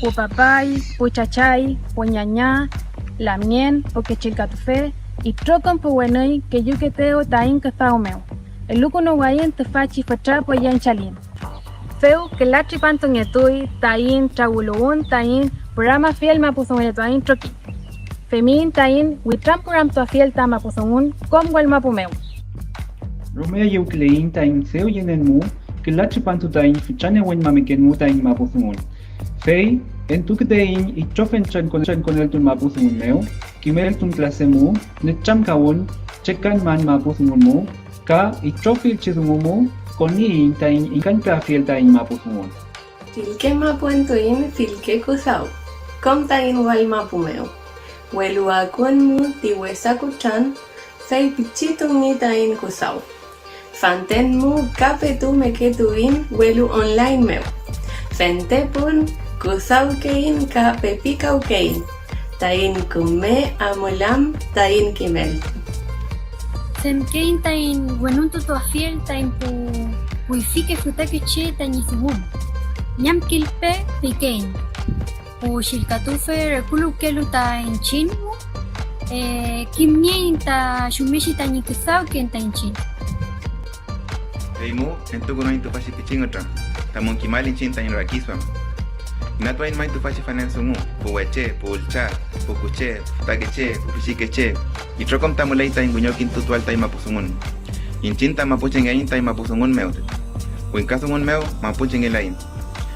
Pupapay, puchachay, puñañá, lamien, poquechilcatufe, y trocan puwenay que yuqueteo tain cazaumeo. El luco no guayen te fachi fachapo ya en chalín. Feu que la tripanton yetui, tain, chaguluun, tain, programa fiel mapuzongetuain troqui. Femin tain, witram program to fiel tamapuzongun, como el mapumeu. Romeo Yeuclein tain seo yenen mu, que la tripanto tain fichane wen mameken mu tain mapuzongun. Fei, en tu ktein y chofen chan con el tun mapuzongun meu, kimel tun clase mu, necham kawun, chekan man mapuzongun mu, ka y chofil chizumumu, con ni tain inkan fiel tain mapuzongun. Filke mapuentuin filke kusau, kom tain wal mapumeu. Welu akun mu tiwesa kuchan, fei pichitun ni tain kusau. Fanten mu kapetu meketuin welu online meu. Fente pun kusau kein ka pepikau kein. Tain kume amolam tain kimel. Sen kein tain wenuntu to afiel tain puifike futake che tain isibum. Nyam kilpe pikein. O shilkatufe rekulu kelu tain chinmu. Kimnien ta shumeshi tain kusau ken tain chin. Eimu, entuku no intu fashi pichin otra. Tamon kimalin chin tain rakiswam. Natwain mai tu fashi finansumu, puweche, puulcha, pukuche, takeche, pupishikeche. Y trokom tamulei tain guñokin tutual tain mapusungun. Inchin mapuchen gain tain mapusungun meut. Winkasungun meu, mapuchen elain.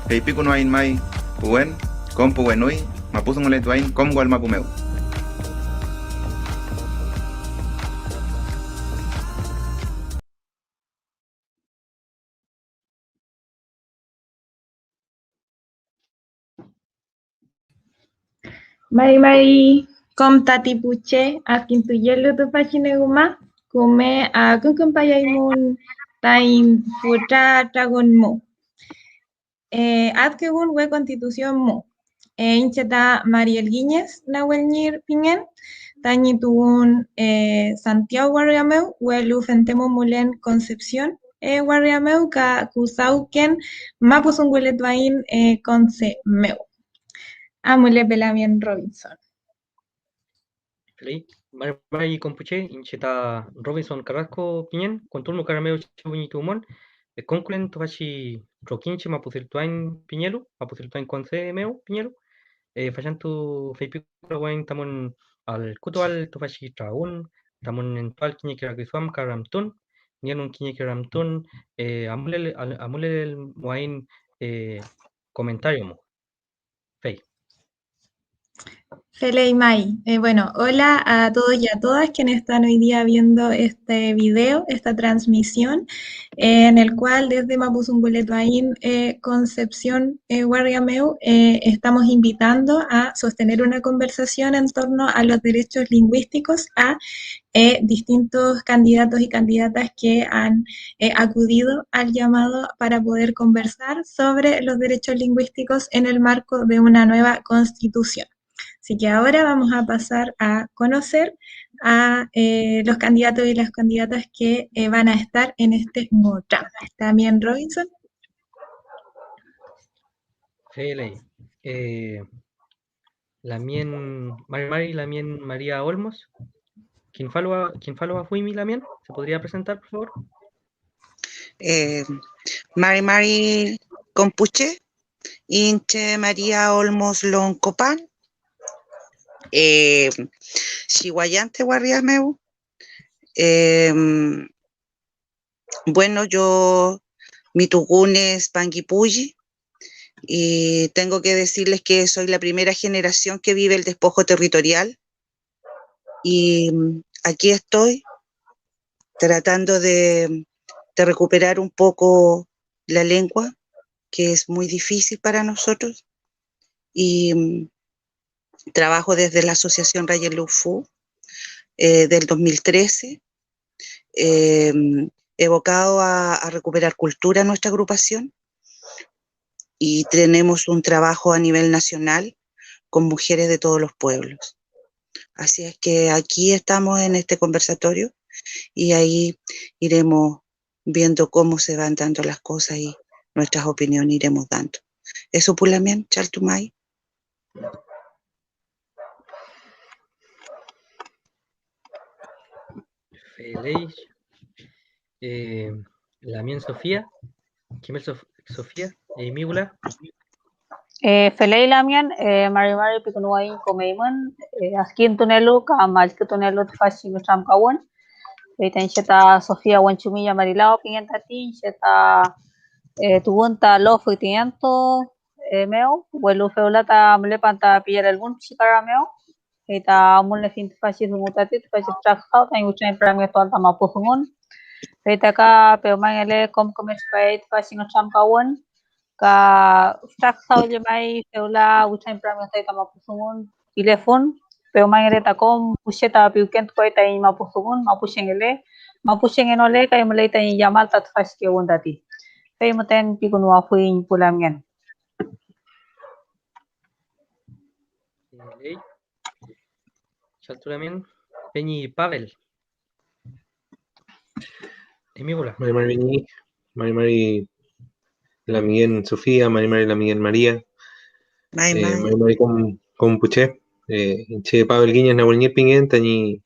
Heipiku no ain mai, puen, kom puenui, mapusungun letuain, kom gual mapumeu. Mari kom tati puche akin tu yelu tu pachineguma kume a kukumpayaimun tain futa tragonmu. Adkegun we constitución mu. Incheta Mariel Guiñez nahuelñir pingen tañi tuun Santiago Guarriameu welu fentemo mulen Concepción Guarriameu ka kusauken mapusunguletuain conce meu. Amule Belamien Robinson. Play, Mari Compuche, Incheta Robinson Carrasco Piñen, con turno carameo Chibuñitumon, concluen Tobashi Roquinche Mapuziltuain Piñelu, Mapuziltuain Conce Meo Piñelu, Fashantu Feipicuain Tamon al Kutual Tobashi Traun, Tamon en Tual Kiñekiragisuam Karamtun, Nianun Kiñekiramtun, Amule el Muain comentario mo. Fei. Fele y Mai. Bueno, hola a todos y a todas quienes están hoy día viendo este video, esta transmisión, en el cual desde Mapuzunguletuain, Concepción, Guarriameu, estamos invitando a sostener una conversación en torno a los derechos lingüísticos a distintos candidatos y candidatas que han acudido al llamado para poder conversar sobre los derechos lingüísticos en el marco de una nueva constitución. Así que ahora vamos a pasar a conocer a los candidatos y las candidatas que van a estar en este MOTRAM. ¿Está bien, Robinson? Fele. Mari Lamien María Olmos. ¿Quién faló a Fuimi Lamien? ¿Se podría presentar, por favor? Mari Compuche, Inche María Olmos Loncopan, Chihuayante Guarriameu. Bueno, mi tugún es Panguipulli y tengo que decirles que soy la primera generación que vive el despojo territorial y aquí estoy tratando de recuperar un poco la lengua, que es muy difícil para nosotros, y trabajo desde la Asociación Rayelufú del 2013, evocado a recuperar cultura en nuestra agrupación, y tenemos un trabajo a nivel nacional con mujeres de todos los pueblos. Así es que aquí estamos en este conversatorio y ahí iremos viendo cómo se van dando las cosas y nuestras opiniones iremos dando. Eso Pulamien, Chaltumay. Feleix, Lamien Sofía, Kimel Sofía, Migula. Felei lamian mari pikunuai komeiman askin tunelu ka malke tunelu tfashi mutram kawan Eitan sheta Sofía Wanchumilla Marilao Pingentati sheta tuwunta lo fuitiento meo vuelu feulata mlepanta pillar algún chikara meo eta mulne fin tfashi mutati tfashi trakha tan uchain pramia to alta mapufungun eta ka peumangele kom komes pait tfashi mutram kawan ka trakha lemai feula uchain pramia to mapufungun telefon peumangele takom pusheta piukent ko eta mapufungun mapushengenole kay mulay tayo yamal tat faske wondati kay muten pikunwa fuin pulamyan Chalturamin Peñi Pavel. Migula. Mari Lamien Sofía, Mari Lamien María, Mari con Puché, Che Pavel Guiñas Nahuelñe Pinguen, Tañi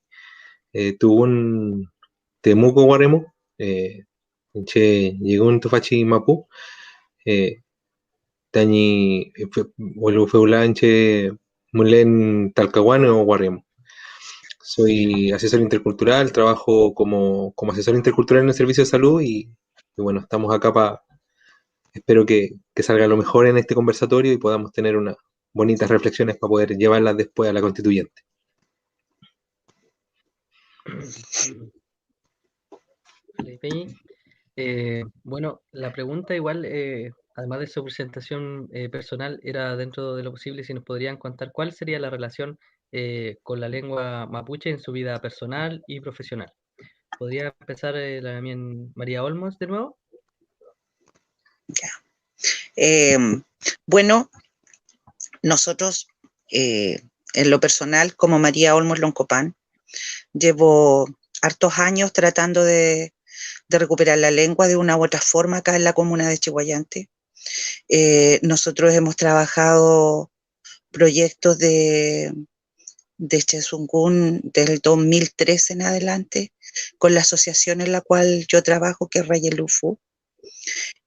Tubun Temuco Guaremo, Che llegó un Tufachi Mapu, Tañi vuelvo Feulanche Mulen Talcahuano o Guaremo. Soy asesor intercultural, trabajo como asesor intercultural en el servicio de salud y bueno, estamos acá espero que salga lo mejor en este conversatorio y podamos tener unas bonitas reflexiones para poder llevarlas después a la constituyente. Bueno, la pregunta igual, además de su presentación personal, era dentro de lo posible si nos podrían contar cuál sería la relación con la lengua mapuche en su vida personal y profesional. ¿Podría empezar la María Olmos de nuevo? Bueno, nosotros en lo personal, como María Olmos Loncopan, llevo hartos años tratando de recuperar la lengua de una u otra forma acá en la comuna de Chiguayante. Nosotros hemos trabajado proyectos de Chezungún desde el 2013 en adelante con la asociación en la cual yo trabajo, que es Rayelufu,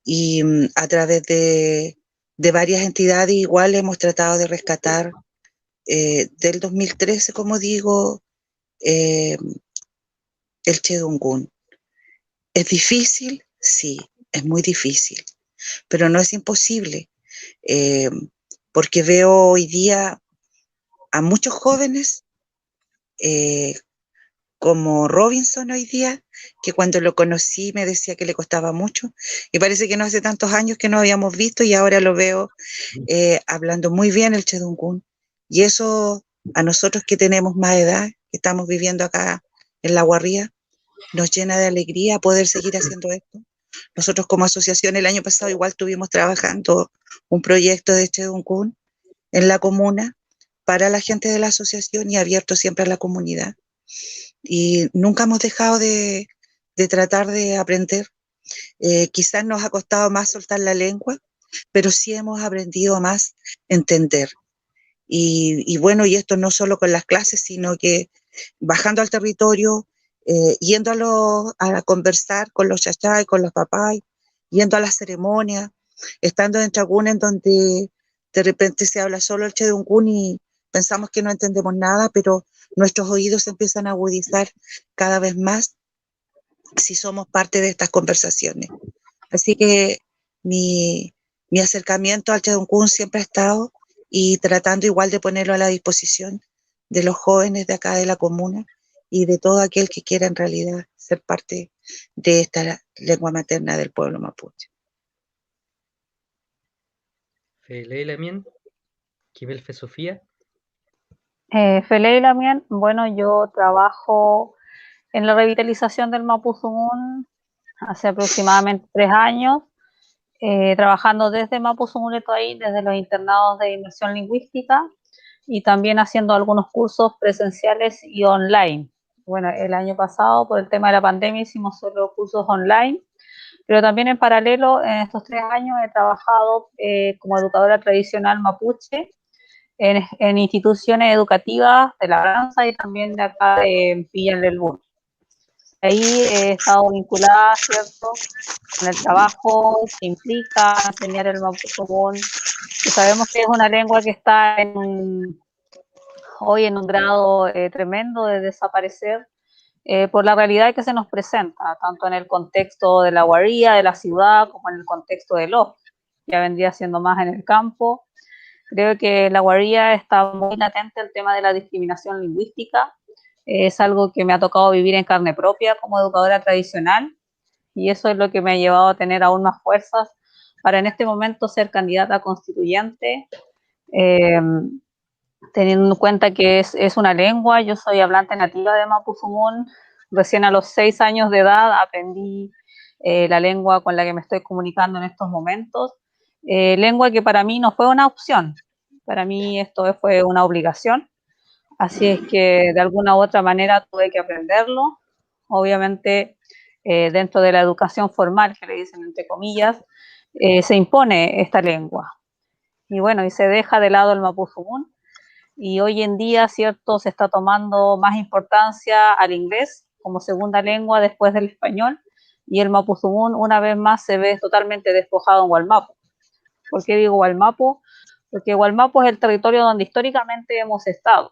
y a través de varias entidades igual hemos tratado de rescatar del 2013, como digo, el Chedungún. ¿Es difícil? Sí, es muy difícil, pero no es imposible, porque veo hoy día a muchos jóvenes como Robinson hoy día, que cuando lo conocí me decía que le costaba mucho, y parece que no hace tantos años que no habíamos visto y ahora lo veo hablando muy bien el Chedungún, y eso a nosotros que tenemos más edad, que estamos viviendo acá en La Guarría, nos llena de alegría poder seguir haciendo esto. Nosotros como asociación el año pasado igual estuvimos trabajando un proyecto de Chedungún en la comuna para la gente de la asociación y abierto siempre a la comunidad. Y nunca hemos dejado de tratar de aprender. Quizás nos ha costado más soltar la lengua, pero sí hemos aprendido más a entender. Y bueno, y esto no solo con las clases, sino que bajando al territorio, yendo a conversar con los chachay, con los papás, yendo a las ceremonias, estando en Chagún, en donde de repente se habla solo el Chedungún y pensamos que no entendemos nada, pero nuestros oídos se empiezan a agudizar cada vez más si somos parte de estas conversaciones. Así que mi acercamiento al Chedungún siempre ha estado, y tratando igual de ponerlo a la disposición de los jóvenes de acá de la comuna y de todo aquel que quiera en realidad ser parte de esta lengua materna del pueblo mapuche. Felei Lamien, Kibel Fe Sofía. Felei Lamien, bueno, yo trabajo en la revitalización del Mapuzungún hace aproximadamente 3 años, trabajando desde Mapuzungún Etoaí, desde los internados de inmersión lingüística, y también haciendo algunos cursos presenciales y online. Bueno, el año pasado, por el tema de la pandemia, hicimos solo cursos online, pero también en paralelo, en estos 3 años he trabajado como educadora tradicional mapuche en instituciones educativas de Labranza y también de acá de Villa del Bur. Ahí he estado vinculada, ¿cierto?, con el trabajo que implica enseñar el mapuche común, que sabemos que es una lengua que está hoy en un grado tremendo de desaparecer, por la realidad que se nos presenta, tanto en el contexto de la guarilla, de la ciudad, como en el contexto del OF, ya vendría siendo más en el campo. Creo que en la guarilla está muy latente el tema de la discriminación lingüística. Es algo que me ha tocado vivir en carne propia como educadora tradicional, y eso es lo que me ha llevado a tener aún más fuerzas para en este momento ser candidata a constituyente, teniendo en cuenta que es una lengua. Yo soy hablante nativa de Mapuzungún, recién a los 6 años de edad aprendí la lengua con la que me estoy comunicando en estos momentos, lengua que para mí no fue una opción, para mí esto fue una obligación, así es que de alguna u otra manera tuve que aprenderlo, obviamente dentro de la educación formal, que le dicen entre comillas, se impone esta lengua, y bueno, y se deja de lado el Mapuzungún, y hoy en día, ¿cierto?, se está tomando más importancia al inglés como segunda lengua después del español, y el Mapuzungún una vez más se ve totalmente despojado en Wallmapu. ¿Por qué digo Wallmapu? Porque Wallmapu es el territorio donde históricamente hemos estado.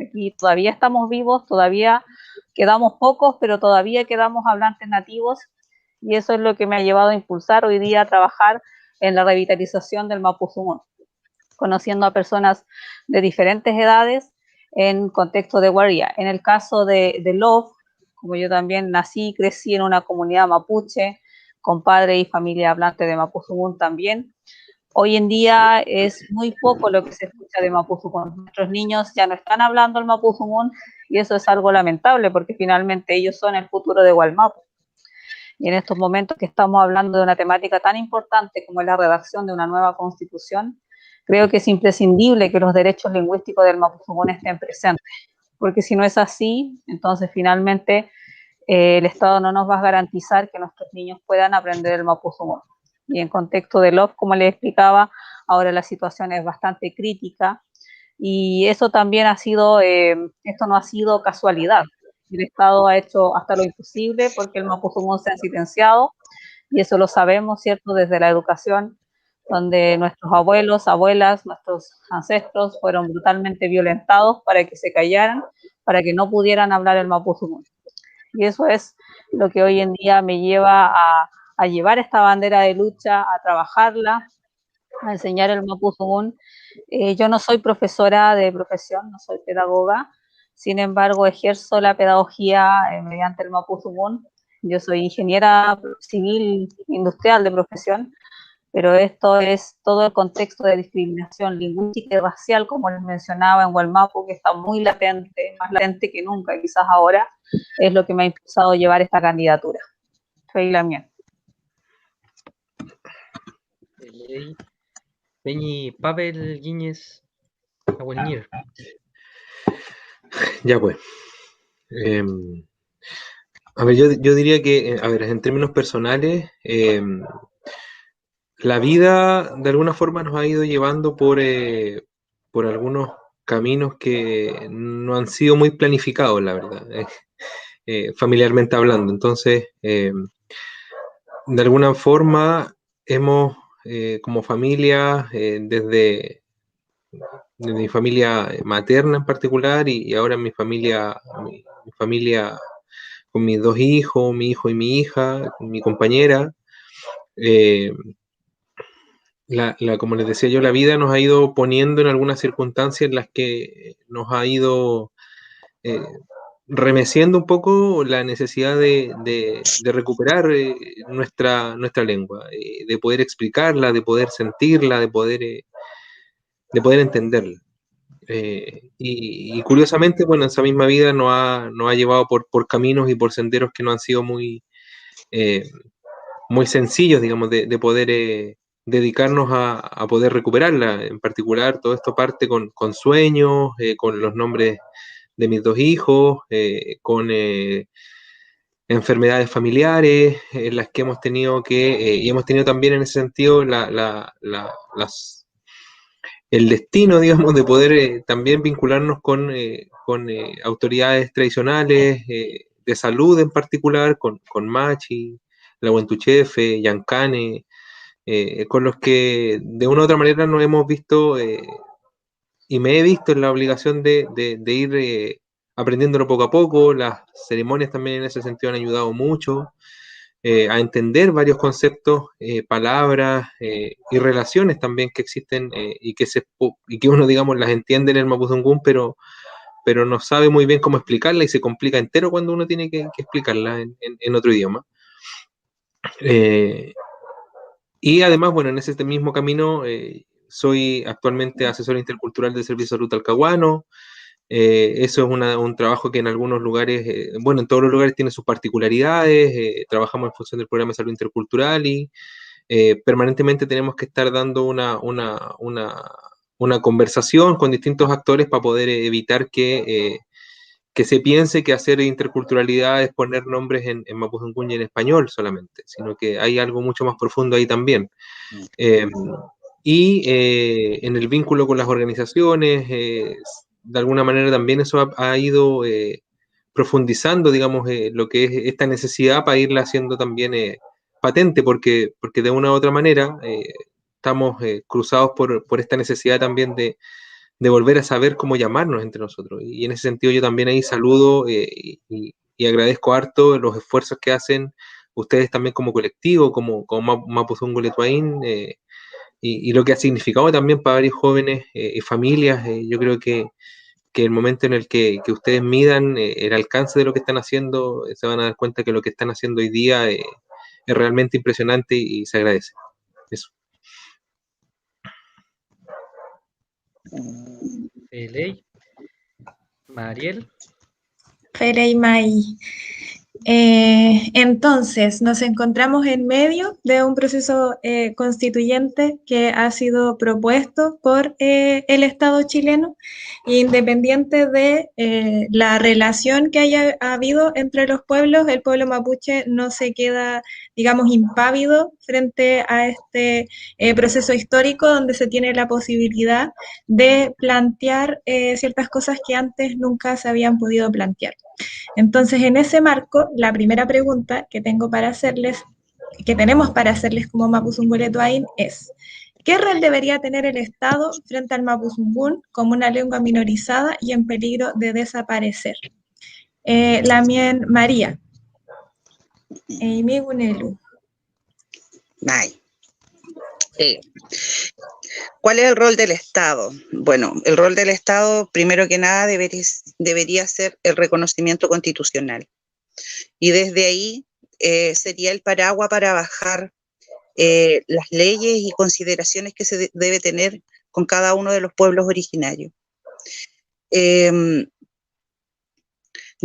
Aquí todavía estamos vivos, todavía quedamos pocos, pero todavía quedamos hablantes nativos, y eso es lo que me ha llevado a impulsar hoy día a trabajar en la revitalización del Mapuzungún, conociendo a personas de diferentes edades en contexto de guardia. En el caso de Love, como yo también nací y crecí en una comunidad mapuche, con padre y familia hablante de Mapuzungún también, hoy en día es muy poco lo que se escucha de Mapuzungún. Nuestros niños ya no están hablando el Mapuzungún, y eso es algo lamentable, porque finalmente ellos son el futuro de Wallmapu. Y en estos momentos que estamos hablando de una temática tan importante como es la redacción de una nueva constitución, creo que es imprescindible que los derechos lingüísticos del Mapuzungún estén presentes, porque si no es así, entonces finalmente el Estado no nos va a garantizar que nuestros niños puedan aprender el Mapuzungún. Y en contexto de LOF, como les explicaba, ahora la situación es bastante crítica, y eso también ha sido, esto no ha sido casualidad. El Estado ha hecho hasta lo imposible porque el Mapuzungún se ha silenciado, y eso lo sabemos, ¿cierto?, desde la educación, donde nuestros abuelos, abuelas, nuestros ancestros fueron brutalmente violentados para que se callaran, para que no pudieran hablar el Mapuzungún. Y eso es lo que hoy en día me lleva a llevar esta bandera de lucha, a trabajarla, a enseñar el Mapuzungún. Yo no soy profesora de profesión, no soy pedagoga, sin embargo ejerzo la pedagogía mediante el Mapuzungún. Yo soy ingeniera civil industrial de profesión, pero esto es todo el contexto de discriminación lingüística y racial, como les mencionaba, en Wallmapu, que está muy latente, más latente que nunca, quizás ahora, es lo que me ha impulsado a llevar esta candidatura. Soy la mía. Peñi Pavel Guiñez Aguelñir. Ya pues. A ver, yo diría que, a ver, en términos personales, la vida de alguna forma nos ha ido llevando por algunos caminos que no han sido muy planificados, la verdad, familiarmente hablando. Entonces, de alguna forma hemos, como familia, desde mi familia materna en particular y ahora mi familia con mis 2 hijos, mi hijo y mi hija, con mi compañera, como les decía yo, la vida nos ha ido poniendo en algunas circunstancias en las que nos ha ido remeciendo un poco la necesidad de recuperar nuestra lengua, de poder explicarla, de poder sentirla, de poder entenderla. Y curiosamente, bueno, esa misma vida nos ha llevado por caminos y por senderos que no han sido muy sencillos, digamos, de poder dedicarnos a poder recuperarla. En particular, todo esto parte con sueños, con los nombres de mis 2 hijos, con enfermedades familiares en las que hemos tenido y hemos tenido también en ese sentido el destino, digamos, de poder también vincularnos con autoridades tradicionales, de salud en particular, con Machi, la Huentuchefe, Yancane, con los que de una u otra manera nos hemos visto y me he visto en la obligación de ir aprendiéndolo poco a poco. Las ceremonias también en ese sentido han ayudado mucho a entender varios conceptos, palabras y relaciones también que existen y que uno, digamos, las entiende en el Mapudungún, pero no sabe muy bien cómo explicarla y se complica entero cuando uno tiene que explicarla en otro idioma. Y además, bueno, en ese mismo camino soy actualmente asesor intercultural del Servicio de Salud Talcahuano. Eso es un trabajo que en algunos lugares, bueno, en todos los lugares tiene sus particularidades. Trabajamos en función del programa de salud intercultural y permanentemente tenemos que estar dando una conversación con distintos actores para poder evitar que se piense que hacer interculturalidad es poner nombres en Mapudungún y en español solamente, sino que hay algo mucho más profundo ahí también. Y en el vínculo con las organizaciones, de alguna manera también eso ha ido profundizando, digamos, lo que es esta necesidad para irla haciendo también patente, porque de una u otra manera estamos cruzados por esta necesidad también de volver a saber cómo llamarnos entre nosotros. Y en ese sentido yo también ahí saludo y agradezco harto los esfuerzos que hacen ustedes también como colectivo, como Mapudungun Letuaín, y lo que ha significado también para varios jóvenes y familias. Yo creo que el momento en el que ustedes midan el alcance de lo que están haciendo, se van a dar cuenta que lo que están haciendo hoy día es realmente impresionante y se agradece. Eso. Ley. Mariel. Ferey May. Entonces, nos encontramos en medio de un proceso constituyente que ha sido propuesto por el Estado chileno, independiente de la relación que haya habido entre los pueblos. El pueblo mapuche no se queda, digamos, impávido frente a este proceso histórico donde se tiene la posibilidad de plantear ciertas cosas que antes nunca se habían podido plantear. Entonces, en ese marco, la primera pregunta que tenemos para hacerles como Mapudungun Letuaín es: ¿qué rol debería tener el Estado frente al Mapudungún como una lengua minorizada y en peligro de desaparecer? Lamien María. Gunelu. ¿Cuál es el rol del Estado? Bueno, el rol del Estado, primero que nada, debería ser el reconocimiento constitucional. Y desde ahí sería el paraguas para bajar las leyes y consideraciones que se debe tener con cada uno de los pueblos originarios. No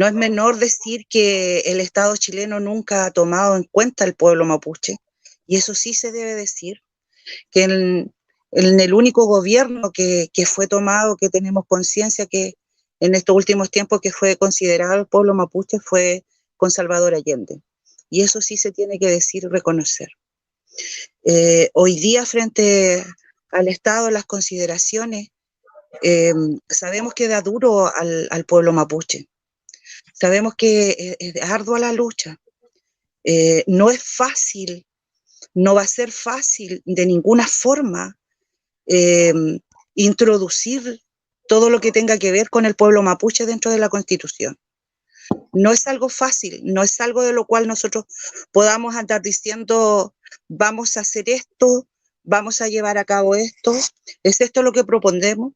es menor decir que el Estado chileno nunca ha tomado en cuenta al pueblo mapuche, y eso sí se debe decir, que en el único gobierno que fue tomado, que tenemos conciencia que en estos últimos tiempos que fue considerado el pueblo mapuche, fue con Salvador Allende. Y eso sí se tiene que decir y reconocer. Hoy día, frente al Estado, las consideraciones, sabemos que da duro al pueblo mapuche. Sabemos que es ardua la lucha. No es fácil, no va a ser fácil de ninguna forma introducir todo lo que tenga que ver con el pueblo mapuche dentro de la Constitución. No es algo fácil, no es algo de lo cual nosotros podamos andar diciendo vamos a hacer esto, vamos a llevar a cabo esto, es esto lo que proponemos,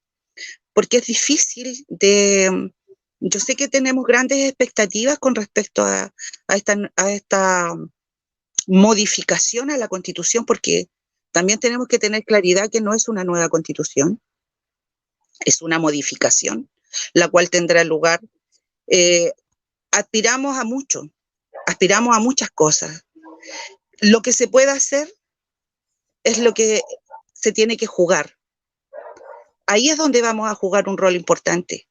porque es difícil de... Yo sé que tenemos grandes expectativas con respecto a esta modificación a la Constitución, porque también tenemos que tener claridad que no es una nueva Constitución, es una modificación, la cual tendrá lugar. Aspiramos a mucho, aspiramos a muchas cosas. Lo que se puede hacer es lo que se tiene que jugar. Ahí es donde vamos a jugar un rol importante.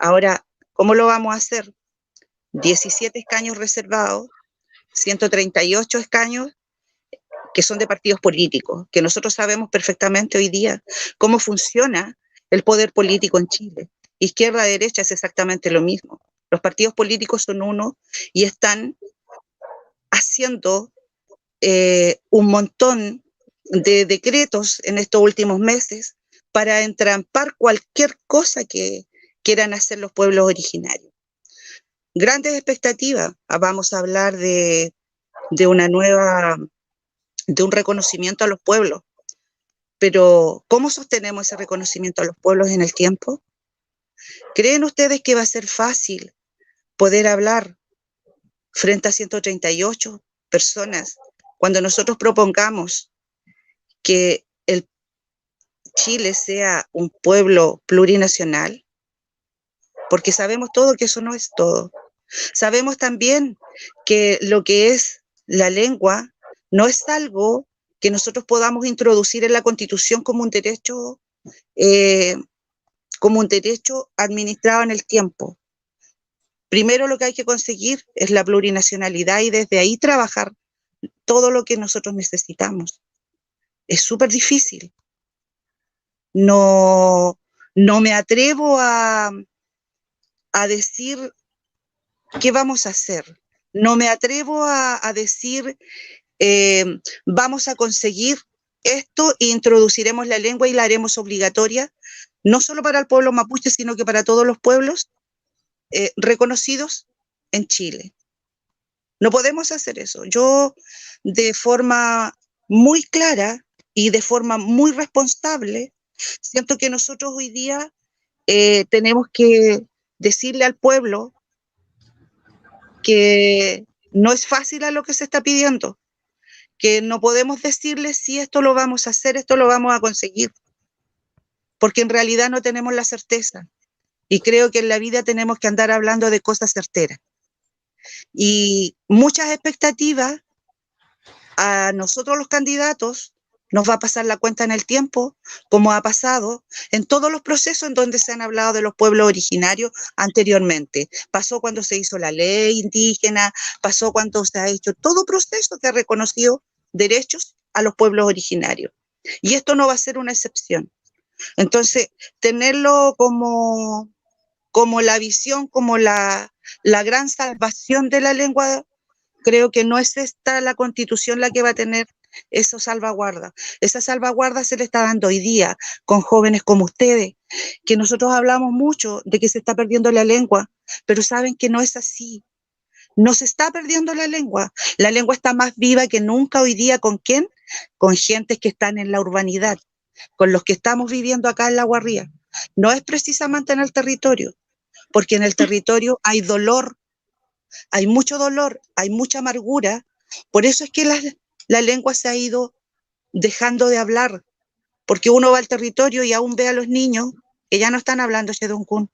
Ahora, ¿cómo lo vamos a hacer? 17 escaños reservados, 138 escaños que son de partidos políticos, que nosotros sabemos perfectamente hoy día cómo funciona el poder político en Chile. Izquierda, derecha es exactamente lo mismo. Los partidos políticos son uno y están haciendo un montón de decretos en estos últimos meses para entrampar cualquier cosa que quieran hacer los pueblos originarios. Grandes expectativas. Vamos a hablar de un reconocimiento a los pueblos. Pero, ¿cómo sostenemos ese reconocimiento a los pueblos en el tiempo? ¿Creen ustedes que va a ser fácil poder hablar frente a 138 personas cuando nosotros propongamos que Chile sea un pueblo plurinacional? Porque sabemos todo que eso no es todo. Sabemos también que lo que es la lengua no es algo que nosotros podamos introducir en la Constitución como un derecho administrado en el tiempo. Primero lo que hay que conseguir es la plurinacionalidad y desde ahí trabajar todo lo que nosotros necesitamos. Es súper difícil. No me atrevo a decir qué vamos a hacer. No me atrevo a decir vamos a conseguir esto e introduciremos la lengua y la haremos obligatoria, no solo para el pueblo mapuche, sino que para todos los pueblos reconocidos en Chile. No podemos hacer eso. Yo, de forma muy clara y de forma muy responsable, siento que nosotros hoy día tenemos que decirle al pueblo que no es fácil a lo que se está pidiendo, que no podemos decirle si esto lo vamos a hacer, esto lo vamos a conseguir, porque en realidad no tenemos la certeza. Y creo que en la vida tenemos que andar hablando de cosas certeras. Y muchas expectativas a nosotros los candidatos nos va a pasar la cuenta en el tiempo, como ha pasado en todos los procesos en donde se han hablado de los pueblos originarios anteriormente. Pasó cuando se hizo la ley indígena, pasó cuando se ha hecho todo proceso que ha reconocido derechos a los pueblos originarios. Y esto no va a ser una excepción. Entonces, tenerlo como la visión, como la gran salvación de la lengua, creo que no es esta la Constitución la que va a tener esa salvaguarda. Esa salvaguarda se le está dando hoy día con jóvenes como ustedes, que nosotros hablamos mucho de que se está perdiendo la lengua, pero saben que no es así. No se está perdiendo la lengua está más viva que nunca hoy día. ¿Con quién? Con gentes que están en la urbanidad, con los que estamos viviendo acá en La Guarría. No es precisamente en el territorio, porque en el territorio hay dolor, hay mucho dolor, hay mucha amargura. Por eso es que la lengua se ha ido dejando de hablar, porque uno va al territorio y aún ve a los niños que ya no están hablando Chedonkún.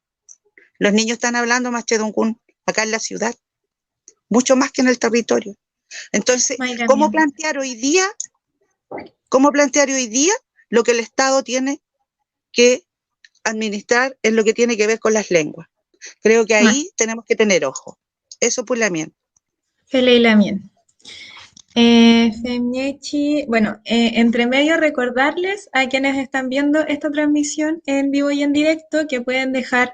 Los niños están hablando más Chedonkún acá en la ciudad, mucho más que en el territorio. Entonces, ¿cómo plantear hoy día lo que el Estado tiene que administrar en lo que tiene que ver con las lenguas? Creo que ahí tenemos que tener ojo. Eso por la mien. Fele y la mien. Femiechi, bueno, entre medio recordarles a quienes están viendo esta transmisión en vivo y en directo que pueden dejar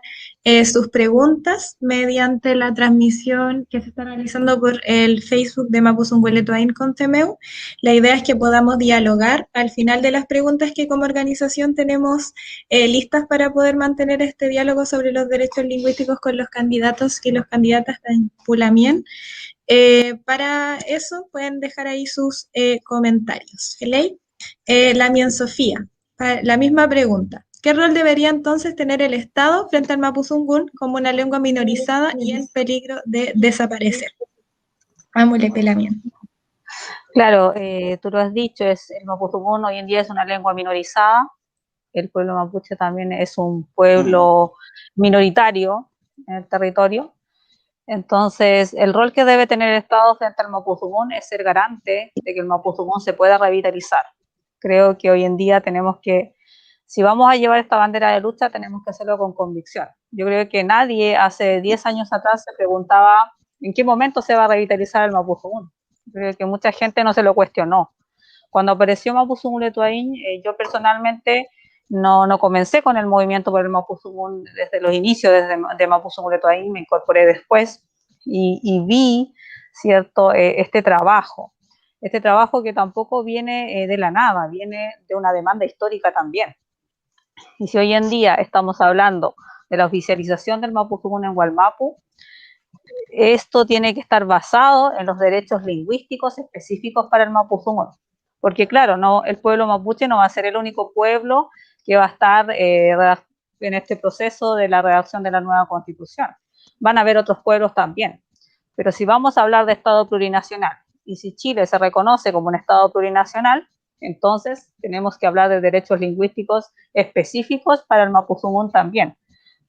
sus preguntas mediante la transmisión que se está realizando por el Facebook de Mapuzungületuain con Temeu. La idea es que podamos dialogar al final de las preguntas que como organización tenemos listas para poder mantener este diálogo sobre los derechos lingüísticos con los candidatos y las candidatas en Pulamien. Para eso pueden dejar ahí sus comentarios. Lamien Sofía, la misma pregunta. ¿Qué rol debería entonces tener el Estado frente al mapuzungún como una lengua minorizada y en peligro de desaparecer? Amulepe Lamien. Claro, tú lo has dicho, el mapuzungún hoy en día es una lengua minorizada. El pueblo mapuche también es un pueblo minoritario en el territorio. Entonces, el rol que debe tener el Estado frente al mapuzungún es ser garante de que el mapuzungún se pueda revitalizar. Creo que hoy en día tenemos que, si vamos a llevar esta bandera de lucha, tenemos que hacerlo con convicción. Yo creo que nadie hace 10 años atrás se preguntaba en qué momento se va a revitalizar el mapuzungún. Creo que mucha gente no se lo cuestionó. Cuando apareció Mapuzungún Letuaín, yo personalmente no comencé con el movimiento por el Mapuzungún desde los inicios de Mapuzungún Letuaín, me incorporé después y vi, ¿cierto?, este trabajo que tampoco viene de la nada, viene de una demanda histórica también. Y si hoy en día estamos hablando de la oficialización del Mapuzungún en Wallmapu, esto tiene que estar basado en los derechos lingüísticos específicos para el Mapuzungún. Porque claro, el pueblo mapuche no va a ser el único pueblo que va a estar en este proceso de la redacción de la nueva constitución. Van a haber otros pueblos también. Pero si vamos a hablar de Estado plurinacional, y si Chile se reconoce como un Estado plurinacional, entonces tenemos que hablar de derechos lingüísticos específicos para el Mapuzungún también.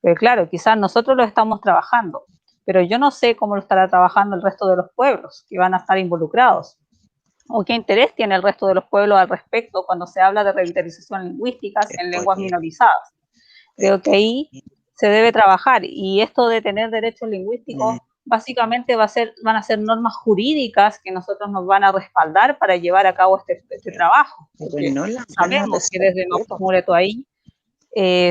Pero claro, quizás nosotros lo estamos trabajando, pero yo no sé cómo lo estará trabajando el resto de los pueblos que van a estar involucrados, o qué interés tiene el resto de los pueblos al respecto cuando se habla de revitalización lingüística en lenguas minorizadas. Creo que ahí se debe trabajar, y esto de tener derechos lingüísticos básicamente van a ser normas jurídicas que nosotros nos van a respaldar para llevar a cabo este trabajo. Sabemos que desde Mapuzungún Letuaín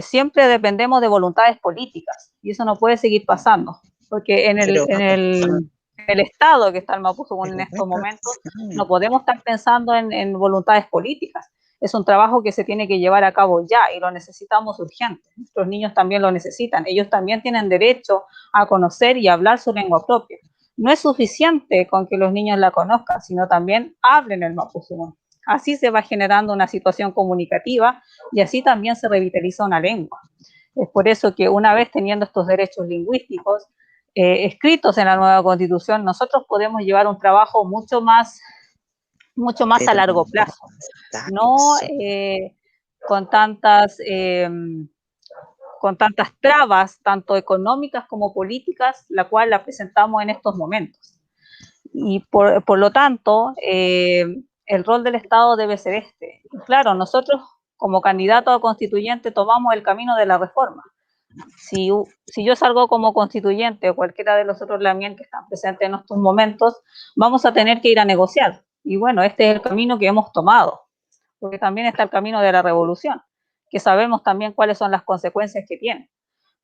siempre dependemos de voluntades políticas, y eso no puede seguir pasando, porque en el estado que está el Mapuzungún en estos momentos no podemos estar pensando en voluntades políticas. Es un trabajo que se tiene que llevar a cabo ya, y lo necesitamos urgente. Nuestros niños también lo necesitan. Ellos también tienen derecho a conocer y hablar su lengua propia. No es suficiente con que los niños la conozcan, sino también hablen el Mapuzungún. Así se va generando una situación comunicativa, y así también se revitaliza una lengua. Es por eso que una vez teniendo estos derechos lingüísticos escritos en la nueva Constitución, nosotros podemos llevar un trabajo mucho más a largo plazo, no con tantas trabas, tanto económicas como políticas, la cual la presentamos en estos momentos. Y por lo tanto, el rol del Estado debe ser este. Claro, nosotros como candidatos a constituyente tomamos el camino de la reforma. Si yo salgo como constituyente, o cualquiera de los otros lamien que están presentes en estos momentos, vamos a tener que ir a negociar. Y bueno, este es el camino que hemos tomado, porque también está el camino de la revolución, que sabemos también cuáles son las consecuencias que tiene.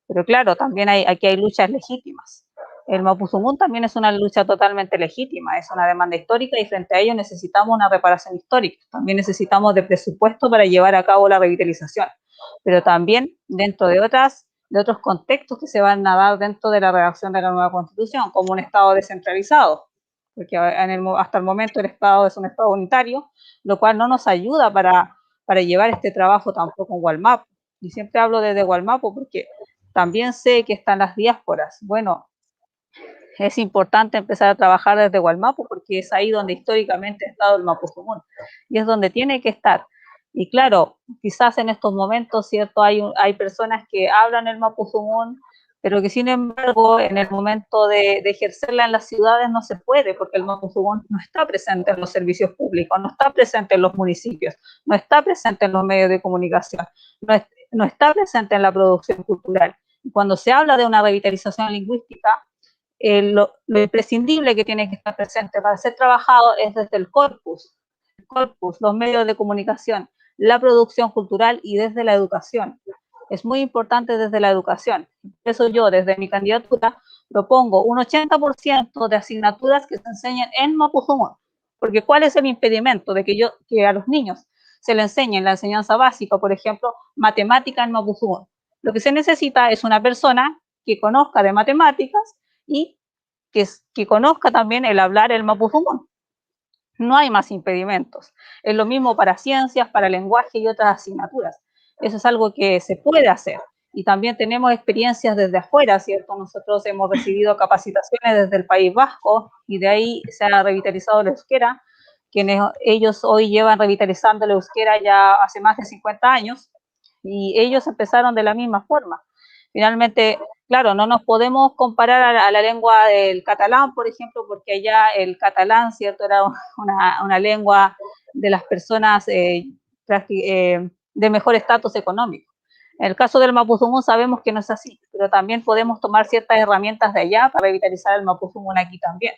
Pero claro, también aquí hay luchas legítimas. El Mapuzungún también es una lucha totalmente legítima, es una demanda histórica, y frente a ello necesitamos una reparación histórica. También necesitamos de presupuesto para llevar a cabo la revitalización, pero también dentro de otros contextos que se van a dar dentro de la redacción de la nueva Constitución, como un Estado descentralizado, porque hasta el momento el Estado es un Estado unitario, lo cual no nos ayuda para llevar este trabajo tampoco en Wallmapu. Y siempre hablo desde Wallmapu porque también sé que están las diásporas. Bueno, es importante empezar a trabajar desde Wallmapu porque es ahí donde históricamente ha estado el Mapuzungún, y es donde tiene que estar. Y claro, quizás en estos momentos, ¿cierto?, hay personas que hablan el Mapuzungún, pero que sin embargo en el momento de ejercerla en las ciudades no se puede, porque el Mapuzungún no está presente en los servicios públicos, no está presente en los municipios, no está presente en los medios de comunicación, no está presente en la producción cultural. Y cuando se habla de una revitalización lingüística, lo imprescindible que tiene que estar presente para ser trabajado es desde el corpus, los medios de comunicación, la producción cultural, y desde la educación. Es muy importante desde la educación. Por eso yo, desde mi candidatura, propongo un 80% de asignaturas que se enseñen en Mapuzungún. Porque ¿cuál es el impedimento de que a los niños se les enseñe en la enseñanza básica, por ejemplo, matemática en Mapuzungún? Lo que se necesita es una persona que conozca de matemáticas y que conozca también el hablar el Mapuzungún. No hay más impedimentos. Es lo mismo para ciencias, para lenguaje y otras asignaturas. Eso es algo que se puede hacer. Y también tenemos experiencias desde afuera, ¿cierto? Nosotros hemos recibido capacitaciones desde el País Vasco, y de ahí se ha revitalizado el euskera, quienes ellos hoy llevan revitalizando el euskera ya hace más de 50 años, y ellos empezaron de la misma forma. Finalmente, claro, no nos podemos comparar a la lengua del catalán, por ejemplo, porque allá el catalán, ¿cierto?, era una lengua de las personas de mejor estatus económico. En el caso del Mapuzungún sabemos que no es así, pero también podemos tomar ciertas herramientas de allá para revitalizar el Mapuzungún aquí también.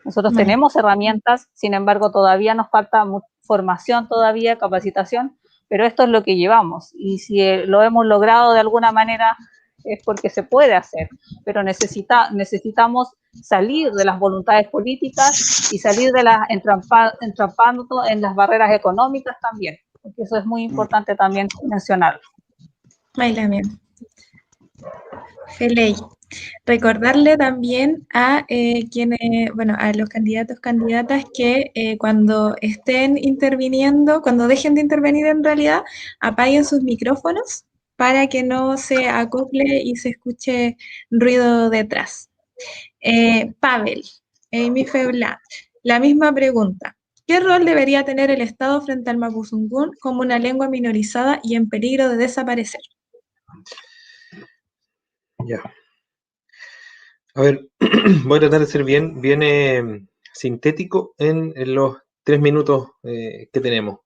Nosotros Vale. tenemos herramientas, sin embargo, todavía nos falta formación, todavía capacitación, pero esto es lo que llevamos. Y si lo hemos logrado de alguna manera es porque se puede hacer, pero necesitamos salir de las voluntades políticas y salir de las entrampando en las barreras económicas también, porque eso es muy importante también mencionarlo. Maylamian. Feley. Recordarle también a a los candidatos, candidatas que cuando estén interviniendo, cuando dejen de intervenir en realidad, apaguen sus micrófonos para que no se acople y se escuche ruido detrás. Pavel, Amy Feblat, la misma pregunta. ¿Qué rol debería tener el Estado frente al mapuzungún como una lengua minorizada y en peligro de desaparecer? Ya. A ver, voy a tratar de ser bien sintético en los 3 minutos que tenemos.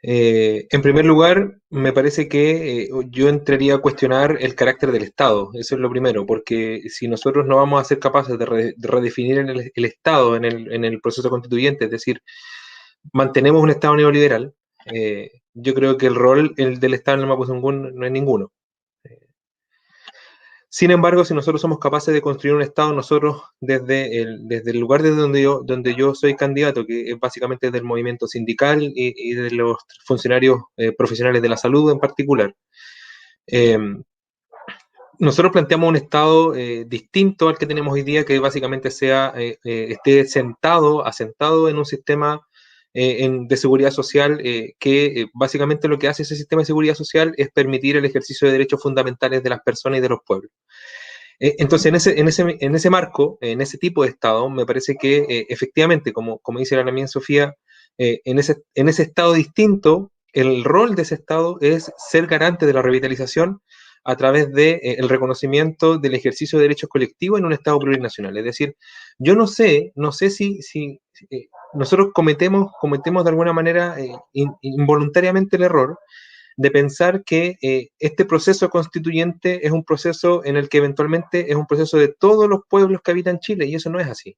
En primer lugar, me parece que yo entraría a cuestionar el carácter del Estado, eso es lo primero, porque si nosotros no vamos a ser capaces de redefinir el Estado en el proceso constituyente, es decir, mantenemos un Estado neoliberal, yo creo que el rol del Estado en el Mapuzungún no es ninguno. Sin embargo, si nosotros somos capaces de construir un Estado, nosotros desde el lugar desde donde yo soy candidato, que es básicamente del movimiento sindical y de los funcionarios profesionales de la salud en particular, nosotros planteamos un Estado distinto al que tenemos hoy día, que básicamente esté asentado en un sistema de seguridad social que básicamente lo que hace ese sistema de seguridad social es permitir el ejercicio de derechos fundamentales de las personas y de los pueblos. Entonces, en ese marco, en ese tipo de Estado, me parece que efectivamente, como dice la también Sofía, en ese Estado distinto, el rol de ese Estado es ser garante de la revitalización a través del reconocimiento del ejercicio de derechos colectivos en un Estado plurinacional. Es decir, yo no sé si nosotros cometemos de alguna manera involuntariamente el error de pensar que este proceso constituyente es un proceso en el que eventualmente es un proceso de todos los pueblos que habitan Chile, y eso no es así.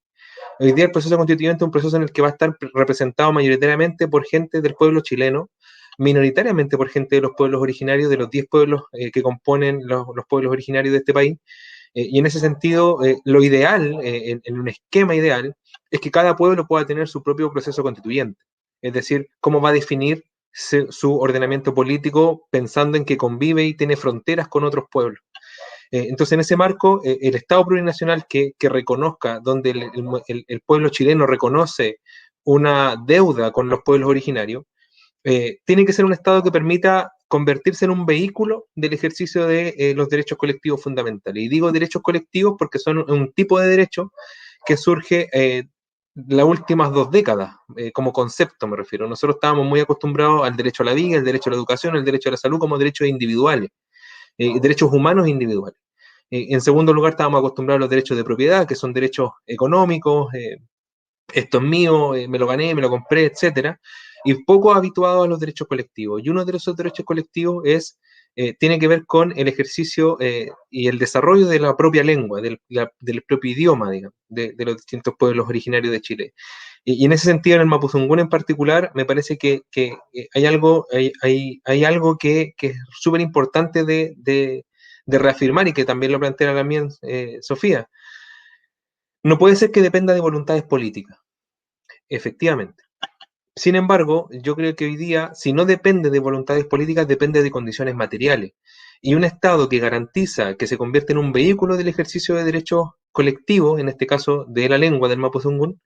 Hoy día el proceso constituyente es un proceso en el que va a estar representado mayoritariamente por gente del pueblo chileno, minoritariamente por gente de los pueblos originarios, de los 10 pueblos que componen los pueblos originarios de este país. Y en ese sentido, lo ideal, en un esquema ideal, es que cada pueblo pueda tener su propio proceso constituyente. Es decir, cómo va a definir su ordenamiento político pensando en que convive y tiene fronteras con otros pueblos. Entonces, en ese marco, el Estado plurinacional que reconozca, donde el pueblo chileno reconoce una deuda con los pueblos originarios, tiene que ser un Estado que permita convertirse en un vehículo del ejercicio de los derechos colectivos fundamentales. Y digo derechos colectivos porque son un tipo de derecho que surge las últimas 2 décadas, como concepto me refiero. Nosotros estábamos muy acostumbrados al derecho a la vida, el derecho a la educación, el derecho a la salud como derechos individuales, derechos humanos individuales. En segundo lugar, estábamos acostumbrados a los derechos de propiedad, que son derechos económicos, esto es mío, me lo gané, me lo compré, etcétera, y poco habituados a los derechos colectivos. Y uno de esos derechos colectivos tiene que ver con el ejercicio y el desarrollo de la propia lengua, del propio idioma, digamos, de los distintos pueblos originarios de Chile. Y en ese sentido, en el Mapuzungún en particular, me parece que hay algo que es súper importante de reafirmar y que también lo plantea también Sofía. No puede ser que dependa de voluntades políticas, efectivamente. Sin embargo, yo creo que hoy día, si no depende de voluntades políticas, depende de condiciones materiales. Y un Estado que garantiza que se convierte en un vehículo del ejercicio de derechos colectivos, en este caso de la lengua del Mapuzungún,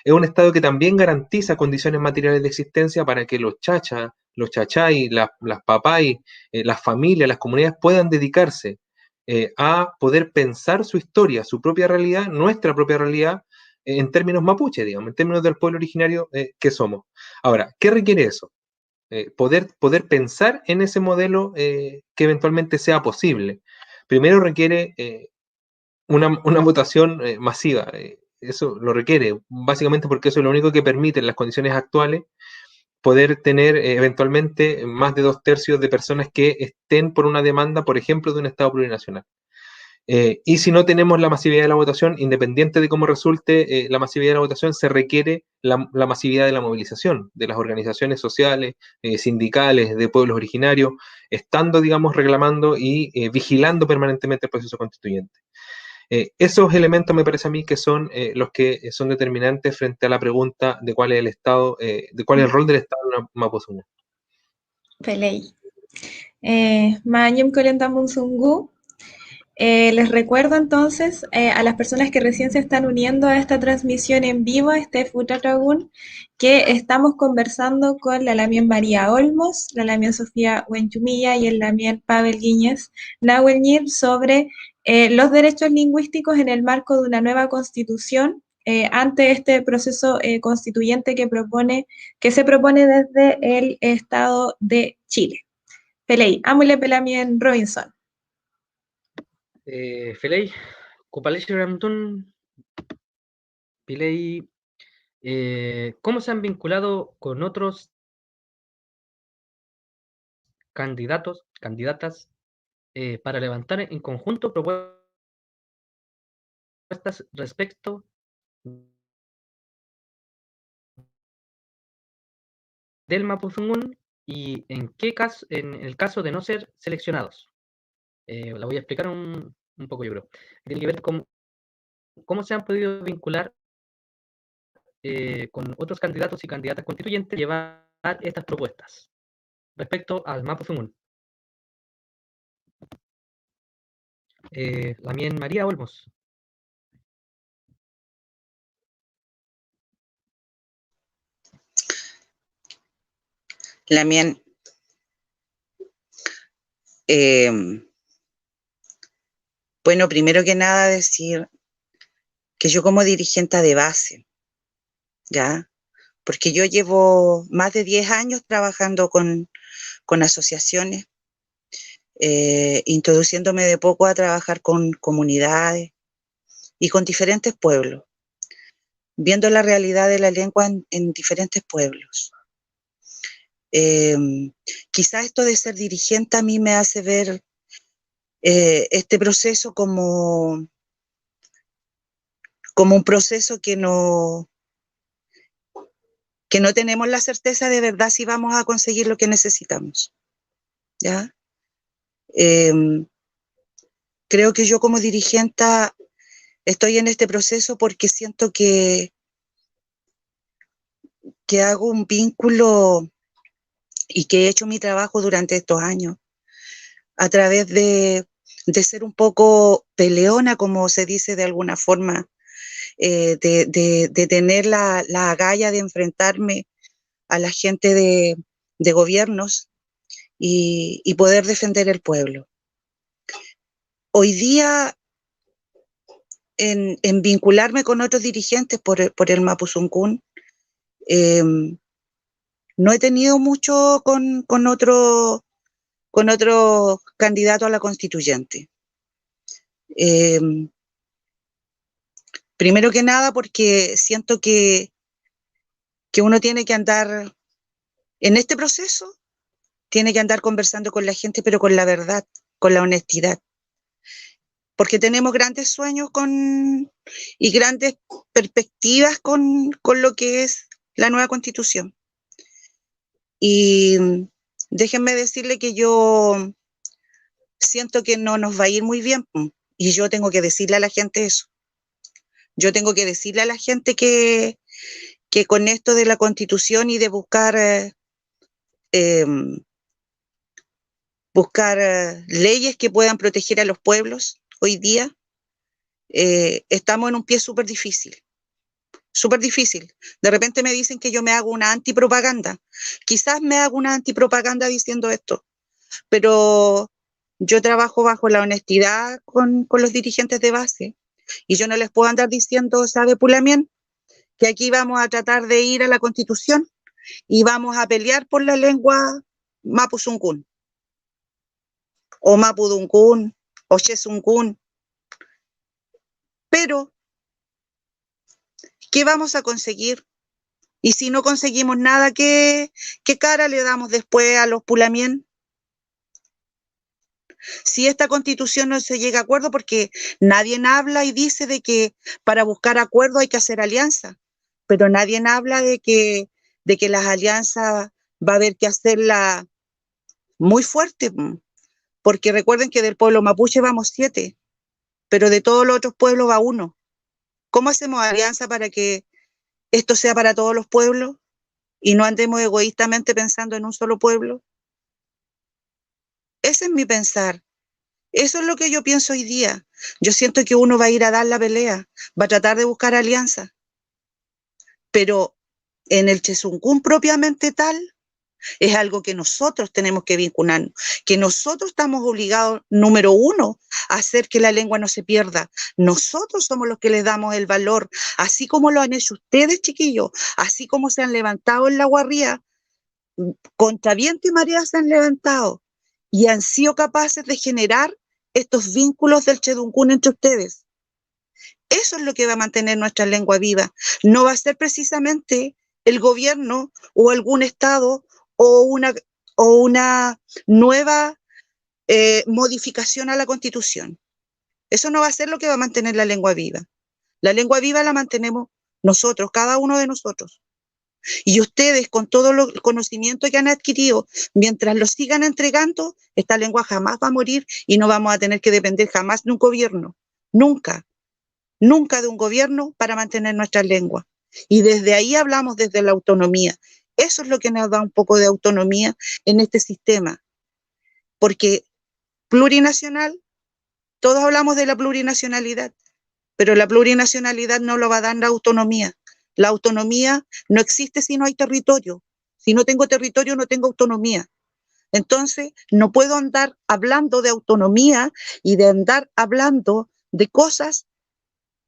es un Estado que también garantiza condiciones materiales de existencia para que los chachas, los chachay, las papay, las familias, las comunidades puedan dedicarse a poder pensar su historia, su propia realidad, nuestra propia realidad, en términos mapuche, digamos, en términos del pueblo originario que somos. Ahora, ¿qué requiere eso? Poder pensar en ese modelo que eventualmente sea posible. Primero requiere una votación masiva. Eso lo requiere, básicamente porque eso es lo único que permite en las condiciones actuales poder tener eventualmente más de 2/3 de personas que estén por una demanda, por ejemplo, de un Estado plurinacional. Y si no tenemos la masividad de la votación, independiente de cómo resulte la masividad de la votación, se requiere la masividad de la movilización de las organizaciones sociales, sindicales, de pueblos originarios, estando, digamos, reclamando y vigilando permanentemente el proceso constituyente. Esos elementos me parece a mí que son los que son determinantes frente a la pregunta de cuál es el Estado, de cuál es el rol del Estado en Mapuzungún. Pelei. Mañem Kolendamunzungu. Les recuerdo entonces a las personas que recién se están uniendo a esta transmisión en vivo, este Futatagún, que estamos conversando con la Lamien María Olmos, la Lamien Sofía Huenchumilla y el Lamien Pavel Guíñez Nahuelñir sobre los derechos lingüísticos en el marco de una nueva constitución ante este proceso constituyente que se propone desde el Estado de Chile. Pelei, amule Pelamien Robinson. Felei, Kupaleshi Ramtun, Pilei, ¿cómo se han vinculado con otros candidatas, para levantar en conjunto propuestas respecto del Mapuzungún y en el caso de no ser seleccionados? La voy a explicar un poco, yo creo. Tiene que ver con cómo se han podido vincular con otros candidatos y candidatas constituyentes, llevar estas propuestas respecto al Mapuzungún. Lamien María Olmos. Lamien, bueno, primero que nada decir que yo como dirigente de base, ¿ya? Porque yo llevo más de 10 años trabajando con asociaciones, introduciéndome de poco a trabajar con comunidades y con diferentes pueblos, viendo la realidad de la lengua en diferentes pueblos. Quizás esto de ser dirigente a mí me hace ver este proceso como un proceso que no tenemos la certeza de verdad si vamos a conseguir lo que necesitamos, ¿ya? Creo que yo como dirigente estoy en este proceso porque siento que hago un vínculo y que he hecho mi trabajo durante estos años a través de ser un poco peleona, como se dice de alguna forma, de tener la agallas de enfrentarme a la gente de gobiernos y poder defender el pueblo. Hoy día, en vincularme con otros dirigentes por el Mapuzungún, no he tenido mucho con otro candidato a la constituyente. Primero que nada porque siento que uno tiene que andar, en este proceso, tiene que andar conversando con la gente, pero con la verdad, con la honestidad. Porque tenemos grandes sueños y grandes perspectivas con lo que es la nueva constitución. Y déjenme decirle que yo siento que no nos va a ir muy bien, y yo tengo que decirle a la gente eso. Yo tengo que decirle a la gente que con esto de la constitución y de buscar leyes que puedan proteger a los pueblos hoy día, estamos en un pie súper difícil. Súper difícil. De repente me dicen que yo me hago una antipropaganda. Quizás me hago una antipropaganda diciendo esto, pero yo trabajo bajo la honestidad con los dirigentes de base y yo no les puedo andar diciendo, ¿sabe, Pulamien? Que aquí vamos a tratar de ir a la Constitución y vamos a pelear por la lengua Mapuzungún o Mapudungún o Xezungún. Pero ¿qué vamos a conseguir? Y si no conseguimos nada, ¿qué cara le damos después a los Pulamien? si esta constitución no se llega a acuerdo, porque nadie habla y dice de que para buscar acuerdo hay que hacer alianza, pero nadie habla de que las alianzas va a haber que hacerla muy fuerte, porque recuerden que del pueblo mapuche vamos 7, pero de todos los otros pueblos va 1. ¿Cómo hacemos alianza para que esto sea para todos los pueblos y no andemos egoístamente pensando en un solo pueblo? Ese es mi pensar. Eso es lo que yo pienso hoy día. Yo siento que uno va a ir a dar la pelea, va a tratar de buscar alianza, pero en el Chezungun propiamente tal, es algo que nosotros tenemos que vincularnos, que nosotros estamos obligados, número 1, a hacer que la lengua no se pierda. Nosotros somos los que les damos el valor, así como lo han hecho ustedes, chiquillos, así como se han levantado en la Guarría, contra viento y marea se han levantado y han sido capaces de generar estos vínculos del Chezungun entre ustedes. Eso es lo que va a mantener nuestra lengua viva. No va a ser precisamente el gobierno o algún estado o una nueva modificación a la Constitución. Eso no va a ser lo que va a mantener la lengua viva. La lengua viva la mantenemos nosotros, cada uno de nosotros. Y ustedes, con todo el conocimiento que han adquirido, mientras lo sigan entregando, esta lengua jamás va a morir y no vamos a tener que depender jamás de un gobierno. Nunca, nunca de un gobierno para mantener nuestra lengua. Y desde ahí hablamos desde la autonomía. Eso es lo que nos da un poco de autonomía en este sistema. Porque plurinacional, todos hablamos de la plurinacionalidad, pero la plurinacionalidad no lo va a dar la autonomía. La autonomía no existe si no hay territorio. Si no tengo territorio, no tengo autonomía. Entonces, no puedo andar hablando de autonomía y de andar hablando de cosas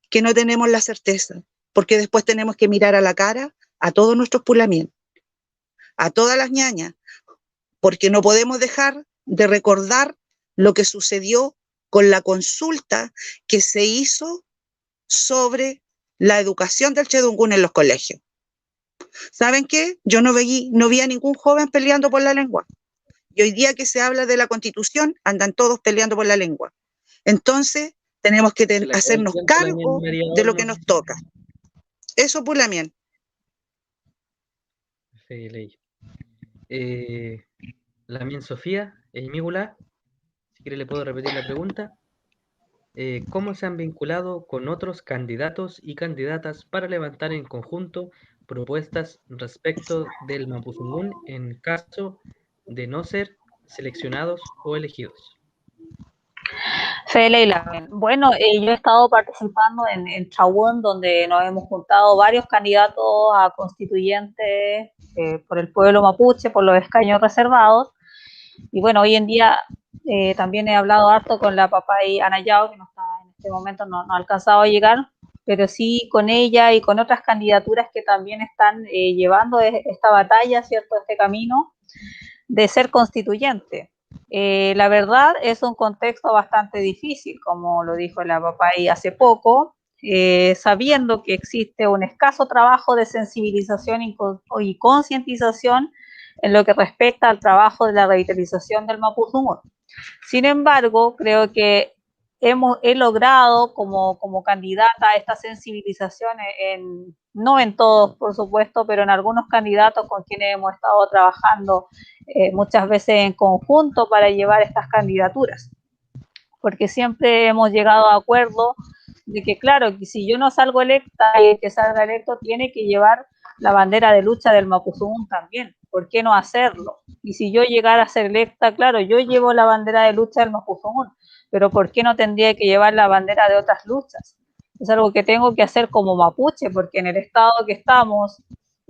que no tenemos la certeza, porque después tenemos que mirar a la cara a todos nuestros pulamien, a todas las ñañas, porque no podemos dejar de recordar lo que sucedió con la consulta que se hizo sobre la educación del Chezungun en los colegios. ¿Saben qué? Yo no vi a ningún joven peleando por la lengua. Y hoy día que se habla de la Constitución, andan todos peleando por la lengua. Entonces, tenemos que hacernos cargo de lo que nos toca. Eso, pulamien. Lamien Sofía, Eimigula, si quiere le puedo repetir la pregunta. ¿Cómo se han vinculado con otros candidatos y candidatas para levantar en conjunto propuestas respecto del Mapuzungún en caso de no ser seleccionados o elegidos? Leila, bueno, yo he estado participando en Chahuán, donde nos hemos juntado varios candidatos a constituyentes por el pueblo mapuche, por los escaños reservados. Y bueno, hoy en día también he hablado harto con la Papay Anayao, que no está en este momento, no ha alcanzado a llegar, pero sí con ella y con otras candidaturas que también están llevando esta batalla, ¿cierto?, este camino de ser constituyente. La verdad es un contexto bastante difícil, como lo dijo la Papay hace poco, sabiendo que existe un escaso trabajo de sensibilización y concientización en lo que respecta al trabajo de la revitalización del Mapuzungún. Sin embargo, creo que he logrado como candidata esta sensibilización, no en todos, por supuesto, pero en algunos candidatos con quienes hemos estado trabajando muchas veces en conjunto para llevar estas candidaturas. Porque siempre hemos llegado a acuerdo de que, claro, que si yo no salgo electa y el que salga electo tiene que llevar la bandera de lucha del Mapuzungún también. ¿Por qué no hacerlo? Y si yo llegara a ser electa, claro, yo llevo la bandera de lucha del Mapuzungún, pero ¿por qué no tendría que llevar la bandera de otras luchas? Es algo que tengo que hacer como mapuche, porque en el estado que estamos,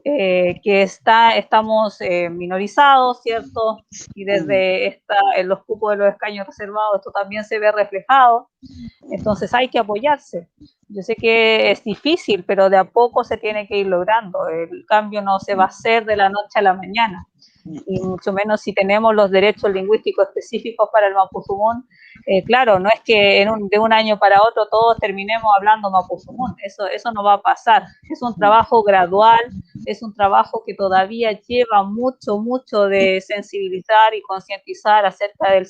estamos minorizados, ¿cierto? Y desde en los cupos de los escaños reservados esto también se ve reflejado. Entonces hay que apoyarse. Yo sé que es difícil, pero de a poco se tiene que ir logrando. El cambio no se va a hacer de la noche a la mañana, y mucho menos si tenemos los derechos lingüísticos específicos para el Mapuzungún. Claro, no es que de un año para otro todos terminemos hablando Mapuzungún, eso no va a pasar. Es un trabajo gradual, es un trabajo que todavía lleva mucho de sensibilizar y concientizar acerca del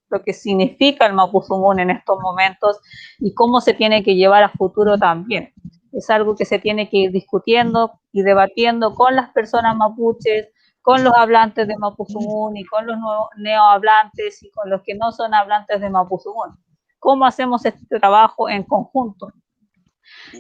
lo que significa el Mapuzungún en estos momentos y cómo se tiene que llevar a futuro también. Es algo que se tiene que ir discutiendo y debatiendo con las personas mapuches, con los hablantes de Mapuzungún y con los neohablantes y con los que no son hablantes de Mapuzungún. ¿Cómo hacemos este trabajo en conjunto?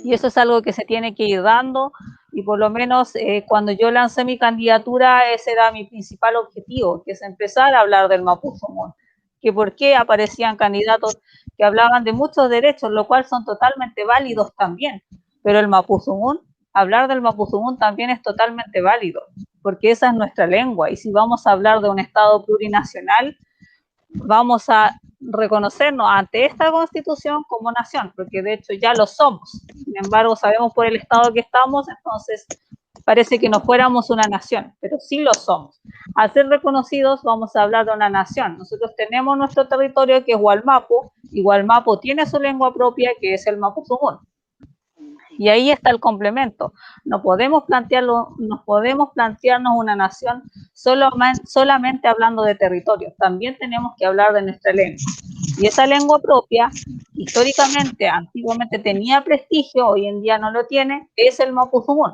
Y eso es algo que se tiene que ir dando, y por lo menos cuando yo lancé mi candidatura, ese era mi principal objetivo, que es empezar a hablar del Mapuzungún, que por qué aparecían candidatos que hablaban de muchos derechos, lo cual son totalmente válidos también, pero el Mapuzungún, hablar del Mapuzungún también es totalmente válido, porque esa es nuestra lengua, y si vamos a hablar de un Estado plurinacional, vamos a reconocernos ante esta Constitución como nación, porque de hecho ya lo somos. Sin embargo, sabemos por el estado que estamos, entonces parece que no fuéramos una nación, pero sí lo somos. Al ser reconocidos, vamos a hablar de una nación. Nosotros tenemos nuestro territorio, que es Wallmapu, y Wallmapu tiene su lengua propia, que es el Mapuzungún. Y ahí está el complemento. No podemos plantearnos una nación solamente hablando de territorios. También tenemos que hablar de nuestra lengua. Y esa lengua propia, históricamente, antiguamente tenía prestigio, hoy en día no lo tiene, es el Mapuzungún,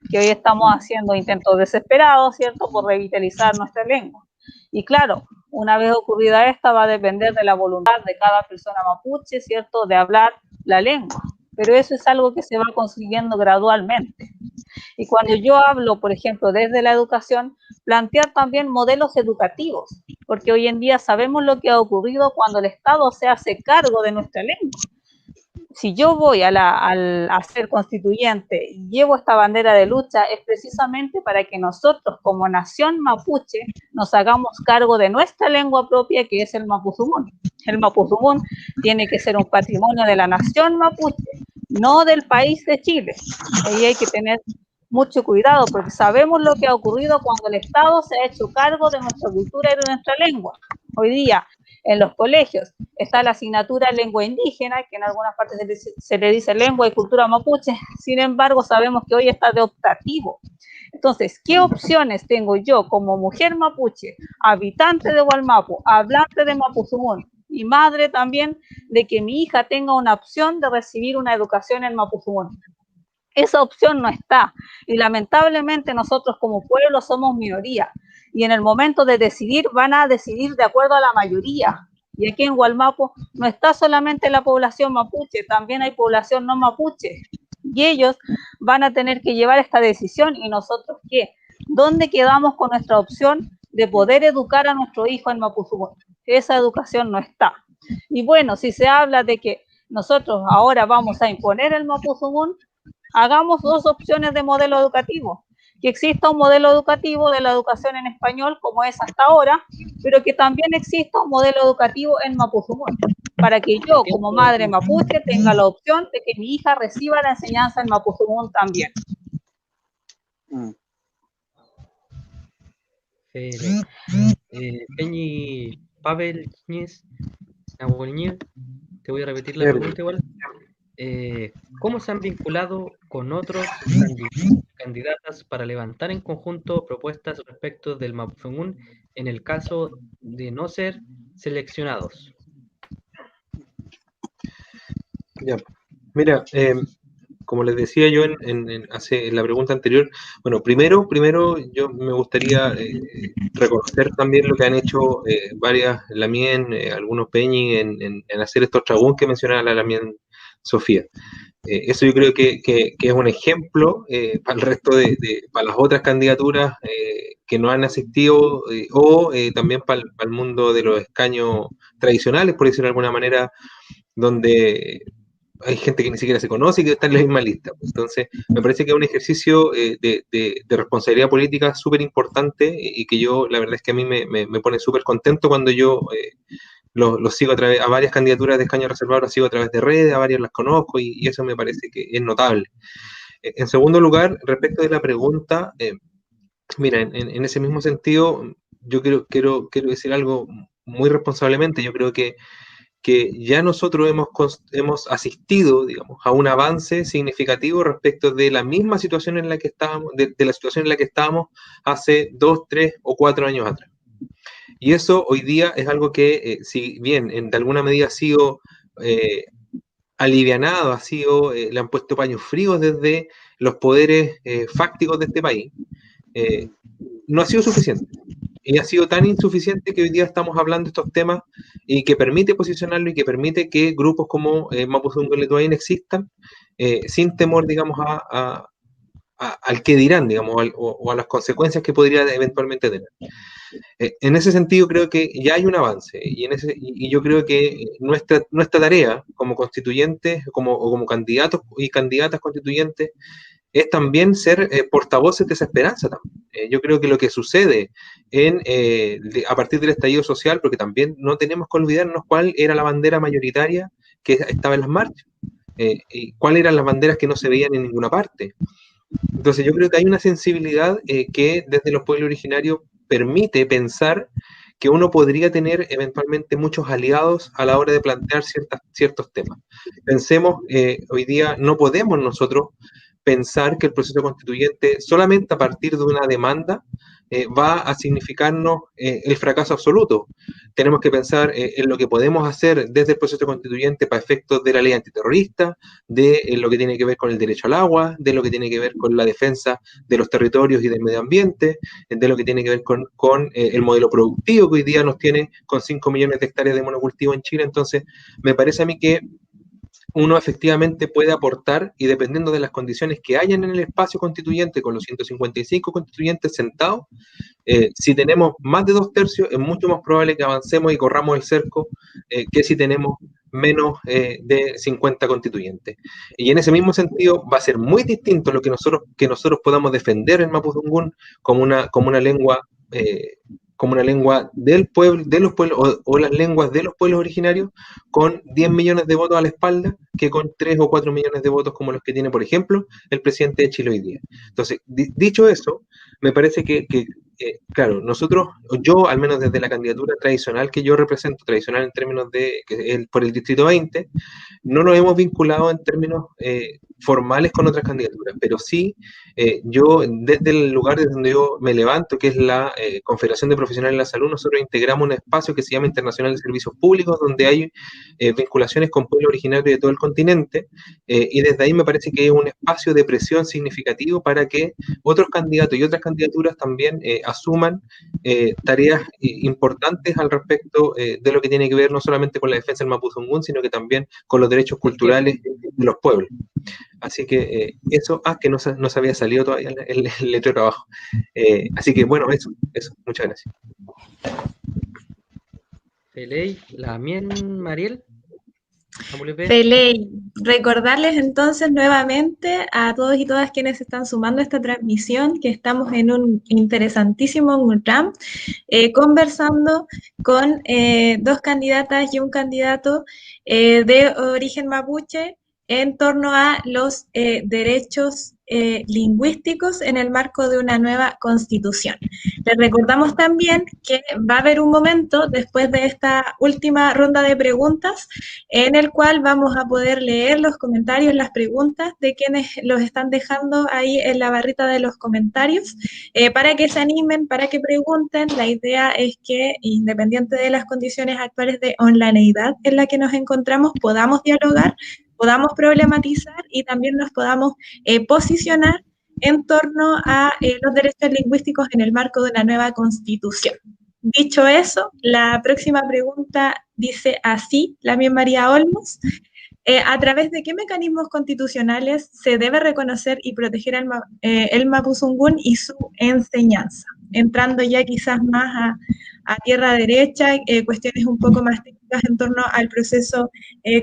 que hoy estamos haciendo intentos desesperados, ¿cierto?, por revitalizar nuestra lengua. Y claro, una vez ocurrida esta, va a depender de la voluntad de cada persona mapuche, ¿cierto?, de hablar la lengua. Pero eso es algo que se va consiguiendo gradualmente. Y cuando yo hablo, por ejemplo, desde la educación, plantear también modelos educativos, porque hoy en día sabemos lo que ha ocurrido cuando el Estado se hace cargo de nuestra lengua. Si yo voy a ser constituyente y llevo esta bandera de lucha, es precisamente para que nosotros, como nación mapuche, nos hagamos cargo de nuestra lengua propia, que es el Mapuzungún. El Mapuzungún tiene que ser un patrimonio de la nación mapuche, no del país de Chile. Ahí hay que tener mucho cuidado, porque sabemos lo que ha ocurrido cuando el Estado se ha hecho cargo de nuestra cultura y de nuestra lengua. Hoy día, en los colegios, está la asignatura lengua indígena, que en algunas partes se le dice lengua y cultura mapuche. Sin embargo, sabemos que hoy está de optativo. Entonces, ¿qué opciones tengo yo como mujer mapuche, habitante de Wallmapu, hablante de Mapuzungún y madre también, de que mi hija tenga una opción de recibir una educación en Mapuzungún? Esa opción no está, y lamentablemente nosotros como pueblo somos minoría, y en el momento de decidir van a decidir de acuerdo a la mayoría. Y aquí en Wallmapu no está solamente la población mapuche, también hay población no mapuche, y ellos van a tener que llevar esta decisión. ¿Y nosotros qué? ¿Dónde quedamos con nuestra opción de poder educar a nuestro hijo en Mapuzungún? Esa educación no está. Y bueno, si se habla de que nosotros ahora vamos a imponer el Mapuzungún, hagamos dos opciones de modelo educativo. Que exista un modelo educativo de la educación en español, como es hasta ahora, pero que también exista un modelo educativo en Mapuzungún, para que yo, como madre mapuche, tenga la opción de que mi hija reciba la enseñanza en Mapuzungún también. Peñi Pavel Ñez Nahuelñir, te voy a repetir la pregunta igual. ¿Cómo se han vinculado con otros candidatas para levantar en conjunto propuestas respecto del Mapuzungún en el caso de no ser seleccionados? Ya, mira, como les decía yo en la pregunta anterior, bueno, primero yo me gustaría reconocer también lo que han hecho varias Lamien, algunos Peñi en hacer estos trabún que mencionaba la Lamien Sofía. Eso yo creo que es un ejemplo para el resto para las otras candidaturas que no han asistido o también para el mundo de los escaños tradicionales, por decirlo de alguna manera, donde hay gente que ni siquiera se conoce y que está en la misma lista. Entonces, me parece que es un ejercicio de responsabilidad política súper importante y que yo, la verdad es que a mí me pone súper contento cuando yo los sigo a varias candidaturas de escaño reservado, las sigo a través de redes, a varias las conozco y eso me parece que es notable. En segundo lugar, respecto de la pregunta, mira, en ese mismo sentido, yo quiero decir algo muy responsablemente. Yo creo que ya nosotros hemos asistido, digamos, a un avance significativo respecto de la misma situación en la que estábamos, de la situación en la que estábamos hace 2, 3 o 4 años atrás. Y eso hoy día es algo que, si bien de alguna medida ha sido alivianado, le han puesto paños fríos desde los poderes fácticos de este país, no ha sido suficiente. Y ha sido tan insuficiente que hoy día estamos hablando de estos temas y que permite posicionarlo y que permite que grupos como Mapudungun existan sin temor, digamos, al que dirán, digamos, o a las consecuencias que podría eventualmente tener. En ese sentido creo que ya hay un avance y yo creo que nuestra tarea como constituyentes o como candidatos y candidatas constituyentes es también ser portavoces de esa esperanza también. Yo creo que lo que sucede a partir del estallido social, porque también no tenemos que olvidarnos cuál era la bandera mayoritaria que estaba en las marchas, y cuáles eran las banderas que no se veían en ninguna parte. Entonces yo creo que hay una sensibilidad que desde los pueblos originarios permite pensar que uno podría tener eventualmente muchos aliados a la hora de plantear ciertos temas. Pensemos, hoy día no podemos nosotros pensar que el proceso constituyente solamente a partir de una demanda va a significarnos el fracaso absoluto. Tenemos que pensar en lo que podemos hacer desde el proceso constituyente para efectos de la ley antiterrorista, de lo que tiene que ver con el derecho al agua, de lo que tiene que ver con la defensa de los territorios y del medio ambiente, de lo que tiene que ver con el modelo productivo que hoy día nos tiene con 5 millones de hectáreas de monocultivo en Chile. Entonces, me parece a mí que uno efectivamente puede aportar y dependiendo de las condiciones que hayan en el espacio constituyente, con los 155 constituyentes sentados, si tenemos más de 2/3 es mucho más probable que avancemos y corramos el cerco que si tenemos menos de 50 constituyentes. Y en ese mismo sentido va a ser muy distinto lo que nosotros podamos defender el Mapudungun como una lengua del pueblo, de los pueblos, o las lenguas de los pueblos originarios, con 10 millones de votos a la espalda, que con 3 o 4 millones de votos como los que tiene, por ejemplo, el presidente de Chile hoy día. Entonces, dicho eso, me parece que claro, yo al menos desde la candidatura tradicional que yo represento, tradicional en términos de por el Distrito 20, no nos hemos vinculado en términos formales con otras candidaturas, pero sí yo desde el lugar desde donde yo me levanto, que es la Confederación de Profesionales de la Salud, nosotros integramos un espacio que se llama Internacional de Servicios Públicos, donde hay vinculaciones con pueblos originarios de todo el continente, y desde ahí me parece que es un espacio de presión significativo para que otros candidatos y otras candidaturas también asuman tareas importantes al respecto de lo que tiene que ver no solamente con la defensa del Mapudungun, sino que también con los derechos culturales de los pueblos. Así que eso, que no se había salido todavía el letrero de trabajo. Así que bueno, eso, muchas gracias. Feley, Lamien, Mariel. Feley, recordarles entonces nuevamente a todos y todas quienes se están sumando a esta transmisión que estamos en un interesantísimo UNUTRAM conversando con 2 candidatas y un candidato de origen mapuche en torno a los derechos lingüísticos en el marco de una nueva constitución. Les recordamos también que va a haber un momento después de esta última ronda de preguntas en el cual vamos a poder leer los comentarios, las preguntas de quienes los están dejando ahí en la barrita de los comentarios para que se animen, para que pregunten. La idea es que, independiente de las condiciones actuales de onlineidad en la que nos encontramos, podamos dialogar, podamos problematizar y también nos podamos posicionar en torno a los derechos lingüísticos en el marco de una nueva constitución. Dicho eso, la próxima pregunta dice así, Lamien María Olmos: ¿a través de qué mecanismos constitucionales se debe reconocer y proteger el Mapudungun y su enseñanza? Entrando ya quizás más a tierra derecha, cuestiones un poco más técnicas en torno al proceso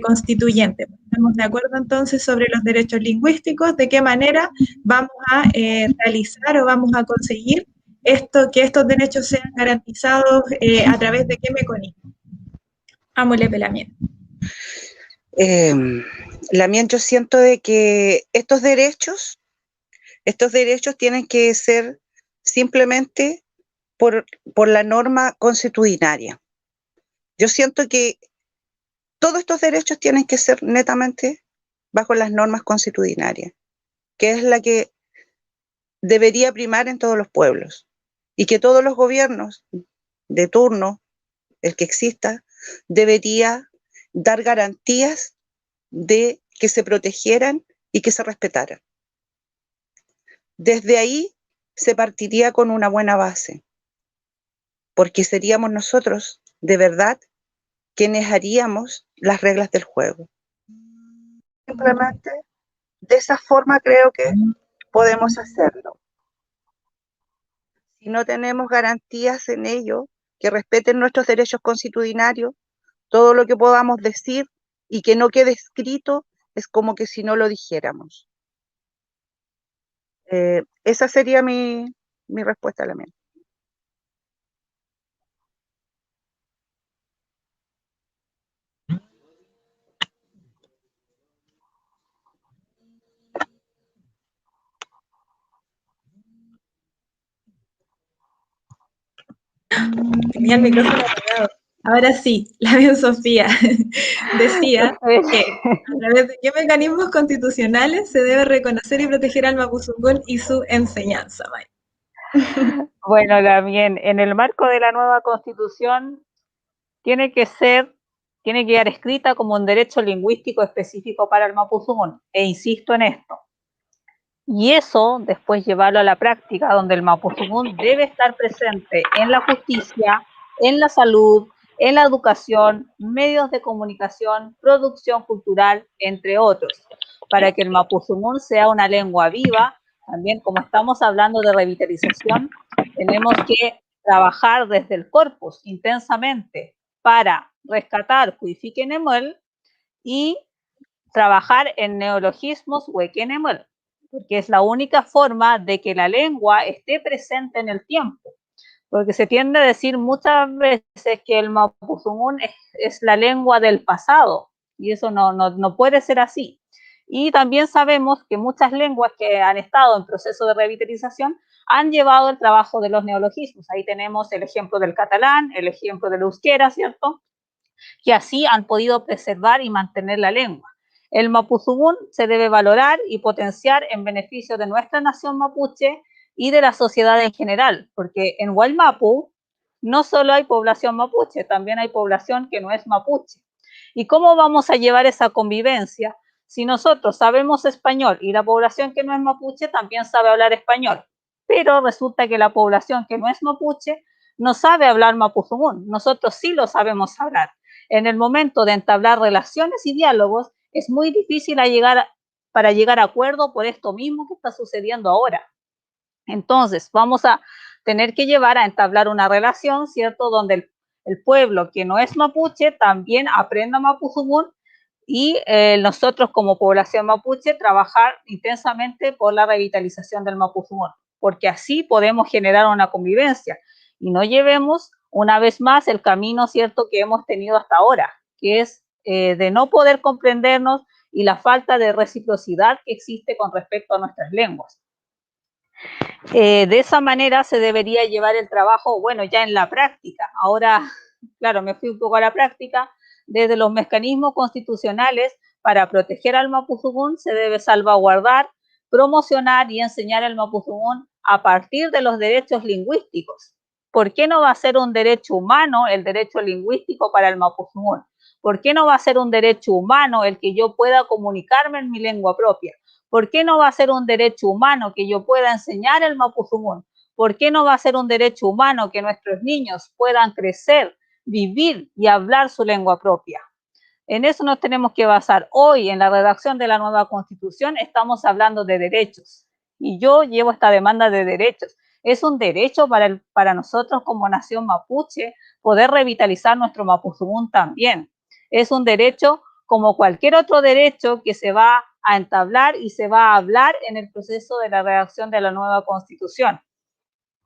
constituyente. Estamos de acuerdo entonces sobre los derechos lingüísticos, de qué manera vamos a realizar o vamos a conseguir que estos derechos sean garantizados a través de qué mecanismo. Amolepe Lamien. Lamien, yo siento de que estos derechos tienen que ser simplemente por la norma constitucionaria. Yo siento que todos estos derechos tienen que ser netamente bajo las normas constitucionarias, que es la que debería primar en todos los pueblos, y que todos los gobiernos de turno, el que exista, debería dar garantías de que se protegieran y que se respetaran. Desde ahí se partiría con una buena base, porque seríamos nosotros, de verdad, quienes haríamos las reglas del juego. Simplemente, de esa forma creo que podemos hacerlo. Si no tenemos garantías en ello, que respeten nuestros derechos constitucionarios, todo lo que podamos decir y que no quede escrito es como que si no lo dijéramos. Esa sería mi respuesta a la mía. Tenía el micrófono apagado. Ahora sí, la bien Sofía decía que a través de qué mecanismos constitucionales se debe reconocer y proteger al Mapuzungún y su enseñanza, May. Bueno, también en el marco de la nueva Constitución tiene que quedar escrita como un derecho lingüístico específico para el Mapuzungún, e insisto en esto. Y eso después llevarlo a la práctica, donde el Mapuzungún debe estar presente en la justicia, en la salud, en la educación, medios de comunicación, producción cultural, entre otros, para que el Mapuzungún sea una lengua viva. También, como estamos hablando de revitalización, tenemos que trabajar desde el corpus intensamente para rescatar Cuifiquenemuel y trabajar en neologismos Huequenemuel, porque es la única forma de que la lengua esté presente en el tiempo. Porque se tiende a decir muchas veces que el Mapuzungún es la lengua del pasado, y eso no puede ser así. Y también sabemos que muchas lenguas que han estado en proceso de revitalización han llevado el trabajo de los neologismos. Ahí tenemos el ejemplo del catalán, el ejemplo del euskera, ¿cierto? Que así han podido preservar y mantener la lengua. El Mapuzungún se debe valorar y potenciar en beneficio de nuestra nación mapuche y de la sociedad en general, porque en Guaymapu no solo hay población mapuche, también hay población que no es mapuche. ¿Y cómo vamos a llevar esa convivencia si nosotros sabemos español y la población que no es mapuche también sabe hablar español? Pero resulta que la población que no es mapuche no sabe hablar Mapuzungún, nosotros sí lo sabemos hablar. En el momento de entablar relaciones y diálogos, es muy difícil para llegar a acuerdo por esto mismo que está sucediendo ahora. Entonces, vamos a tener que llevar a entablar una relación, ¿cierto?, donde el pueblo que no es mapuche también aprenda Mapuzungún y nosotros como población mapuche trabajar intensamente por la revitalización del Mapuzungún, porque así podemos generar una convivencia y no llevemos una vez más el camino, ¿cierto?, que hemos tenido hasta ahora, que es de no poder comprendernos y la falta de reciprocidad que existe con respecto a nuestras lenguas. De esa manera se debería llevar el trabajo, bueno, ya en la práctica. Ahora, claro, me fui un poco a la práctica. Desde los mecanismos constitucionales para proteger al Mapuzungún se debe salvaguardar, promocionar y enseñar el Mapuzungún a partir de los derechos lingüísticos. ¿Por qué no va a ser un derecho humano el derecho lingüístico para el Mapuzungún? ¿Por qué no va a ser un derecho humano el que yo pueda comunicarme en mi lengua propia? ¿Por qué no va a ser un derecho humano que yo pueda enseñar el Mapuzungún? ¿Por qué no va a ser un derecho humano que nuestros niños puedan crecer, vivir y hablar su lengua propia? En eso nos tenemos que basar. Hoy, en la redacción de la nueva Constitución, estamos hablando de derechos. Y yo llevo esta demanda de derechos. Es un derecho para nosotros como nación mapuche poder revitalizar nuestro Mapuzungún también. Es un derecho como cualquier otro derecho que se va a entablar y se va a hablar en el proceso de la redacción de la nueva Constitución,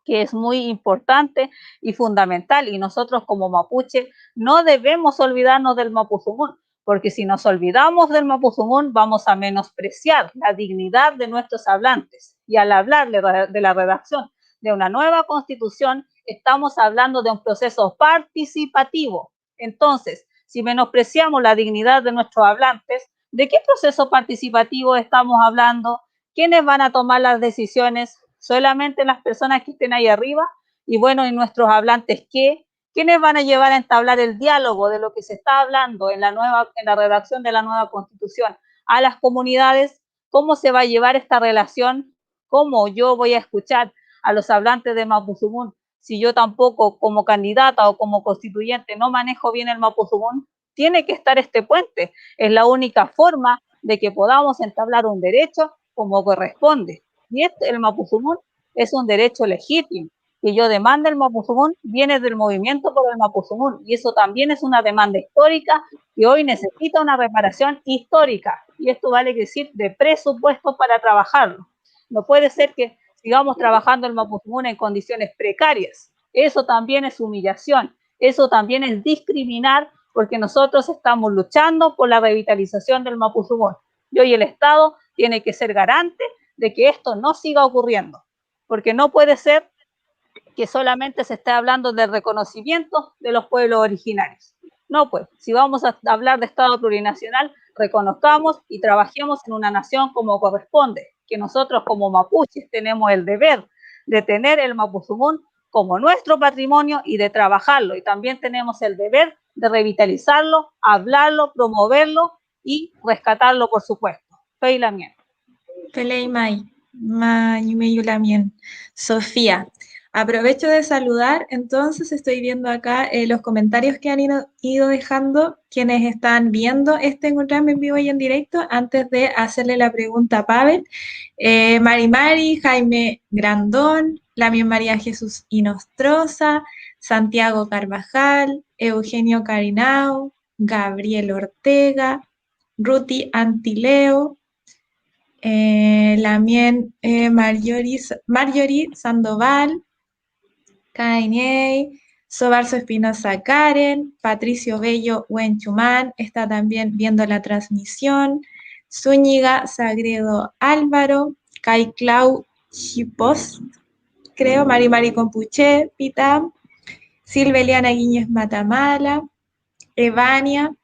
que es muy importante y fundamental, y nosotros como mapuche no debemos olvidarnos del Mapuzungún, porque si nos olvidamos del Mapuzungún vamos a menospreciar la dignidad de nuestros hablantes, y al hablar de la redacción de una nueva Constitución estamos hablando de un proceso participativo. Entonces, si menospreciamos la dignidad de nuestros hablantes, ¿de qué proceso participativo estamos hablando? ¿Quiénes van a tomar las decisiones? ¿Solamente las personas que estén ahí arriba? Y bueno, ¿y nuestros hablantes qué? ¿Quiénes van a llevar a entablar el diálogo de lo que se está hablando en la redacción de la nueva Constitución a las comunidades? ¿Cómo se va a llevar esta relación? ¿Cómo yo voy a escuchar a los hablantes de Mapuzungún si yo tampoco, como candidata o como constituyente, no manejo bien el Mapuzungún? Tiene que estar este puente. Es la única forma de que podamos entablar un derecho como corresponde. Y el Mapuzungún es un derecho legítimo. Que yo demande el Mapuzungún viene del movimiento por el Mapuzungún, y eso también es una demanda histórica que hoy necesita una reparación histórica, y esto vale decir de presupuesto para trabajarlo. No puede ser que sigamos trabajando el Mapuzungún en condiciones precarias. Eso también es humillación, eso también es discriminar, porque nosotros estamos luchando por la revitalización del Mapuzungún, y hoy el Estado tiene que ser garante de que esto no siga ocurriendo, porque no puede ser que solamente se esté hablando del reconocimiento de los pueblos originarios. No, pues, si vamos a hablar de Estado plurinacional, reconozcamos y trabajemos en una nación como corresponde, que nosotros como mapuches tenemos el deber de tener el Mapuzungún como nuestro patrimonio y de trabajarlo, y también tenemos el deber de revitalizarlo, hablarlo, promoverlo y rescatarlo, por supuesto. Fei Lamien. Felei Mai, Mayumeyu Lamien. Sofía. Aprovecho de saludar, entonces estoy viendo acá los comentarios que han ido dejando quienes están viendo este encuentro en vivo y en directo antes de hacerle la pregunta a Pavel. Mari, Jaime Grandón, Lamien María Jesús Inostroza, Santiago Carvajal, Eugenio Carinao, Gabriel Ortega, Ruti Antileo, Lamien Marjorie Sandoval, Kainei, Sobarzo Espinosa Karen, Patricio Bello Huenchumán, está también viendo la transmisión, Zúñiga Sagredo Álvaro, Kai Clau Chipos, creo, Mari Compuché, Pitam, Silveliana Guiñez Matamala, Evania,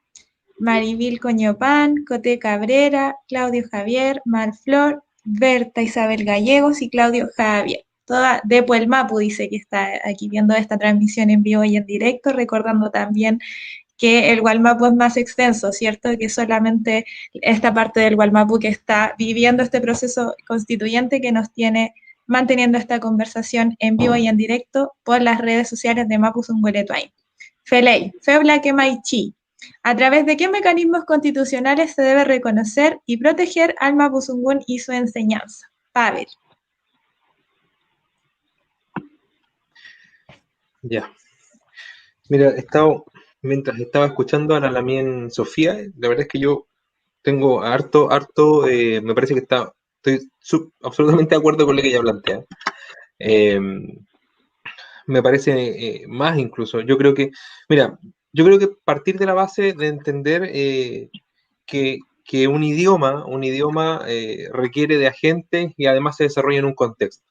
Marivil Coñopán, Coté Cabrera, Claudio Javier, Marflor, Berta Isabel Gallegos y Claudio Javier. Toda de Puelmapu dice que está aquí viendo esta transmisión en vivo y en directo, recordando también que el Gualmapu es más extenso, ¿cierto? Que solamente esta parte del Gualmapu que está viviendo este proceso constituyente que nos tiene manteniendo esta conversación en vivo y en directo por las redes sociales de Mapuzungún. Felei, Febla Kemaichi. ¿A través de qué mecanismos constitucionales se debe reconocer y proteger al Mapuzungún y su enseñanza? Pavel. Ya. Mira, mientras estaba escuchando a la Lamien Sofía, la verdad es que yo tengo harto, me parece que estoy absolutamente de acuerdo con lo que ella plantea. Me parece más incluso. Yo creo que partir de la base de entender que un idioma requiere de agentes y además se desarrolla en un contexto.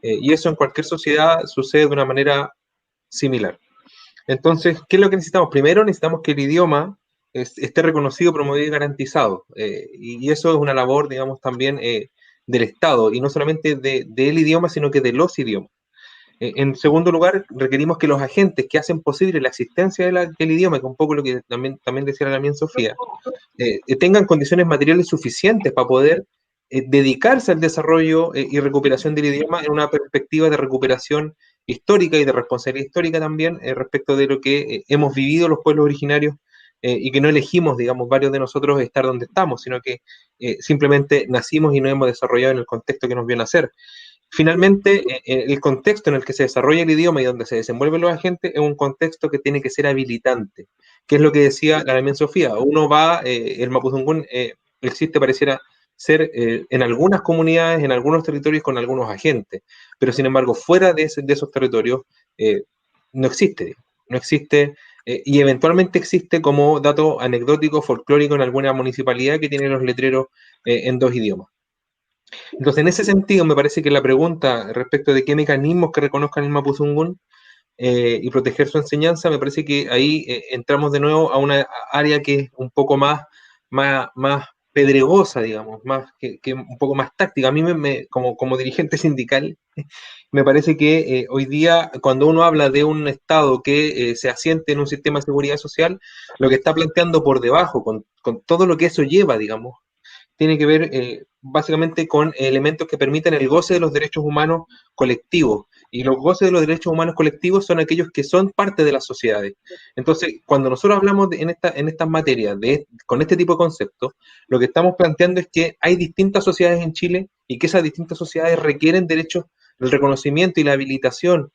Y eso en cualquier sociedad sucede de una manera similar. Entonces, ¿qué es lo que necesitamos? Primero necesitamos que el idioma esté reconocido, promovido y garantizado. Y eso es una labor, digamos, también del Estado, y no solamente del idioma, sino que de los idiomas. En segundo lugar, requerimos que los agentes que hacen posible la existencia del idioma, que es un poco lo que también decía también Sofía, tengan condiciones materiales suficientes para poder dedicarse al desarrollo y recuperación del idioma en una perspectiva de recuperación histórica y de responsabilidad histórica también respecto de lo que hemos vivido los pueblos originarios y que no elegimos, digamos, varios de nosotros estar donde estamos, sino que simplemente nacimos y nos hemos desarrollado en el contexto que nos vio nacer. Finalmente, el contexto en el que se desarrolla el idioma y donde se desenvuelven los agentes es un contexto que tiene que ser habilitante, que es lo que decía la Lamien Sofía. Uno va, el Mapuzungún existe, pareciera ser en algunas comunidades, en algunos territorios con algunos agentes, pero sin embargo fuera de esos territorios no existe, y eventualmente existe como dato anecdótico, folclórico en alguna municipalidad que tiene los letreros en 2 idiomas. Entonces, en ese sentido, me parece que la pregunta respecto de qué mecanismos que reconozcan el Mapuzungún y proteger su enseñanza, me parece que ahí entramos de nuevo a una área que es un poco más pedregosa, digamos, más que un poco más táctica. A mí, como dirigente sindical, me parece que hoy día, cuando uno habla de un Estado que se asiente en un sistema de seguridad social, lo que está planteando por debajo, con todo lo que eso lleva, digamos, tiene que ver básicamente con elementos que permiten el goce de los derechos humanos colectivos. Y los goces de los derechos humanos colectivos son aquellos que son parte de las sociedades. Entonces, cuando nosotros hablamos en estas materias, con este tipo de conceptos, lo que estamos planteando es que hay distintas sociedades en Chile y que esas distintas sociedades requieren derechos, el reconocimiento y la habilitación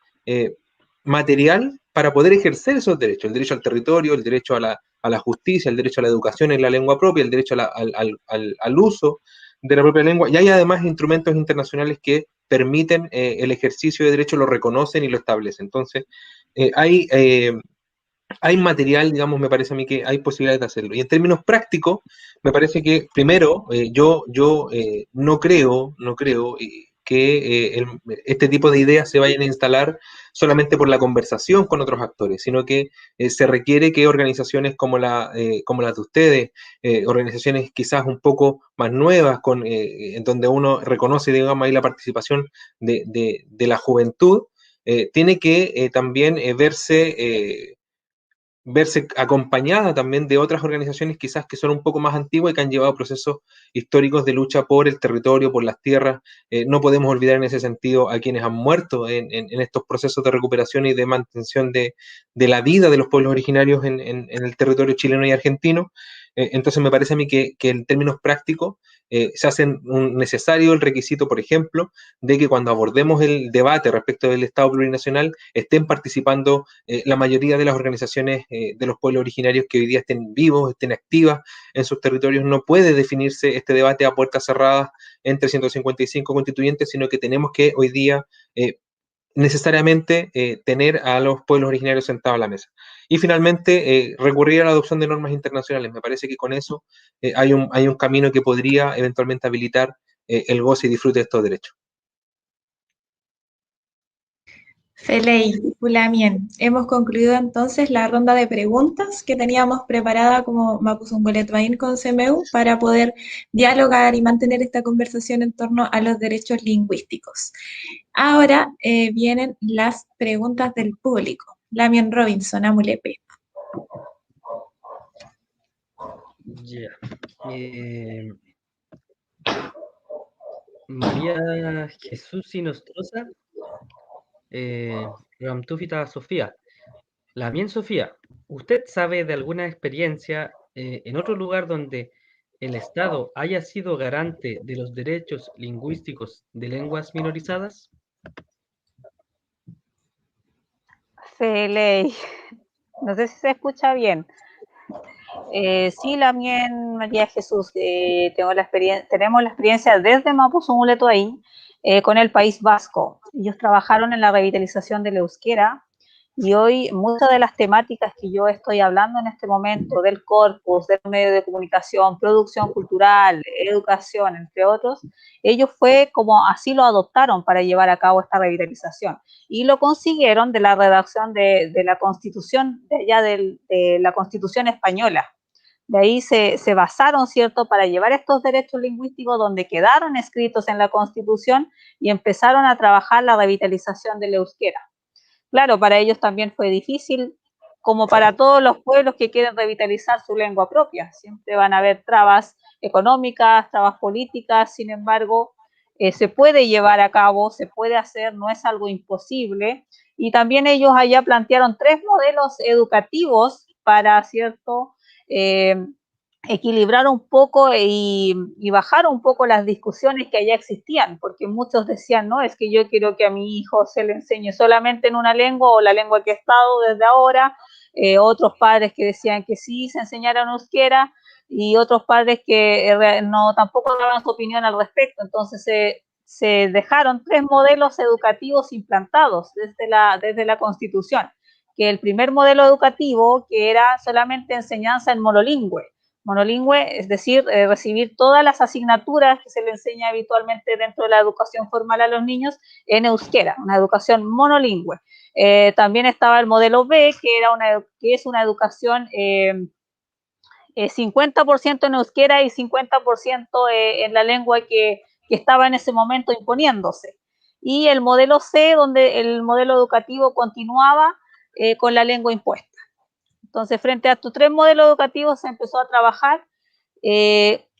material para poder ejercer esos derechos, el derecho al territorio, el derecho a la justicia, el derecho a la educación en la lengua propia, el derecho al uso de la propia lengua, y hay además instrumentos internacionales que permiten el ejercicio de derechos, lo reconocen y lo establecen. Entonces, hay material, digamos, me parece a mí que hay posibilidades de hacerlo. Y en términos prácticos, me parece que, primero, yo no creo que este tipo de ideas se vayan a instalar solamente por la conversación con otros actores, sino que se requiere que organizaciones como las de ustedes, organizaciones quizás un poco más nuevas, en donde uno reconoce, digamos, ahí la participación de la juventud, tiene que también verse acompañada también de otras organizaciones quizás que son un poco más antiguas y que han llevado procesos históricos de lucha por el territorio, por las tierras. No podemos olvidar en ese sentido a quienes han muerto en estos procesos de recuperación y de mantención de la vida de los pueblos originarios en el territorio chileno y argentino. Entonces me parece a mí que en términos prácticos se hace necesario el requisito, por ejemplo, de que cuando abordemos el debate respecto del Estado plurinacional estén participando la mayoría de las organizaciones de los pueblos originarios que hoy día estén vivos, estén activas en sus territorios. No puede definirse este debate a puertas cerradas entre 155 constituyentes, sino que tenemos que hoy día necesariamente tener a los pueblos originarios sentados a la mesa. Y finalmente, recurrir a la adopción de normas internacionales. Me parece que con eso hay un camino que podría eventualmente habilitar el goce y disfrute de estos derechos. Feley, Pulamien, hemos concluido entonces la ronda de preguntas que teníamos preparada como Mapuzungún con CMU para poder dialogar y mantener esta conversación en torno a los derechos lingüísticos. Ahora vienen las preguntas del público. Lamien Robinson, Amulepe. María Jesús Nostroza, Ramtufita Sofía. Lamien Sofía, ¿usted sabe de alguna experiencia en otro lugar donde el Estado haya sido garante de los derechos lingüísticos de lenguas minorizadas? Feley, no sé si se escucha bien. Sí, Lamien María Jesús, tenemos la experiencia desde Mapuzungún con el País Vasco. Ellos trabajaron en la revitalización del euskera y hoy muchas de las temáticas que yo estoy hablando en este momento, del corpus, del medio de comunicación, producción cultural, educación, entre otros, ellos fue como así lo adoptaron para llevar a cabo esta revitalización y lo consiguieron de la redacción de la Constitución, de allá de la Constitución española. De ahí se basaron, ¿cierto?, para llevar estos derechos lingüísticos donde quedaron escritos en la Constitución y empezaron a trabajar la revitalización del euskera. Claro, para ellos también fue difícil, como para todos los pueblos que quieren revitalizar su lengua propia. Siempre van a haber trabas económicas, trabas políticas, sin embargo, se puede llevar a cabo, se puede hacer, no es algo imposible. Y también ellos allá plantearon 3 modelos educativos para, ¿cierto?, equilibrar un poco y bajar un poco las discusiones que allá existían, porque muchos decían, no, es que yo quiero que a mi hijo se le enseñe solamente en una lengua o la lengua que he estado desde ahora, otros padres que decían que sí se enseñara en euskera y otros padres que no tampoco daban su opinión al respecto. Entonces se dejaron 3 modelos educativos implantados desde la Constitución, que el primer modelo educativo, que era solamente enseñanza en monolingüe, es decir, recibir todas las asignaturas que se le enseña habitualmente dentro de la educación formal a los niños en euskera, una educación monolingüe. También estaba el modelo B, que es una educación 50% en euskera y 50% en la lengua que estaba en ese momento imponiéndose. Y el modelo C, donde el modelo educativo continuaba con la lengua impuesta. Entonces, frente a estos tres modelos educativos se empezó a trabajar,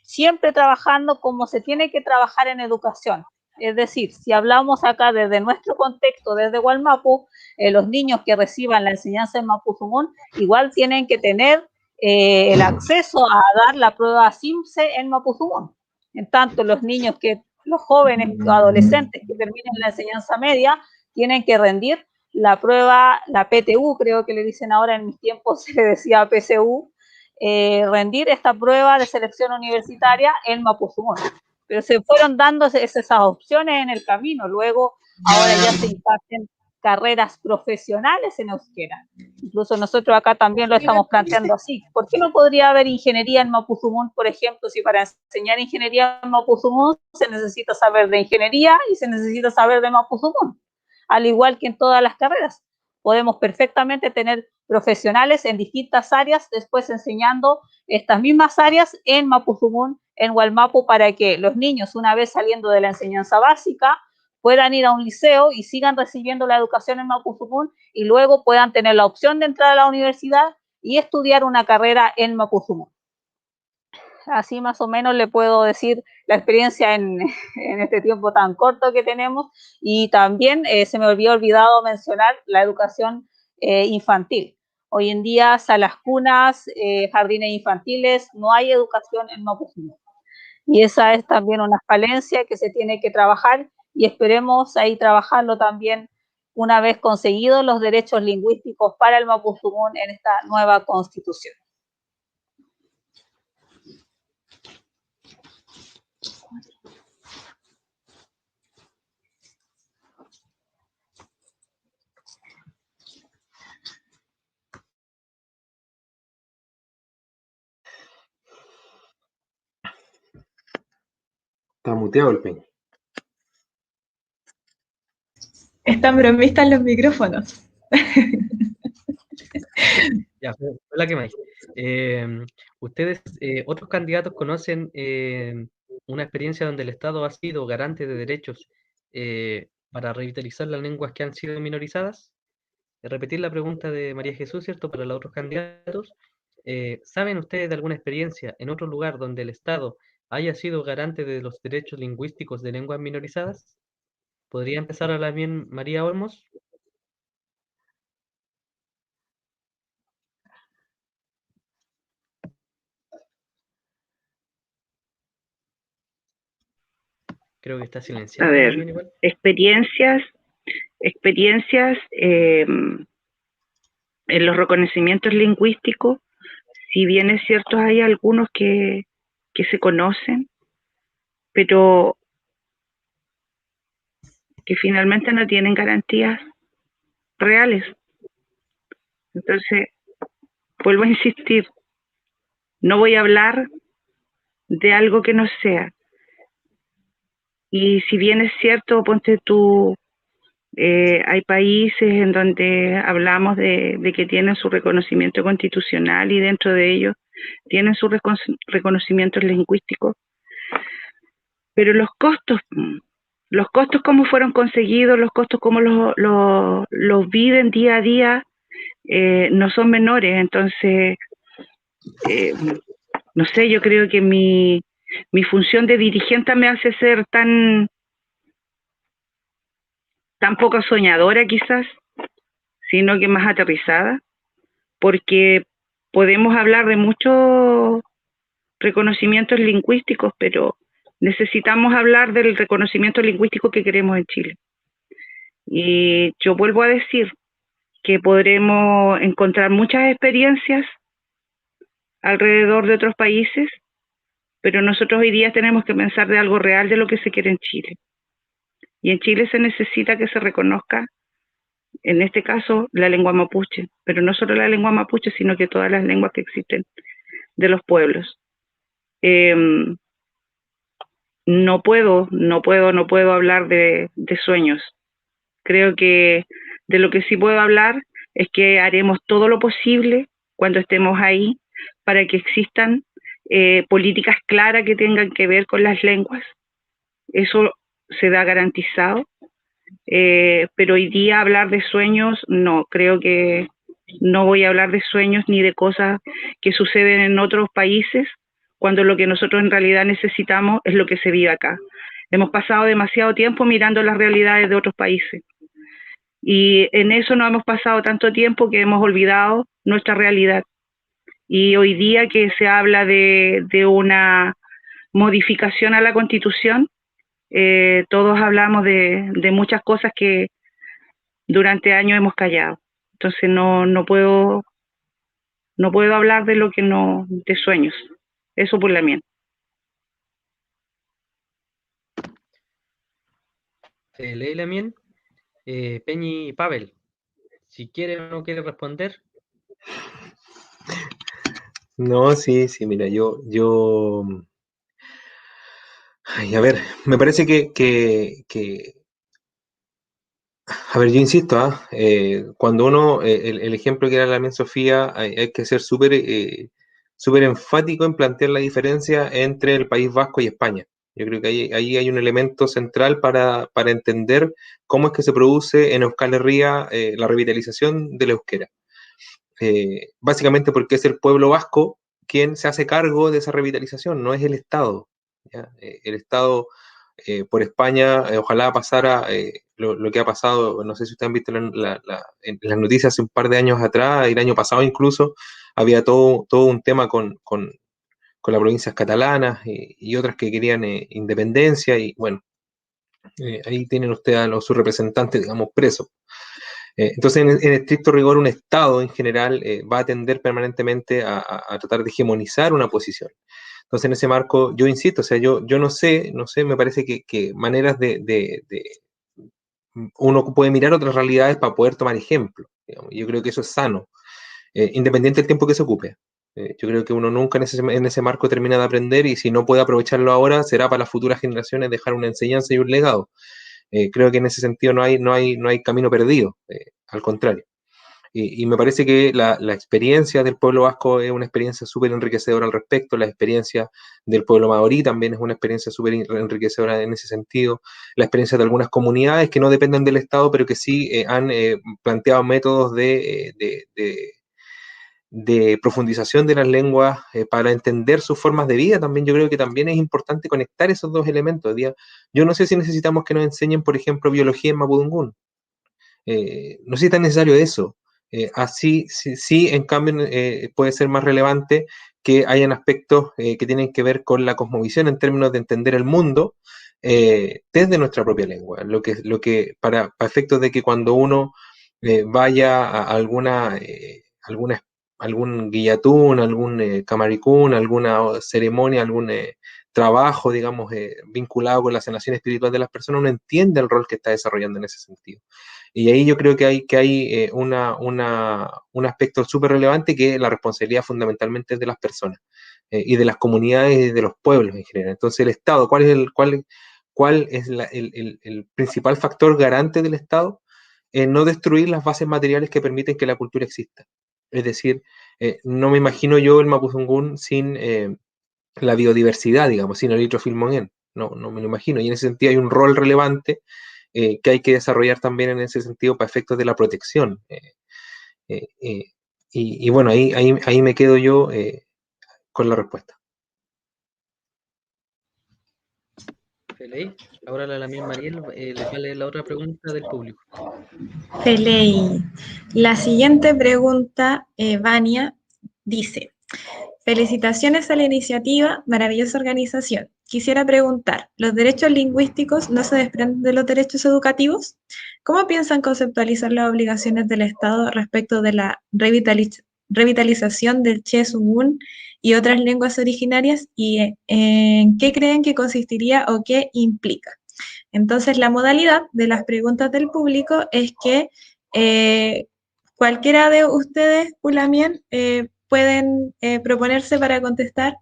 siempre trabajando como se tiene que trabajar en educación. Es decir, si hablamos acá desde nuestro contexto, desde Wallmapu, los niños que reciban la enseñanza en Mapuzungún igual tienen que tener el acceso a dar la prueba SIMSE en Mapuzungún. En tanto, los jóvenes adolescentes que terminen la enseñanza media tienen que rendir la prueba, la PTU, creo que le dicen ahora, en mis tiempos se le decía PCU, rendir esta prueba de selección universitaria en Mapuzungún. Pero se fueron dando esas opciones en el camino. Luego, ahora ya se imparten carreras profesionales en euskera. Incluso nosotros acá también lo estamos planteando así. ¿Por qué no podría haber ingeniería en Mapuzungún, por ejemplo, si para enseñar ingeniería en Mapuzungún se necesita saber de ingeniería y se necesita saber de Mapuzungún? Al igual que en todas las carreras. Podemos perfectamente tener profesionales en distintas áreas, después enseñando estas mismas áreas en Mapuzungún, en Wallmapu, para que los niños, una vez saliendo de la enseñanza básica, puedan ir a un liceo y sigan recibiendo la educación en Mapuzungún y luego puedan tener la opción de entrar a la universidad y estudiar una carrera en Mapuzungún. Así más o menos le puedo decir la experiencia en este tiempo tan corto que tenemos. Y también se me había olvidado mencionar la educación infantil. Hoy en día, salas cunas, jardines infantiles, no hay educación en Mapuzungún. Y esa es también una falencia que se tiene que trabajar y esperemos ahí trabajarlo también una vez conseguidos los derechos lingüísticos para el Mapuzungún en esta nueva constitución. Está muteado el Peña. Están bromistas los micrófonos. Ya, fue la que más. ¿Ustedes, otros candidatos, conocen una experiencia donde el Estado ha sido garante de derechos para revitalizar las lenguas que han sido minorizadas? Repetir la pregunta de María Jesús, ¿cierto? Para los otros candidatos. ¿Saben ustedes de alguna experiencia en otro lugar donde el Estado haya sido garante de los derechos lingüísticos de lenguas minorizadas? ¿Podría empezar a hablar bien María Olmos? Creo que está silenciada. A ver, experiencias en los reconocimientos lingüísticos, si bien es cierto hay algunos que se conocen, pero que finalmente no tienen garantías reales. Entonces, vuelvo a insistir, no voy a hablar de algo que no sea. Y si bien es cierto, ponte tú, hay países en donde hablamos de que tienen su reconocimiento constitucional y dentro de ellos tienen sus reconocimientos lingüísticos, pero los costos cómo fueron conseguidos, los costos cómo los viven día a día, no son menores. Entonces, no sé, yo creo que mi función de dirigente me hace ser tan poco soñadora quizás, sino que más aterrizada, porque podemos hablar de muchos reconocimientos lingüísticos, pero necesitamos hablar del reconocimiento lingüístico que queremos en Chile. Y yo vuelvo a decir que podremos encontrar muchas experiencias alrededor de otros países, pero nosotros hoy día tenemos que pensar de algo real de lo que se quiere en Chile. Y en Chile se necesita que se reconozca, en este caso, la lengua mapuche, pero no solo la lengua mapuche, sino que todas las lenguas que existen de los pueblos. No puedo hablar de sueños. Creo que de lo que sí puedo hablar es que haremos todo lo posible cuando estemos ahí para que existan políticas claras que tengan que ver con las lenguas. Eso se da garantizado. Pero hoy día hablar de sueños, no, creo que no voy a hablar de sueños ni de cosas que suceden en otros países, cuando lo que nosotros en realidad necesitamos es lo que se vive acá. Hemos pasado demasiado tiempo mirando las realidades de otros países. Y en eso no hemos pasado tanto tiempo que hemos olvidado nuestra realidad. Y hoy día que se habla de una modificación a la Constitución, todos hablamos de muchas cosas que durante años hemos callado. Entonces no puedo hablar de lo que no, de sueños. Eso por la mía. Leila Mien, Peñi y Pavel, si quiere o no quiere responder. No, sí, mira, ay, a ver, me parece a ver, yo insisto, cuando uno, el ejemplo que era la mía Sofía, hay que ser súper enfático en plantear la diferencia entre el País Vasco y España. Yo creo que ahí hay un elemento central para entender cómo es que se produce en Euskal Herria la revitalización del euskera. Básicamente porque es el pueblo vasco quien se hace cargo de esa revitalización, no es el Estado, ¿ya? El Estado por España, ojalá pasara lo que ha pasado, no sé si ustedes han visto en las noticias hace un par de años atrás, el año pasado incluso, había todo un tema con las provincias catalanas y otras que querían independencia, y bueno, ahí tienen ustedes a sus representantes, digamos, presos. Entonces, en estricto rigor, un Estado en general va a tender permanentemente a tratar de hegemonizar una posición. Entonces, en ese marco, yo insisto, o sea, yo no sé, me parece que maneras uno puede mirar otras realidades para poder tomar ejemplo. Yo creo que eso es sano, independiente del tiempo que se ocupe. Yo creo que uno nunca en ese marco termina de aprender, y si no puede aprovecharlo ahora, será para las futuras generaciones dejar una enseñanza y un legado. Creo que en ese sentido no hay camino perdido, al contrario. Y me parece que la experiencia del pueblo vasco es una experiencia súper enriquecedora al respecto. La experiencia del pueblo maorí también es una experiencia súper enriquecedora en ese sentido. La experiencia de algunas comunidades que no dependen del Estado, pero que sí han planteado métodos de profundización de las lenguas para entender sus formas de vida. También yo creo que también es importante conectar esos dos elementos. Yo no sé si necesitamos que nos enseñen, por ejemplo, biología en mapudungún. No sé si es tan necesario eso. Así, sí, en cambio, puede ser más relevante que hayan aspectos que tienen que ver con la cosmovisión en términos de entender el mundo desde nuestra propia lengua. Lo que para efectos de que cuando uno vaya a algún guillatún, algún camaricún, alguna ceremonia, algún trabajo, digamos, vinculado con la sanación espiritual de las personas, uno entiende el rol que está desarrollando en ese sentido. Y ahí yo creo que hay un aspecto súper relevante, que la responsabilidad fundamentalmente es de las personas y de las comunidades y de los pueblos en general. Entonces, el Estado, ¿cuál es el principal factor garante del Estado? No destruir las bases materiales que permiten que la cultura exista. Es decir, no me imagino yo el Mapudungún sin la biodiversidad, digamos, sin el Itrofilmonien. No me lo imagino. Y en ese sentido hay un rol relevante que hay que desarrollar también en ese sentido para efectos de la protección. Y bueno, ahí me quedo yo con la respuesta. Feley, ahora la misma Mariel les va a leer la otra pregunta del público. Feley, la siguiente pregunta, Vania, dice: felicitaciones a la iniciativa, maravillosa organización. Quisiera preguntar, ¿los derechos lingüísticos no se desprenden de los derechos educativos? ¿Cómo piensan conceptualizar las obligaciones del Estado respecto de la revitalización del Chesungún y otras lenguas originarias? ¿Y en qué creen que consistiría o qué implica? Entonces, la modalidad de las preguntas del público es que cualquiera de ustedes, Pulamien, pueden proponerse para contestar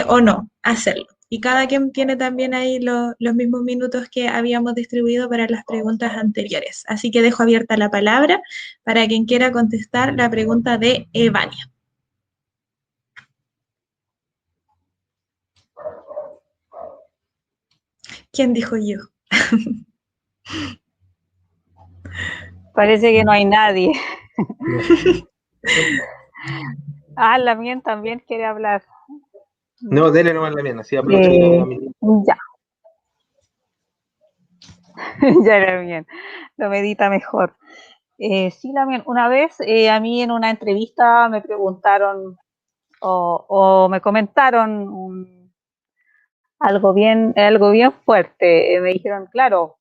o no, hacerlo. Y cada quien tiene también ahí los mismos minutos que habíamos distribuido para las preguntas anteriores. Así que dejo abierta la palabra para quien quiera contestar la pregunta de Evania. ¿Quién dijo yo? Parece que no hay nadie. No, Lamien también quiere hablar. no, dele nomás Lamien, así aprovecho que Eh, a mí. ya, ya Lamien, lo medita mejor. Sí, Lamien, una vez a mí en una entrevista me preguntaron o me comentaron algo bien fuerte. Me dijeron, claro,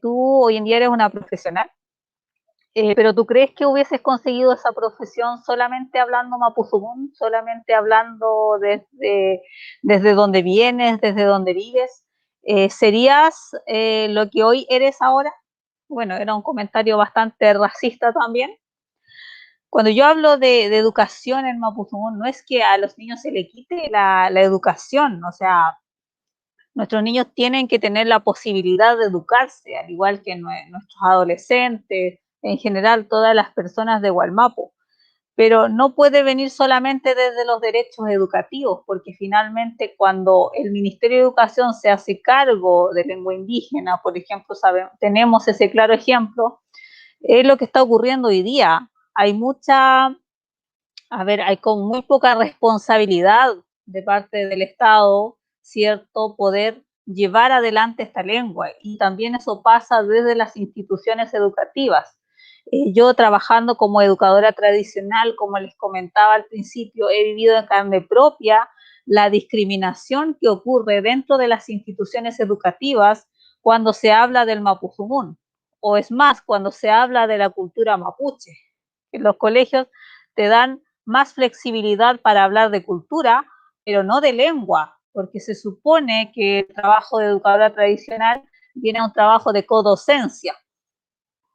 tú hoy en día eres una profesional, pero ¿tú crees que hubieses conseguido esa profesión solamente hablando mapuzungún, solamente hablando desde donde vienes, desde donde vives? ¿Serías lo que hoy eres ahora? Bueno, era un comentario bastante racista también. Cuando yo hablo de educación en mapuzungún, no es que a los niños se le quite la educación, o sea, nuestros niños tienen que tener la posibilidad de educarse, al igual que nuestros adolescentes, en general todas las personas de Gualmapu, pero no puede venir solamente desde los derechos educativos, porque finalmente cuando el Ministerio de Educación se hace cargo de lengua indígena, por ejemplo, tenemos ese claro ejemplo, es lo que está ocurriendo hoy día. Hay con muy poca responsabilidad de parte del Estado, ¿cierto?, poder llevar adelante esta lengua. Y también eso pasa desde las instituciones educativas. Yo trabajando como educadora tradicional, como les comentaba al principio, he vivido en carne propia la discriminación que ocurre dentro de las instituciones educativas cuando se habla del mapuzungún, o es más, cuando se habla de la cultura mapuche. En los colegios te dan más flexibilidad para hablar de cultura, pero no de lengua, porque se supone que el trabajo de educadora tradicional viene a un trabajo de codocencia.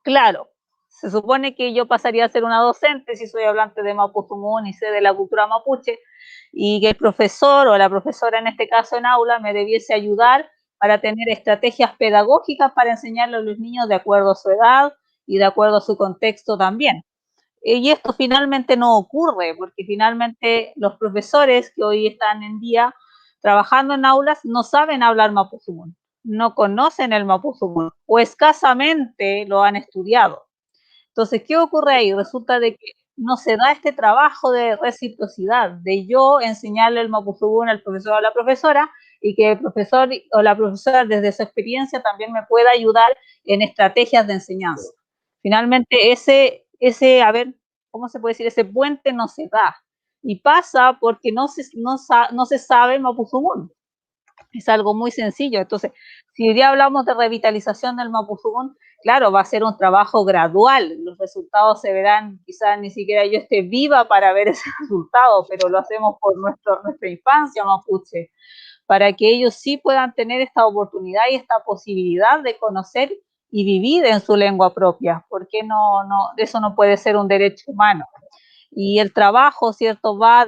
Claro, se supone que yo pasaría a ser una docente si soy hablante de mapuzungún y sé de la cultura mapuche, y que el profesor o la profesora, en este caso en aula, me debiese ayudar para tener estrategias pedagógicas para enseñarle a los niños de acuerdo a su edad y de acuerdo a su contexto también. Y esto finalmente no ocurre, porque finalmente los profesores que hoy están en día trabajando en aulas no saben hablar mapuzungún, no conocen el mapuzungún o escasamente lo han estudiado. Entonces, ¿qué ocurre ahí? Resulta de que no se da este trabajo de reciprocidad, de yo enseñarle el mapuzungún al profesor o a la profesora y que el profesor o la profesora desde su experiencia también me pueda ayudar en estrategias de enseñanza. Finalmente, ¿cómo se puede decir? Ese puente no se da. Y pasa porque no se sabe mapuzungún. Es algo muy sencillo. Entonces, si hoy día hablamos de revitalización del mapuzungún, claro, va a ser un trabajo gradual. Los resultados se verán, quizás ni siquiera yo esté viva para ver ese resultado, pero lo hacemos por nuestra infancia mapuche, para que ellos sí puedan tener esta oportunidad y esta posibilidad de conocer y vivir en su lengua propia, porque eso no puede ser un derecho humano. Y el trabajo, ¿cierto?, va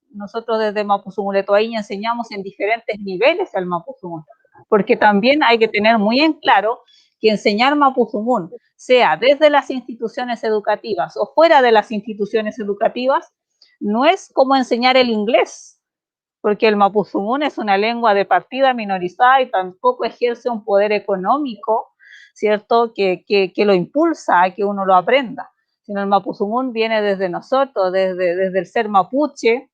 nosotros desde Mapuzungún-Letuaín enseñamos en diferentes niveles el mapuzungún, porque también hay que tener muy en claro que enseñar mapuzungún, sea desde las instituciones educativas o fuera de las instituciones educativas, no es como enseñar el inglés, porque el mapuzungún es una lengua de partida minorizada y tampoco ejerce un poder económico, ¿cierto?, que lo impulsa a que uno lo aprenda, sino el mapuzungún viene desde nosotros, desde el ser mapuche,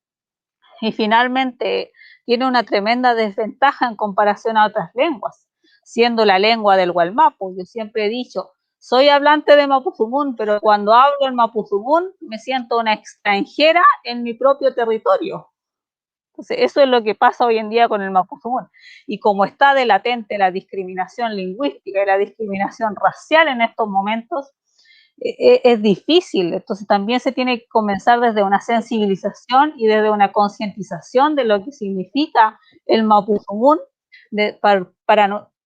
y finalmente tiene una tremenda desventaja en comparación a otras lenguas, siendo la lengua del Gualmapu. Yo siempre he dicho, soy hablante de mapuzungún, pero cuando hablo en mapuzungún me siento una extranjera en mi propio territorio. Entonces, eso es lo que pasa hoy en día con el mapuzungún. Y como está de latente la discriminación lingüística y la discriminación racial en estos momentos, es difícil. Entonces, también se tiene que comenzar desde una sensibilización y desde una concientización de lo que significa el mapuzungún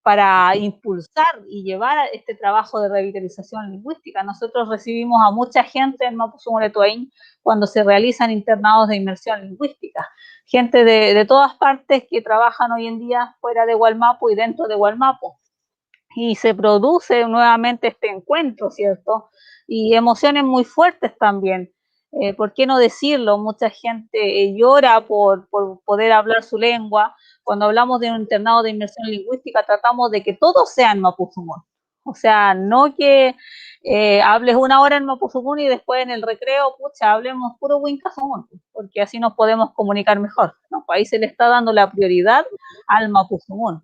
para impulsar y llevar a este trabajo de revitalización lingüística. Nosotros recibimos a mucha gente en Mapuzungún-Letuaín cuando se realizan internados de inmersión lingüística. Gente de todas partes que trabajan hoy en día fuera de Gualmapu y dentro de Gualmapu. Y se produce nuevamente este encuentro, ¿cierto? Y emociones muy fuertes también. ¿Por qué no decirlo? Mucha gente llora por poder hablar su lengua, cuando hablamos de un internado de inmersión lingüística, tratamos de que todo sea en Mapuzungún. O sea, no que hables una hora en Mapuzungún y después en el recreo, pucha, hablemos puro Winkazungún, porque así nos podemos comunicar mejor, ¿no? Ahí se le está dando la prioridad al Mapuzungún.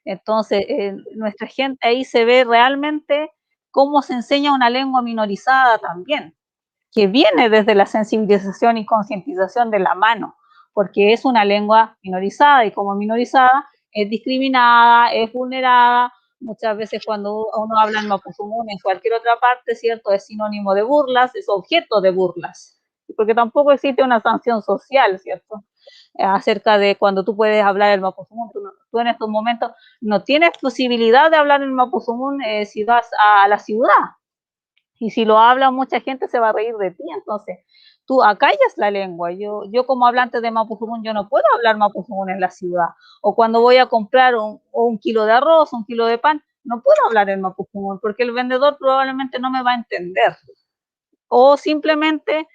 Entonces, nuestra gente ahí se ve realmente cómo se enseña una lengua minorizada también, que viene desde la sensibilización y concientización de la mano, porque es una lengua minorizada y como minorizada es discriminada, es vulnerada. Muchas veces cuando uno habla en Mapuzungún en cualquier otra parte, ¿cierto? Es sinónimo de burlas, es objeto de burlas, porque tampoco existe una sanción social, ¿cierto? Acerca de cuando tú puedes hablar el Mapuzungún. Tú en estos momentos no tienes posibilidad de hablar el Mapuzungún si vas a la ciudad. Y si lo habla mucha gente se va a reír de ti, entonces tú acallas la lengua. Yo como hablante de Mapuzungún, yo no puedo hablar Mapuzungún en la ciudad. O cuando voy a comprar un kilo de arroz, un kilo de pan, no puedo hablar en Mapuzungún porque el vendedor probablemente no me va a entender. O simplemente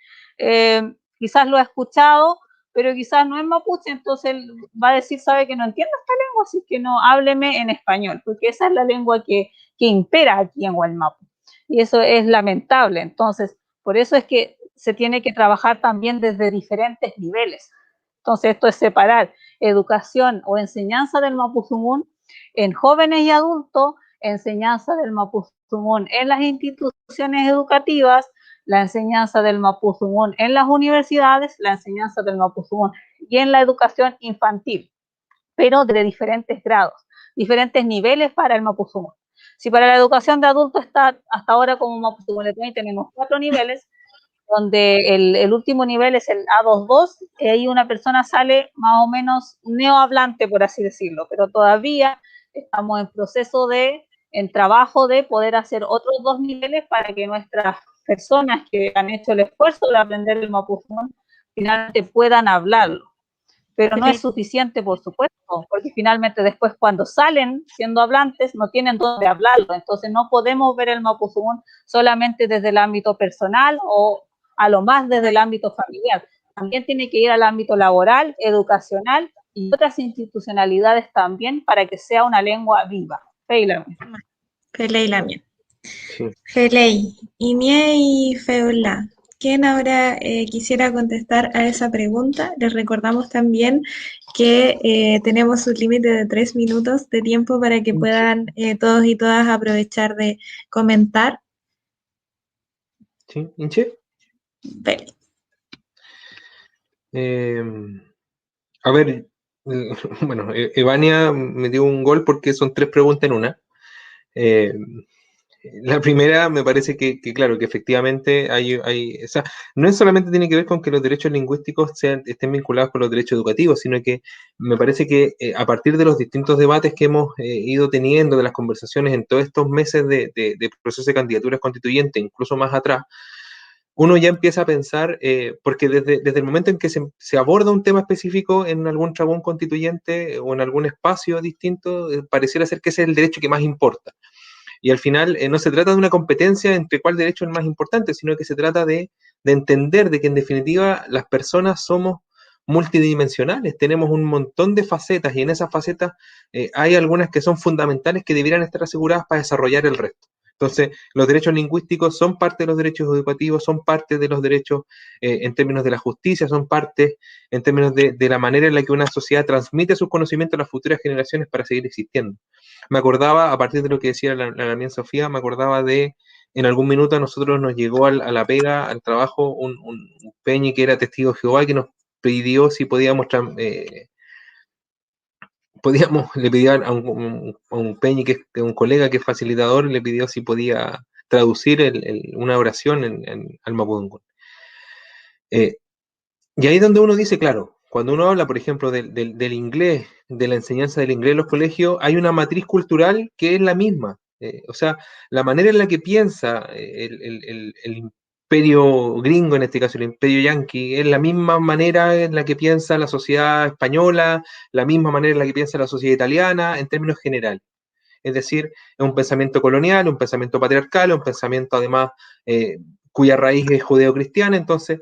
quizás lo ha escuchado, pero quizás no es mapuche, entonces él va a decir, sabe que no entiendo esta lengua, así que no, hábleme en español, porque esa es la lengua que impera aquí en Gualmapu. Y eso es lamentable. Entonces, por eso es que se tiene que trabajar también desde diferentes niveles. Entonces, esto es separar educación o enseñanza del Mapuzungún en jóvenes y adultos, enseñanza del Mapuzungún en las instituciones educativas, la enseñanza del Mapuzungún en las universidades, la enseñanza del Mapuzungún y en la educación infantil, pero de diferentes grados, diferentes niveles para el Mapuzungún. Si para la educación de adultos está hasta ahora como Mapuzungún tenemos 4 niveles, donde el último nivel es el A22, y ahí una persona sale más o menos neohablante, por así decirlo, pero todavía estamos en proceso en trabajo de poder hacer otros 2 niveles para que nuestras personas que han hecho el esfuerzo de aprender el Mapuzungún finalmente puedan hablarlo. Pero no es suficiente, por supuesto, porque finalmente después cuando salen siendo hablantes no tienen dónde hablarlo. Entonces no podemos ver el Mapuzungún solamente desde el ámbito personal o a lo más desde el ámbito familiar. También tiene que ir al ámbito laboral, educacional y otras institucionalidades también para que sea una lengua viva. Felei Lamien. Felei, Inie y Feula, ¿quién ahora quisiera contestar a esa pregunta? Les recordamos también que tenemos un límite de 3 minutos de tiempo para que puedan todos y todas aprovechar de comentar. ¿Sí? ¿Inche? Felei. A ver, bueno, Evania me dio un gol porque son 3 preguntas en una. La primera me parece que claro, que efectivamente o sea, no es solamente tiene que ver con que los derechos lingüísticos estén vinculados con los derechos educativos, sino que me parece que a partir de los distintos debates que hemos ido teniendo, de las conversaciones en todos estos meses de proceso de candidaturas constituyentes, incluso más atrás, uno ya empieza a pensar, porque desde el momento en que se aborda un tema específico en algún tribunal constituyente o en algún espacio distinto, pareciera ser que ese es el derecho que más importa. Y al final no se trata de una competencia entre cuál derecho es el más importante, sino que se trata de entender de que en definitiva las personas somos multidimensionales, tenemos un montón de facetas y en esas facetas hay algunas que son fundamentales que deberían estar aseguradas para desarrollar el resto. Entonces, los derechos lingüísticos son parte de los derechos educativos, son parte de los derechos en términos de la justicia, son parte en términos de la manera en la que una sociedad transmite sus conocimientos a las futuras generaciones para seguir existiendo. Me acordaba, a partir de lo que decía la mía Sofía, me acordaba de, en algún minuto a nosotros nos llegó a la pega, al trabajo, un peñi que era testigo de Jehová que nos pidió si podíamos le pidió a un peñi que es un colega que es facilitador, le pidió si podía traducir una oración al Mapuzungún. Y ahí es donde uno dice, claro, cuando uno habla, por ejemplo, del inglés, de la enseñanza del inglés en los colegios, hay una matriz cultural que es la misma. O sea, la manera en la que piensa el imperio gringo, en este caso el imperio yanqui, es la misma manera en la que piensa la sociedad española, la misma manera en la que piensa la sociedad italiana, en términos generales. Es decir, es un pensamiento colonial, un pensamiento patriarcal, un pensamiento además cuya raíz es judeo-cristiana. Entonces,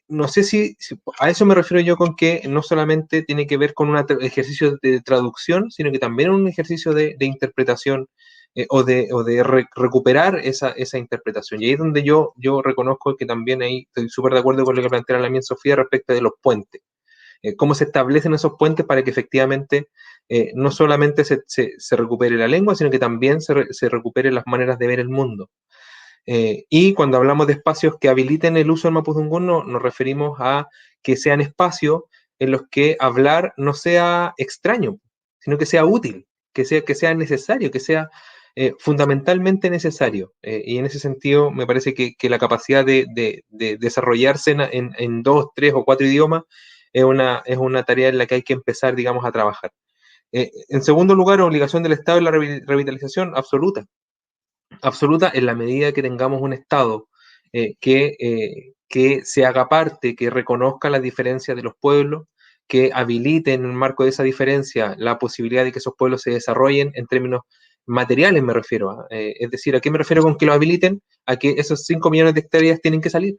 no sé si a eso me refiero yo con que no solamente tiene que ver con un ejercicio de traducción, sino que también un ejercicio de interpretación o de recuperar esa interpretación. Y ahí es donde yo reconozco que también ahí estoy súper de acuerdo con lo que plantea la Sofía respecto de los puentes. Cómo se establecen esos puentes para que efectivamente no solamente se recupere la lengua, sino que también se recuperen las maneras de ver el mundo. Y cuando hablamos de espacios que habiliten el uso del mapudungún, nos referimos a que sean espacios en los que hablar no sea extraño, sino que sea útil, que sea necesario, que sea fundamentalmente necesario. Y en ese sentido, me parece que la capacidad de desarrollarse en 2, 3 o 4 idiomas es una tarea en la que hay que empezar, digamos, a trabajar. En segundo lugar, obligación del Estado en la revitalización absoluta en la medida que tengamos un Estado que se haga parte, que reconozca las diferencias de los pueblos, que habilite en el marco de esa diferencia la posibilidad de que esos pueblos se desarrollen en términos materiales, me refiero. Es decir, ¿a qué me refiero con que lo habiliten? A que esos 5 millones de hectáreas tienen que salir.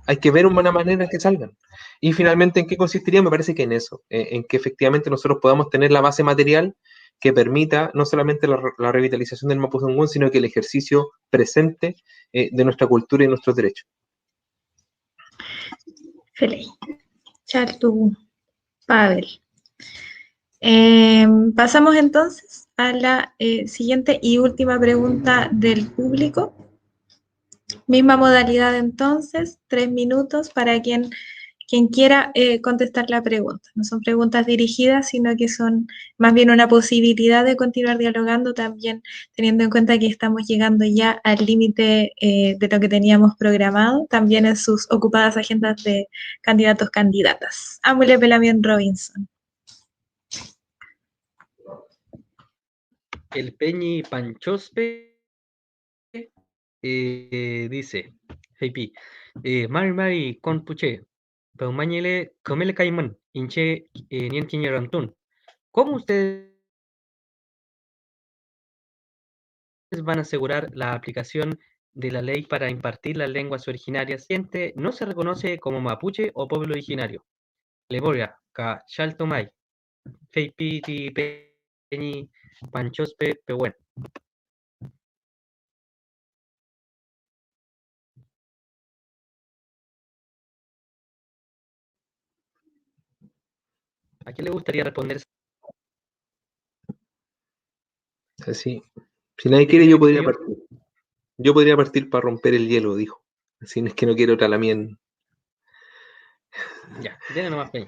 Hay que ver una manera que salgan. Y finalmente, ¿en qué consistiría? Me parece que en eso, en que efectivamente nosotros podamos tener la base material que permita no solamente la revitalización del mapudungún, sino que el ejercicio presente de nuestra cultura y nuestros derechos. Feley. Chartu, Pavel. Pasamos entonces a la siguiente y última pregunta del público. Misma modalidad entonces, 3 minutos para quien quiera contestar la pregunta. No son preguntas dirigidas, sino que son más bien una posibilidad de continuar dialogando, también teniendo en cuenta que estamos llegando ya al límite de lo que teníamos programado, también en sus ocupadas agendas de candidatos, candidatas. Amule Pelamión Robinson. El Peñi Panchospe dice, hey Pi, Mari con Puche, pero mañele, comele caimán, hinche, nien rantun. ¿Cómo ustedes van a asegurar la aplicación de la ley para impartir las lenguas originarias si no se reconoce como mapuche o pueblo originario? Leboria, ka Chaltomay, hey Pi, ti Peñi Panchospe, Pehuen. ¿A quién le gustaría responder? Así. Si nadie quiere, yo podría partir. Yo podría partir para romper el hielo, dijo. Así es que no quiero otra la mien. Ya, tiene nomás Peña.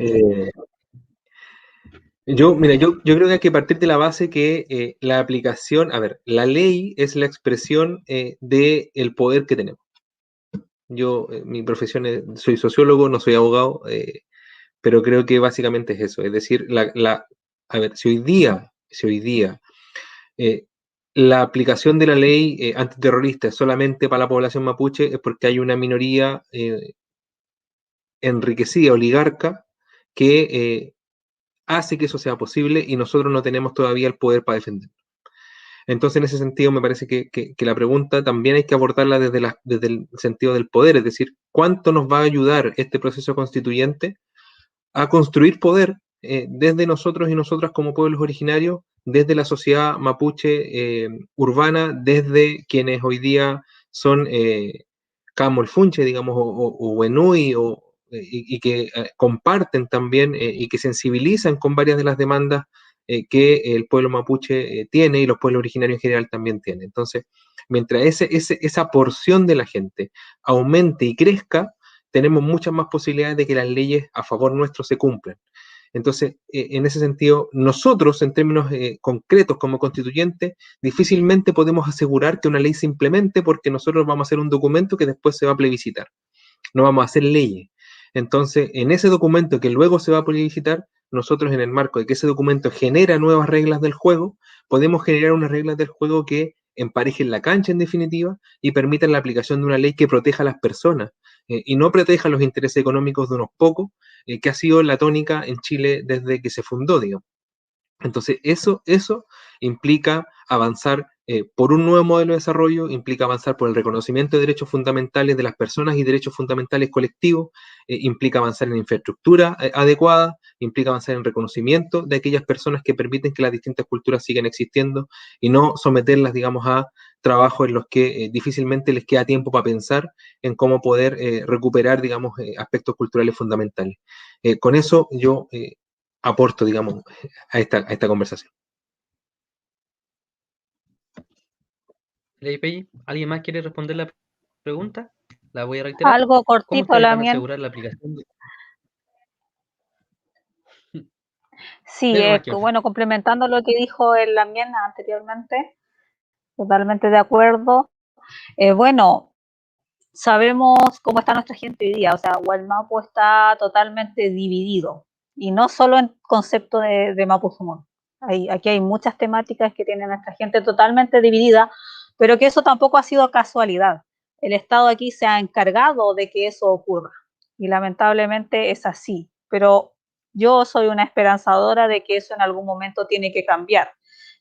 Yo creo que hay que partir de la base que la aplicación, a ver, la ley es la expresión del poder que tenemos. Yo, mi profesión soy sociólogo, no soy abogado, pero creo que básicamente es eso. Es decir, a ver, si hoy día la aplicación de la ley antiterrorista es solamente para la población mapuche, es porque hay una minoría enriquecida, oligarca, que hace que eso sea posible y nosotros no tenemos todavía el poder para defenderlo. Entonces, en ese sentido, me parece que la pregunta también hay que abordarla desde el sentido del poder, es decir, ¿cuánto nos va a ayudar este proceso constituyente a construir poder desde nosotros y nosotras como pueblos originarios, desde la sociedad mapuche urbana, desde quienes hoy día son Camolfunche, digamos, o Wenui, y que comparten también y que sensibilizan con varias de las demandas que el pueblo mapuche tiene y los pueblos originarios en general también tienen. Entonces, mientras esa porción de la gente aumente y crezca, tenemos muchas más posibilidades de que las leyes a favor nuestro se cumplan. Entonces, en ese sentido, nosotros, en términos concretos como constituyentes, difícilmente podemos asegurar que una ley se implemente porque nosotros vamos a hacer un documento que después se va a plebiscitar. No vamos a hacer leyes. Entonces, en ese documento que luego se va a plebiscitar, nosotros en el marco de que ese documento genera nuevas reglas del juego, podemos generar unas reglas del juego que emparejen la cancha en definitiva y permitan la aplicación de una ley que proteja a las personas y no proteja los intereses económicos de unos pocos, que ha sido la tónica en Chile desde que se fundó, digamos. Entonces, eso implica avanzar por un nuevo modelo de desarrollo, implica avanzar por el reconocimiento de derechos fundamentales de las personas y derechos fundamentales colectivos, implica avanzar en infraestructura adecuada, implica avanzar en reconocimiento de aquellas personas que permiten que las distintas culturas sigan existiendo y no someterlas, digamos, a trabajos en los que difícilmente les queda tiempo para pensar en cómo poder recuperar, digamos, aspectos culturales fundamentales. Con eso yo aporto, digamos, a esta conversación. Leipei, ¿alguien más quiere responder la pregunta? La voy a reiterar. Algo ¿Cómo cortito, ustedes van a Lamien. asegurar la aplicación de... Sí, Dele nomás, Kion. bueno, complementando lo que dijo el Lamien anteriormente, totalmente de acuerdo. Bueno, sabemos cómo está nuestra gente hoy día, o sea, Wallmapu está totalmente dividido, y no solo en concepto de Mapuzungún. Aquí hay muchas temáticas que tiene nuestra gente totalmente dividida, pero que eso tampoco ha sido casualidad. El Estado aquí se ha encargado de que eso ocurra, y lamentablemente es así, pero yo soy una esperanzadora de que eso en algún momento tiene que cambiar,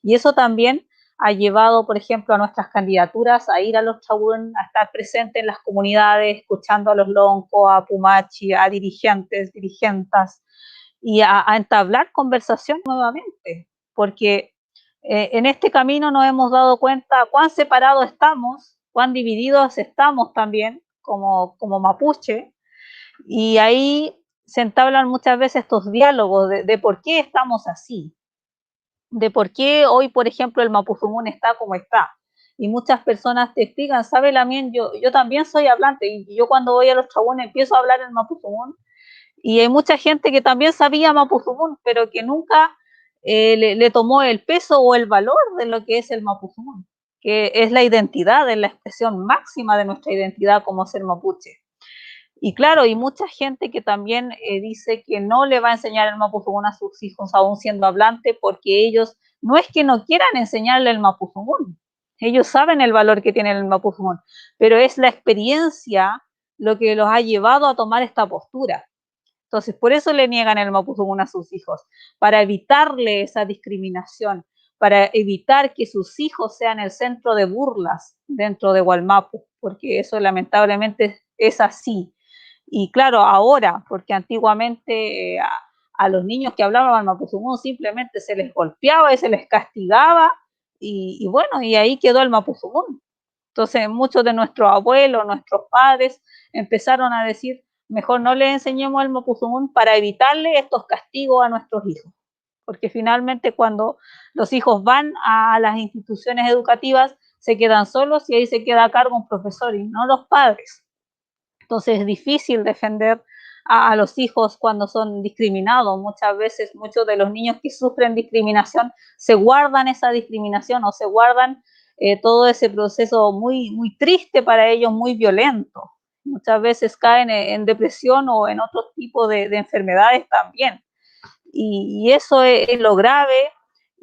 y eso también ha llevado, por ejemplo, a nuestras candidaturas a ir a los Chaún, a estar presentes en las comunidades, escuchando a los Loncos, a Pumachi, a dirigentas, y a entablar conversación nuevamente, porque en este camino nos hemos dado cuenta cuán separados estamos, cuán divididos estamos también como mapuche, y ahí se entablan muchas veces estos diálogos de por qué estamos así, de por qué hoy, por ejemplo, el Mapuzungún está como está. Y muchas personas te explican, ¿sabe, Lamien? Yo también soy hablante, y yo cuando voy a los Chaún empiezo a hablar en Mapuzungún, y hay mucha gente que también sabía Mapuzungún, pero que nunca le tomó el peso o el valor de lo que es el Mapuzungún, que es la identidad, es la expresión máxima de nuestra identidad como ser mapuche. Y claro, hay mucha gente que también dice que no le va a enseñar el Mapuzungún a sus hijos aún siendo hablante, porque ellos no es que no quieran enseñarle el Mapuzungún, ellos saben el valor que tiene el Mapuzungún, pero es la experiencia lo que los ha llevado a tomar esta postura. Entonces, por eso le niegan el Mapuzungún a sus hijos, para evitarle esa discriminación, para evitar que sus hijos sean el centro de burlas dentro de Wallmapu, porque eso lamentablemente es así. Y claro, ahora, porque antiguamente a los niños que hablaban Mapuzungún simplemente se les golpeaba y se les castigaba, y bueno, y ahí quedó el Mapuzungún. Entonces muchos de nuestros abuelos, nuestros padres, empezaron a decir, mejor no les enseñemos el Mapuzungún para evitarle estos castigos a nuestros hijos. Porque finalmente cuando los hijos van a las instituciones educativas, se quedan solos y ahí se queda a cargo un profesor y no los padres. Entonces es difícil defender a los hijos cuando son discriminados. Muchas veces muchos de los niños que sufren discriminación se guardan esa discriminación o se guardan todo ese proceso muy, muy triste para ellos, muy violento. Muchas veces caen en depresión o en otro tipo de enfermedades también. Y eso es lo grave.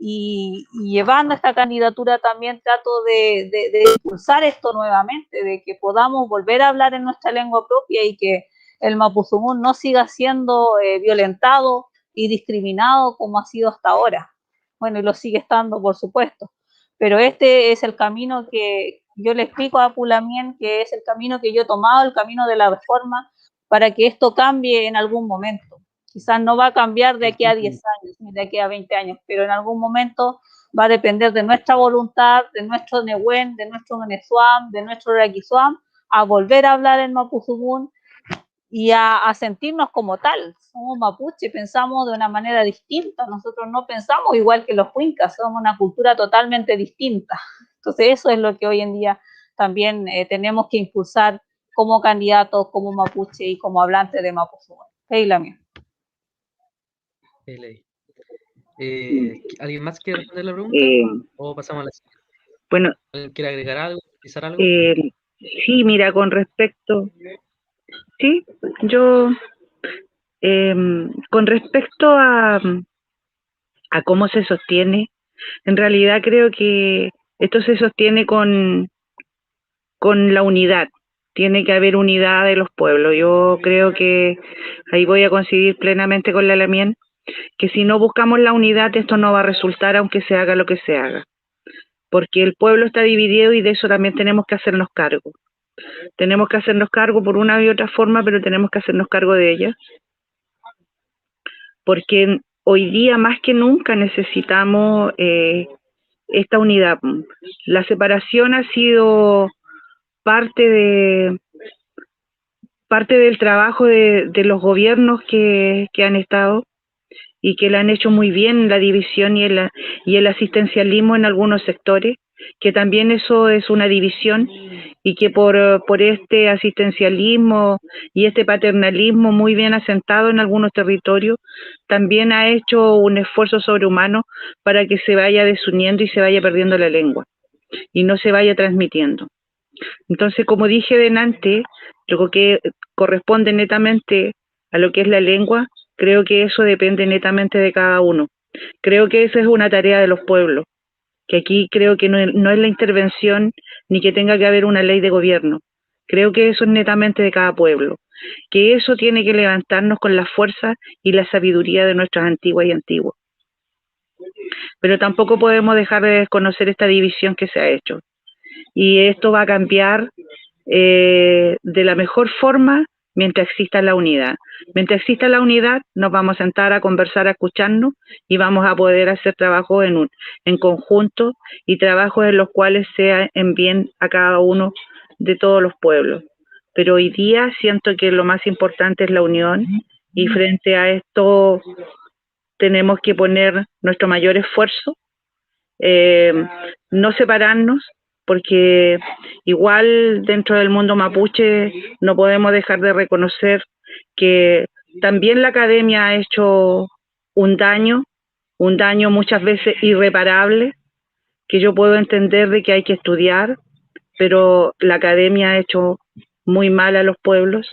Y llevando esta candidatura también trato de impulsar esto nuevamente, de que podamos volver a hablar en nuestra lengua propia y que el Mapuzungún no siga siendo violentado y discriminado como ha sido hasta ahora. Bueno, y lo sigue estando, por supuesto, pero este es el camino que yo le explico a Pulamien, que es el camino que yo he tomado, el camino de la reforma, para que esto cambie en algún momento. Quizás no va a cambiar de aquí a 10 años, ni de aquí a 20 años, pero en algún momento va a depender de nuestra voluntad, de nuestro Nehuen, de nuestro Nenesuam, de nuestro Raquizuam, a volver a hablar en Mapuzungún y a sentirnos como tal. Somos mapuche, pensamos de una manera distinta, nosotros no pensamos igual que los cuincas, somos una cultura totalmente distinta. Entonces eso es lo que hoy en día también tenemos que impulsar como candidatos, como mapuche y como hablantes de Mapuzungún. Lamien. ¿Alguien más quiere responder la pregunta? ¿O pasamos a la siguiente? Bueno. ¿Alguien quiere agregar algo, precisar algo? Sí, mira, con respecto... Sí, yo... con respecto a cómo se sostiene, en realidad creo que esto se sostiene con la unidad. Tiene que haber unidad de los pueblos. Yo creo que ahí voy a coincidir plenamente con la Lamien, que si no buscamos la unidad, esto no va a resultar aunque se haga lo que se haga. porque el pueblo está dividido y de eso también tenemos que hacernos cargo. Tenemos que hacernos cargo por una y otra forma, pero tenemos que hacernos cargo de ellas, porque hoy día más que nunca necesitamos esta unidad. La separación ha sido parte del trabajo de los gobiernos que han estado y que la han hecho muy bien, la división y el asistencialismo en algunos sectores, que también eso es una división, y que por este asistencialismo y este paternalismo muy bien asentado en algunos territorios, también ha hecho un esfuerzo sobrehumano para que se vaya desuniendo y se vaya perdiendo la lengua y no se vaya transmitiendo. Entonces, como dije delante, lo que corresponde netamente a lo que es la lengua, creo que eso depende netamente de cada uno. Creo que esa es una tarea de los pueblos, que aquí creo que no es la intervención ni que tenga que haber una ley de gobierno. Creo que eso es netamente de cada pueblo, que eso tiene que levantarnos con la fuerza y la sabiduría de nuestras antiguas y antiguos. Pero tampoco podemos dejar de desconocer esta división que se ha hecho. Y esto va a cambiar de la mejor forma mientras exista la unidad. Mientras exista la unidad, nos vamos a sentar a conversar, a escucharnos, y vamos a poder hacer trabajos en conjunto, y trabajos en los cuales sea en bien a cada uno de todos los pueblos. Pero hoy día siento que lo más importante es la unión, y frente a esto tenemos que poner nuestro mayor esfuerzo, no separarnos, porque igual dentro del mundo mapuche no podemos dejar de reconocer que también la academia ha hecho un daño muchas veces irreparable, que yo puedo entender de que hay que estudiar, pero la academia ha hecho muy mal a los pueblos,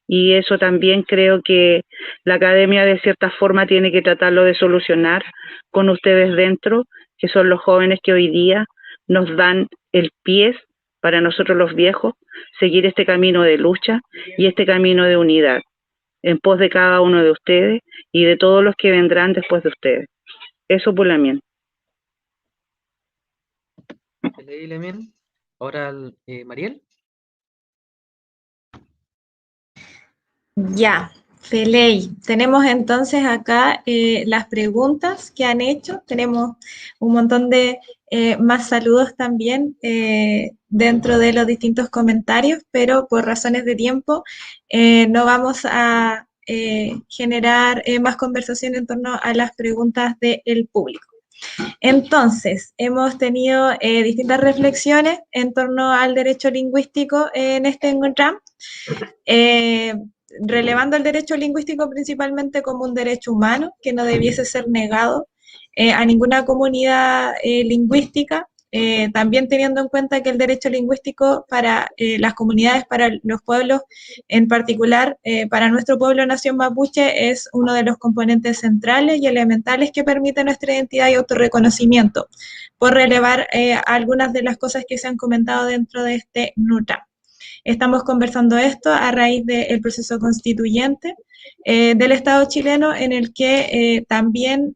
y eso también creo que la academia de cierta forma tiene que tratarlo de solucionar con ustedes dentro, que son los jóvenes que hoy día nos dan el pie para nosotros los viejos, seguir este camino de lucha y este camino de unidad en pos de cada uno de ustedes y de todos los que vendrán después de ustedes. Eso por la mía. Ahora, Mariel. Ya, Feley, tenemos entonces acá las preguntas que han hecho, tenemos un montón de más saludos también dentro de los distintos comentarios, pero por razones de tiempo no vamos a generar más conversación en torno a las preguntas del público. Entonces, hemos tenido distintas reflexiones en torno al derecho lingüístico en este Encuentram, relevando el derecho lingüístico principalmente como un derecho humano que no debiese ser negado a ninguna comunidad lingüística, también teniendo en cuenta que el derecho lingüístico para las comunidades, para los pueblos, en particular para nuestro pueblo nación mapuche, es uno de los componentes centrales y elementales que permite nuestra identidad y autorreconocimiento, por relevar algunas de las cosas que se han comentado dentro de este NUTRAM. Estamos conversando esto a raíz del proceso constituyente del Estado chileno, en el que también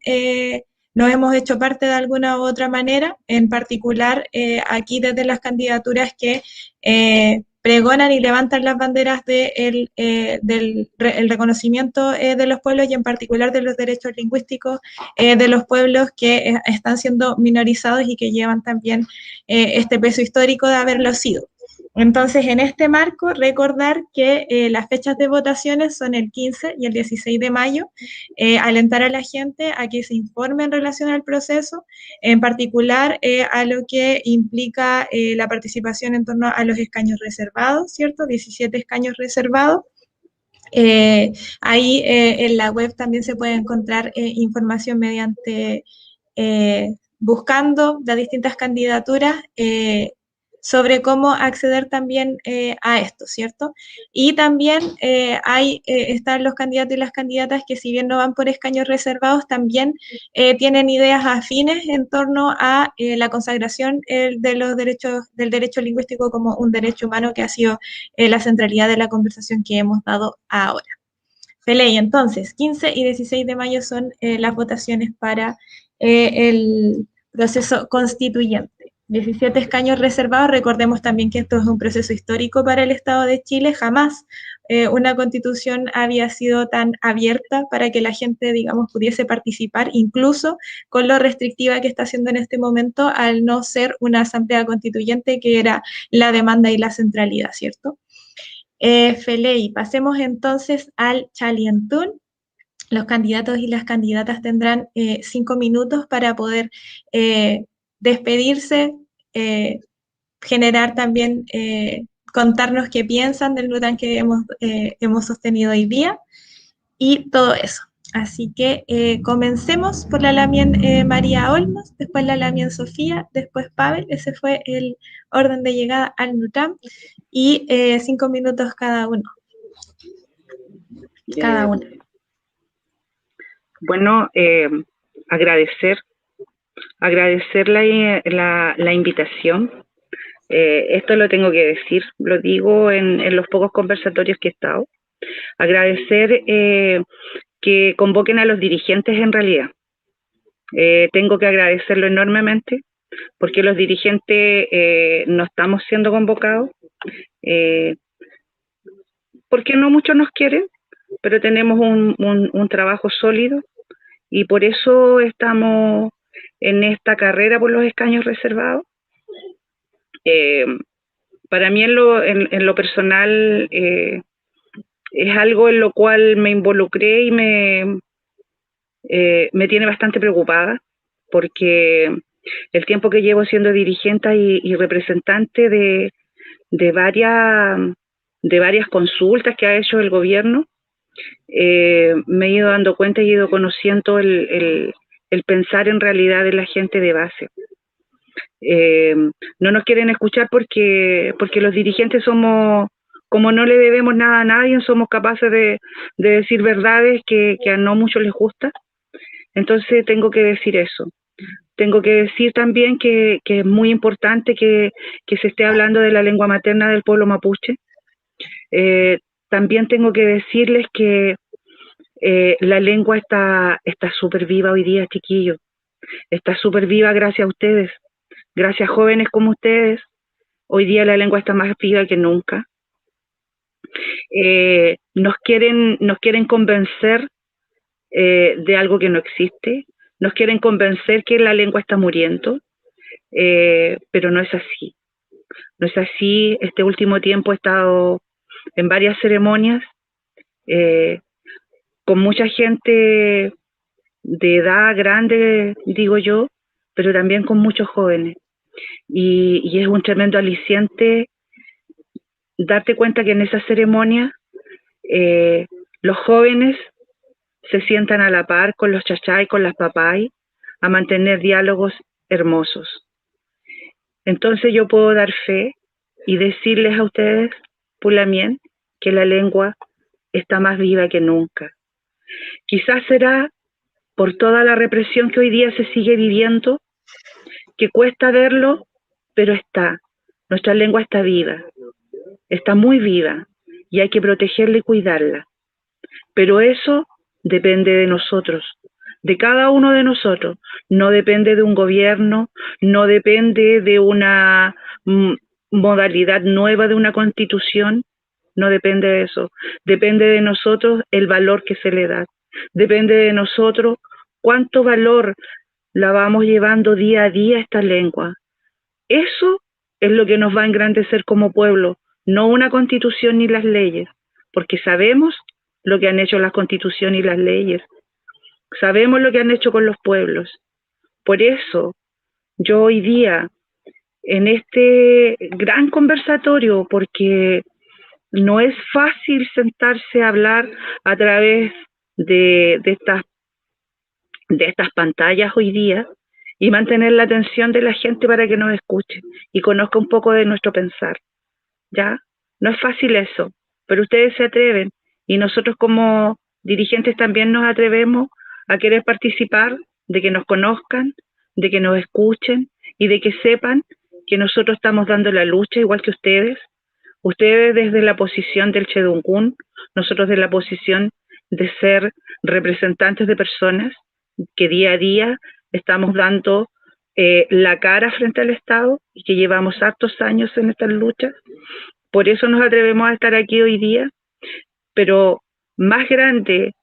nos hemos hecho parte de alguna u otra manera, en particular aquí desde las candidaturas que pregonan y levantan las banderas del reconocimiento de los pueblos y en particular de los derechos lingüísticos de los pueblos que están siendo minorizados y que llevan también este peso histórico de haberlo sido. Entonces, en este marco, recordar que las fechas de votaciones son el 15 y el 16 de mayo, alentar a la gente a que se informe en relación al proceso, en particular a lo que implica la participación en torno a los escaños reservados, ¿cierto? 17 escaños reservados. Ahí en la web también se puede encontrar información mediante buscando las distintas candidaturas sobre cómo acceder también a esto, ¿cierto? Y también están los candidatos y las candidatas que, si bien no van por escaños reservados, también tienen ideas afines en torno a la consagración de los derechos, del derecho lingüístico como un derecho humano, que ha sido la centralidad de la conversación que hemos dado ahora. Feley, entonces, 15 y 16 de mayo son las votaciones para el proceso constituyente. 17 escaños reservados. Recordemos también que esto es un proceso histórico para el Estado de Chile. Jamás una constitución había sido tan abierta para que la gente, digamos, pudiese participar, incluso con lo restrictiva que está haciendo en este momento al no ser una asamblea constituyente, que era la demanda y la centralidad, ¿cierto? Feley, pasemos entonces al Chalientún. Los candidatos y las candidatas tendrán 5 minutos para poder despedirse, generar también, contarnos qué piensan del Lután que hemos sostenido hoy día y todo eso. Así que comencemos por la Lamien María Olmos, después la Lamien Sofía, después Pavel. Ese fue el orden de llegada al Lután y 5 minutos cada uno. Cada uno. Bueno, agradecer la invitación. Esto lo tengo que decir, lo digo en los pocos conversatorios que he estado. Agradecer que convoquen a los dirigentes en realidad. Tengo que agradecerlo enormemente porque los dirigentes no estamos siendo convocados, porque no muchos nos quieren, pero tenemos un trabajo sólido y por eso estamos en esta carrera por los escaños reservados. Para mí en lo personal es algo en lo cual me involucré y me tiene bastante preocupada, porque el tiempo que llevo siendo dirigente y representante de varias consultas que ha hecho el gobierno, me he ido dando cuenta y he ido conociendo el pensar en realidad de la gente de base. No nos quieren escuchar porque los dirigentes somos, como no le debemos nada a nadie, somos capaces de decir verdades que a no muchos les gusta. Entonces tengo que decir eso. Tengo que decir también que es muy importante que se esté hablando de la lengua materna del pueblo mapuche. También tengo que decirles que la lengua está súper viva hoy día, chiquillos. Está súper viva gracias a ustedes, gracias a jóvenes como ustedes. Hoy día la lengua está más viva que nunca. Nos quieren convencer de algo que no existe. Nos quieren convencer que la lengua está muriendo, pero no es así. No es así. Este último tiempo he estado en varias ceremonias con mucha gente de edad grande, digo yo, pero también con muchos jóvenes. Y es un tremendo aliciente darte cuenta que en esa ceremonia los jóvenes se sientan a la par con los chachai, con las papay, a mantener diálogos hermosos. Entonces yo puedo dar fe y decirles a ustedes, Pulamien, que la lengua está más viva que nunca. Quizás será por toda la represión que hoy día se sigue viviendo, que cuesta verlo, pero está. Nuestra lengua está viva, está muy viva, y hay que protegerla y cuidarla. Pero eso depende de nosotros, de cada uno de nosotros. No depende de un gobierno, no depende de una modalidad nueva de una constitución, no depende de eso. Depende de nosotros el valor que se le da. Depende de nosotros cuánto valor la vamos llevando día a día a esta lengua. Eso es lo que nos va a engrandecer como pueblo, no una constitución ni las leyes, porque sabemos lo que han hecho las constituciones y las leyes. Sabemos lo que han hecho con los pueblos. Por eso, yo hoy día, en este gran conversatorio, porque no es fácil sentarse a hablar a través de estas pantallas hoy día y mantener la atención de la gente para que nos escuche y conozca un poco de nuestro pensar. ¿Ya? No es fácil eso, pero ustedes se atreven y nosotros como dirigentes también nos atrevemos a querer participar, de que nos conozcan, de que nos escuchen y de que sepan que nosotros estamos dando la lucha igual que ustedes. Ustedes desde la posición del Chedungún, nosotros desde la posición de ser representantes de personas que día a día estamos dando la cara frente al Estado y que llevamos hartos años en estas luchas. Por eso nos atrevemos a estar aquí hoy día, pero más grande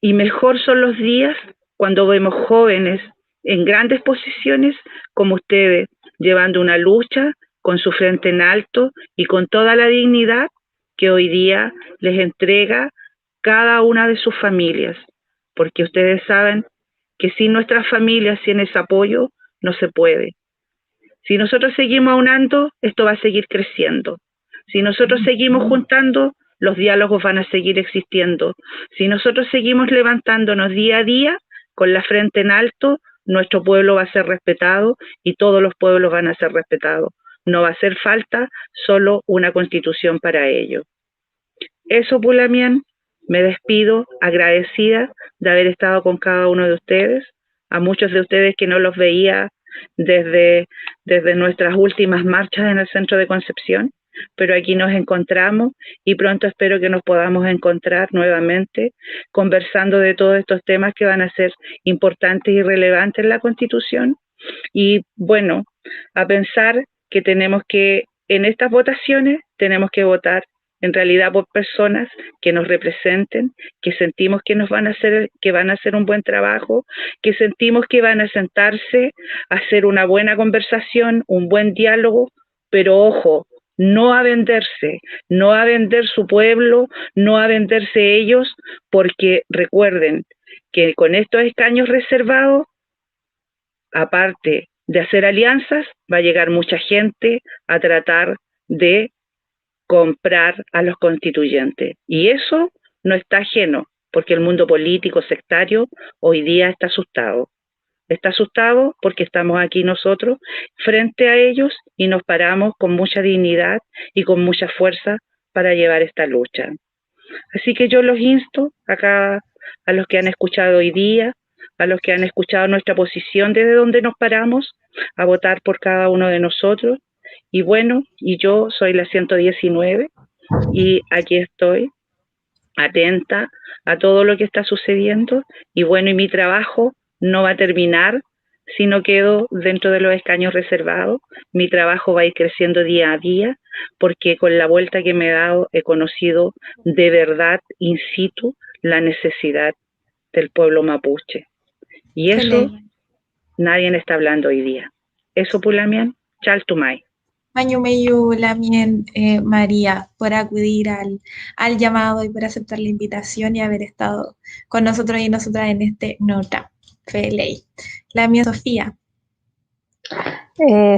y mejor son los días cuando vemos jóvenes en grandes posiciones como ustedes, llevando una lucha con su frente en alto y con toda la dignidad que hoy día les entrega cada una de sus familias, porque ustedes saben que sin nuestras familias, sin ese apoyo, no se puede. Si nosotros seguimos aunando, esto va a seguir creciendo. Si nosotros seguimos juntando, los diálogos van a seguir existiendo. Si nosotros seguimos levantándonos día a día, con la frente en alto, nuestro pueblo va a ser respetado y todos los pueblos van a ser respetados. No va a hacer falta solo una constitución para ello. Eso, Pulamien, me despido agradecida de haber estado con cada uno de ustedes, a muchos de ustedes que no los veía desde nuestras últimas marchas en el centro de Concepción, pero aquí nos encontramos y pronto espero que nos podamos encontrar nuevamente conversando de todos estos temas que van a ser importantes y relevantes en la Constitución. Y bueno, a pensar que tenemos que, en estas votaciones, tenemos que votar en realidad por personas que nos representen, que sentimos que nos van a hacer un buen trabajo, que sentimos que van a sentarse a hacer una buena conversación, un buen diálogo, pero ojo, no a venderse, no a vender su pueblo, no a venderse ellos, porque recuerden que con estos escaños reservados, aparte de hacer alianzas, va a llegar mucha gente a tratar de comprar a los constituyentes. Y eso no está ajeno, porque el mundo político sectario hoy día está asustado. Está asustado porque estamos aquí nosotros frente a ellos y nos paramos con mucha dignidad y con mucha fuerza para llevar esta lucha. Así que yo los insto acá a los que han escuchado hoy día, a los que han escuchado nuestra posición desde donde nos paramos, a votar por cada uno de nosotros. Y bueno, y yo soy la 119 y aquí estoy atenta a todo lo que está sucediendo y bueno, y mi trabajo no va a terminar si no quedo dentro de los escaños reservados. Mi trabajo va a ir creciendo día a día porque con la vuelta que me he dado he conocido de verdad in situ la necesidad del pueblo mapuche. Y eso nadie está hablando hoy día. Eso, Pulamien, Chaltumay. Mañumeyu Lamien, María, por acudir al llamado y por aceptar la invitación y haber estado con nosotros y nosotras en este Nota Feley. Lamien Sofía.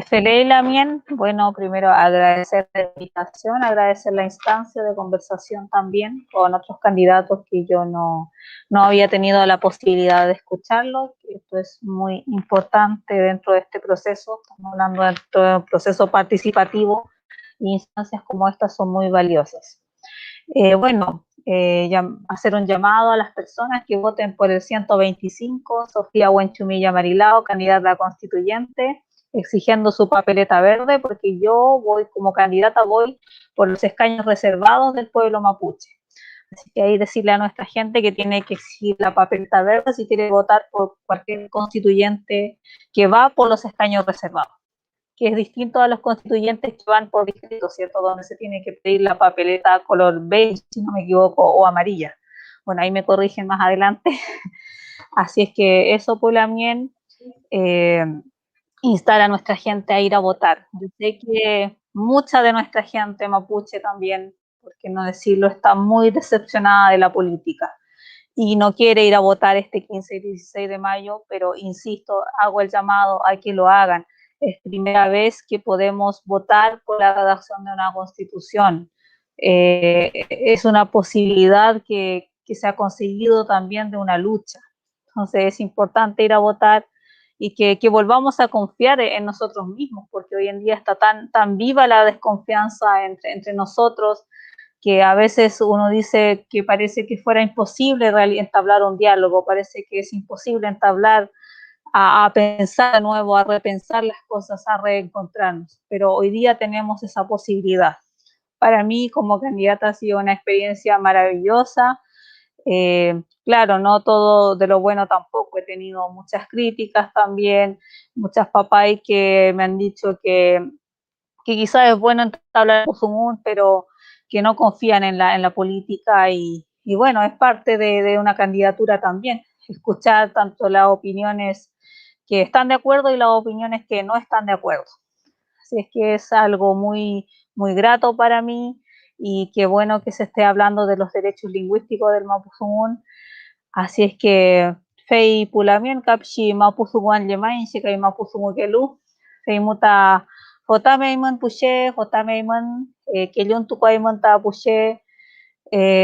Feley Lamien, bueno, primero agradecer la invitación, agradecer la instancia de conversación también con otros candidatos que yo no había tenido la posibilidad de escucharlos. Esto es muy importante dentro de este proceso, estamos hablando de todo el proceso participativo y instancias como estas son muy valiosas. Hacer un llamado a las personas que voten por el 125, Sofía Huenchumilla Marilao, candidata a constituyente, exigiendo su papeleta verde, porque yo voy como candidata, voy por los escaños reservados del pueblo mapuche. Así que ahí decirle a nuestra gente que tiene que exigir la papeleta verde si quiere votar por cualquier constituyente que va por los escaños reservados, que es distinto a los constituyentes que van por distrito, ¿cierto? Donde se tiene que pedir la papeleta color beige, si no me equivoco, o amarilla. Bueno, ahí me corrigen más adelante. Así es que eso, Pulamien, instar a nuestra gente a ir a votar. Yo sé que mucha de nuestra gente mapuche también, por qué no decirlo, está muy decepcionada de la política y no quiere ir a votar este 15 y 16 de mayo, pero insisto, hago el llamado a que lo hagan. Es primera vez que podemos votar por la redacción de una constitución. Es una posibilidad que se ha conseguido también de una lucha. Entonces es importante ir a votar y que volvamos a confiar en nosotros mismos, porque hoy en día está tan viva la desconfianza entre nosotros, que a veces uno dice que parece que fuera imposible entablar un diálogo, parece que es imposible entablar, a pensar de nuevo, a repensar las cosas, a reencontrarnos, pero hoy día tenemos esa posibilidad. Para mí, como candidata, ha sido una experiencia maravillosa. Claro, no todo de lo bueno tampoco, he tenido muchas críticas también, muchas papás que me han dicho que quizás es bueno entablar común, pero que no confían en la política y bueno, es parte de una candidatura también, escuchar tanto las opiniones que están de acuerdo y las opiniones que no están de acuerdo. Así es que es algo muy, muy grato para mí y qué bueno que se esté hablando de los derechos lingüísticos del Mapuzungún. Así es que fei pulamien kapshi Mapuzunguan yemain shikai Mapuzungukelu fei muta Jotameiman pushe Jotameiman kelyun tukwaiman ta pushe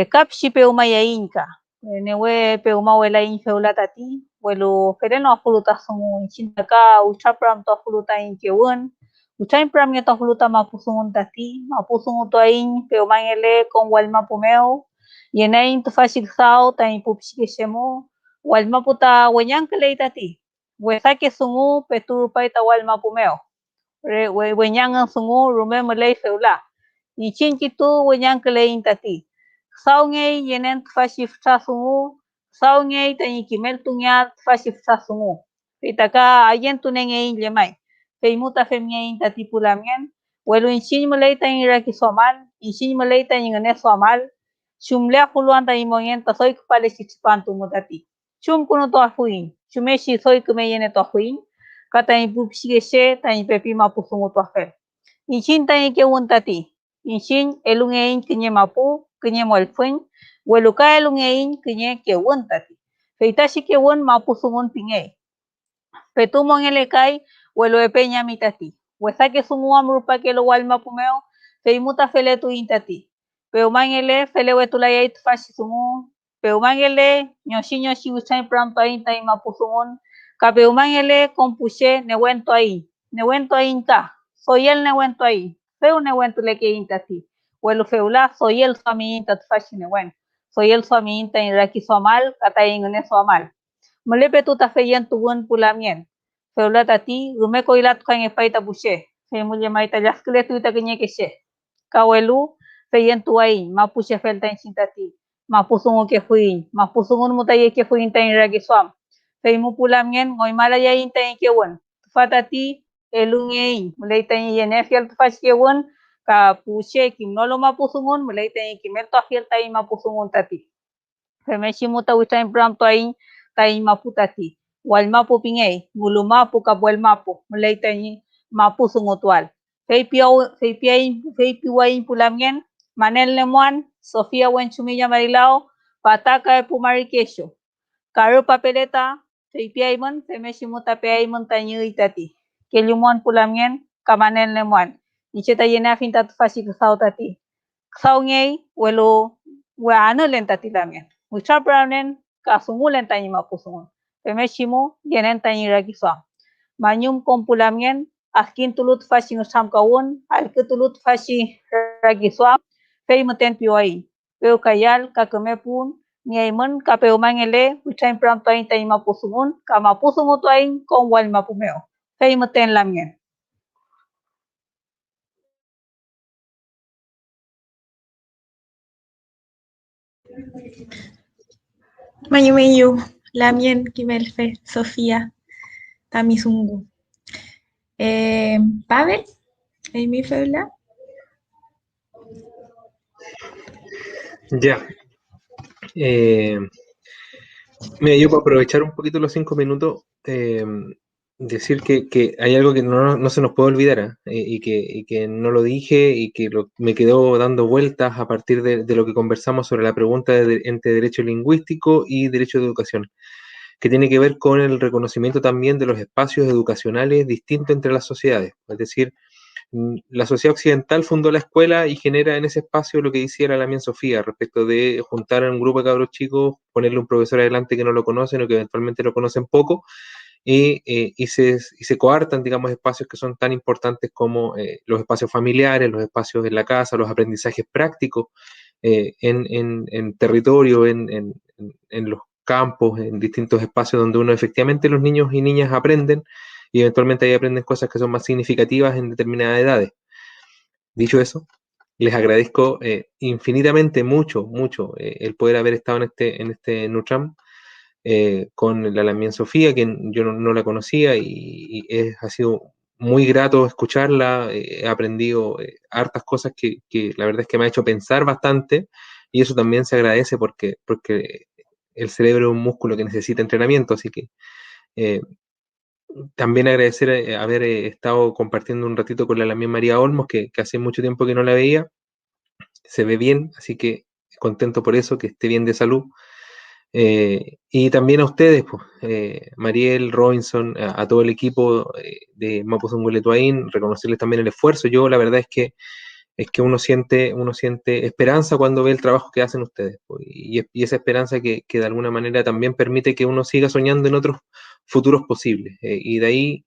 kapshi peumaya inka newe peuma wela in feula tati welu fereno afuluta sungu chintaka uchapram to afuluta in keun uchain pram ya to afuluta Mapuzungun tati Mapuzungu to in peumangele con walma pumeo yenain to fashik sao ta in pupshike shemo walma puta wenyang kelei tati wesake sungu petu paita walma pumeo wenyang sungu rume malay feula ichin kitu wenyang kelei tati sao ngei yenen fashif cha sungu sao ngei ta ikimel tunya fashif cha sungu itaka ayen tunengei lemai feimuta femngei tati pulamien welu inchin malay ta iraki somal inchin malay ta ingane somal shumlea huluan ta imoyen ta soy pale chichipantu mutati chum kuno to afuin chumeshi soy kumeyene to afuin kata ipupshige ta ipepi Mapuzungu to afel inchin ta ikewun tati inchin elungein kinye mapu kinye molfuin weluka elungein kinye kewun tati feitashi kewun Mapuzungun pinge petumon elekai welu epeña mitati wesake sungu amrupa que lo walma pumeo feimuta feletu intati peumangele felewetulaya itfashi sungu peumangele ñoshi uchain pranto ahí ta Mapuzungun kapeumangele compushe newento ahí ka soy el newento ahí feu newento leke intati welu feula soy el swami intat fashi newen soy el swami inta iraki somal kata ingene somal melepe tu ta feyen tugun pulamien feula tati rumeko ilat kan epaita bushe femulye maita jaskle tu ta kenye keshe kawelu feyen tuai Mapuche felta incintati Mapuzungu ke fuin Mapuzungun mutaye ke fuin ta iraki swam feimu pulamien ngoy malaya inta kewon fatati elungei mulai ta yene fiel fash kewon ka pushe kimnolo Mapuzungun mulai ta kimel to fiel ta Mapuzungun tati femeshi muta utain pram to ai ta maputati wal mapu pingei mulu mapu ka bol mapu mulai ta Mapuzungu tual feipiwain pulamien Manel Lemuan, Sofía Wenchumilla Marilao, Pataka Pumari Kesho, Karu Papeleta, Feipiaiman, Femeshimuta Peaiman Tanyu Itati, Kelumon Pulamien, Kamanel Lemuan, Nicheta Yena Fintat Fasik Sautati, Saungei, Welo, Weano Lentati Lamien, Uchabranen, Kasumulen Tanyi Mapuzungun, Femeshimu, Yenen Tanyi Rakiswa, Manyum Compulamien, Askin tulut fashi ngusam kawun, alke tulut fashi ragiswa, fei meten pioi, peu kayal kakemepun, niaimen kapeu mangele, uchain pram toin tai Mapuzungun, ka Mapuzungu toin kong wal mapumeo, fei meten lamien. Mayumeyu, lamien kimelfe, Sofía, tamisungu. Pavel, Amy Feula. Ya. Mira, yo para aprovechar un poquito los 5 minutos, decir que hay algo que no se nos puede olvidar, y que no lo dije y que me quedó dando vueltas a partir de lo que conversamos sobre la pregunta entre derecho lingüístico y derecho de educación, que tiene que ver con el reconocimiento también de los espacios educacionales distintos entre las sociedades. Es decir, la sociedad occidental fundó la escuela y genera en ese espacio lo que hiciera la Sofía respecto de juntar a un grupo de cabros chicos, ponerle un profesor adelante que no lo conocen o que eventualmente lo conocen poco, y se coartan, digamos, espacios que son tan importantes como los espacios familiares, los espacios en la casa, los aprendizajes prácticos en territorio, en los campos, en distintos espacios donde uno efectivamente los niños y niñas aprenden y eventualmente ahí aprenden cosas que son más significativas en determinadas edades. Dicho eso, les agradezco infinitamente mucho el poder haber estado en este Nutram con la Lamien Sofía, que yo no la conocía y ha sido muy grato escucharla. He aprendido hartas cosas que la verdad es que me ha hecho pensar bastante, y eso también se agradece porque el cerebro es un músculo que necesita entrenamiento, así que también agradecer haber estado compartiendo un ratito con la Lamien María Olmos, que hace mucho tiempo que no la veía. Se ve bien, así que contento por eso, que esté bien de salud. Y también a ustedes, pues, Mariel, Robinson, a todo el equipo de Mapuzungún-Letuaín, reconocerles también el esfuerzo. Yo la verdad es que uno siente esperanza cuando ve el trabajo que hacen ustedes, pues, y esa esperanza que de alguna manera también permite que uno siga soñando en otros futuros posibles. Y de ahí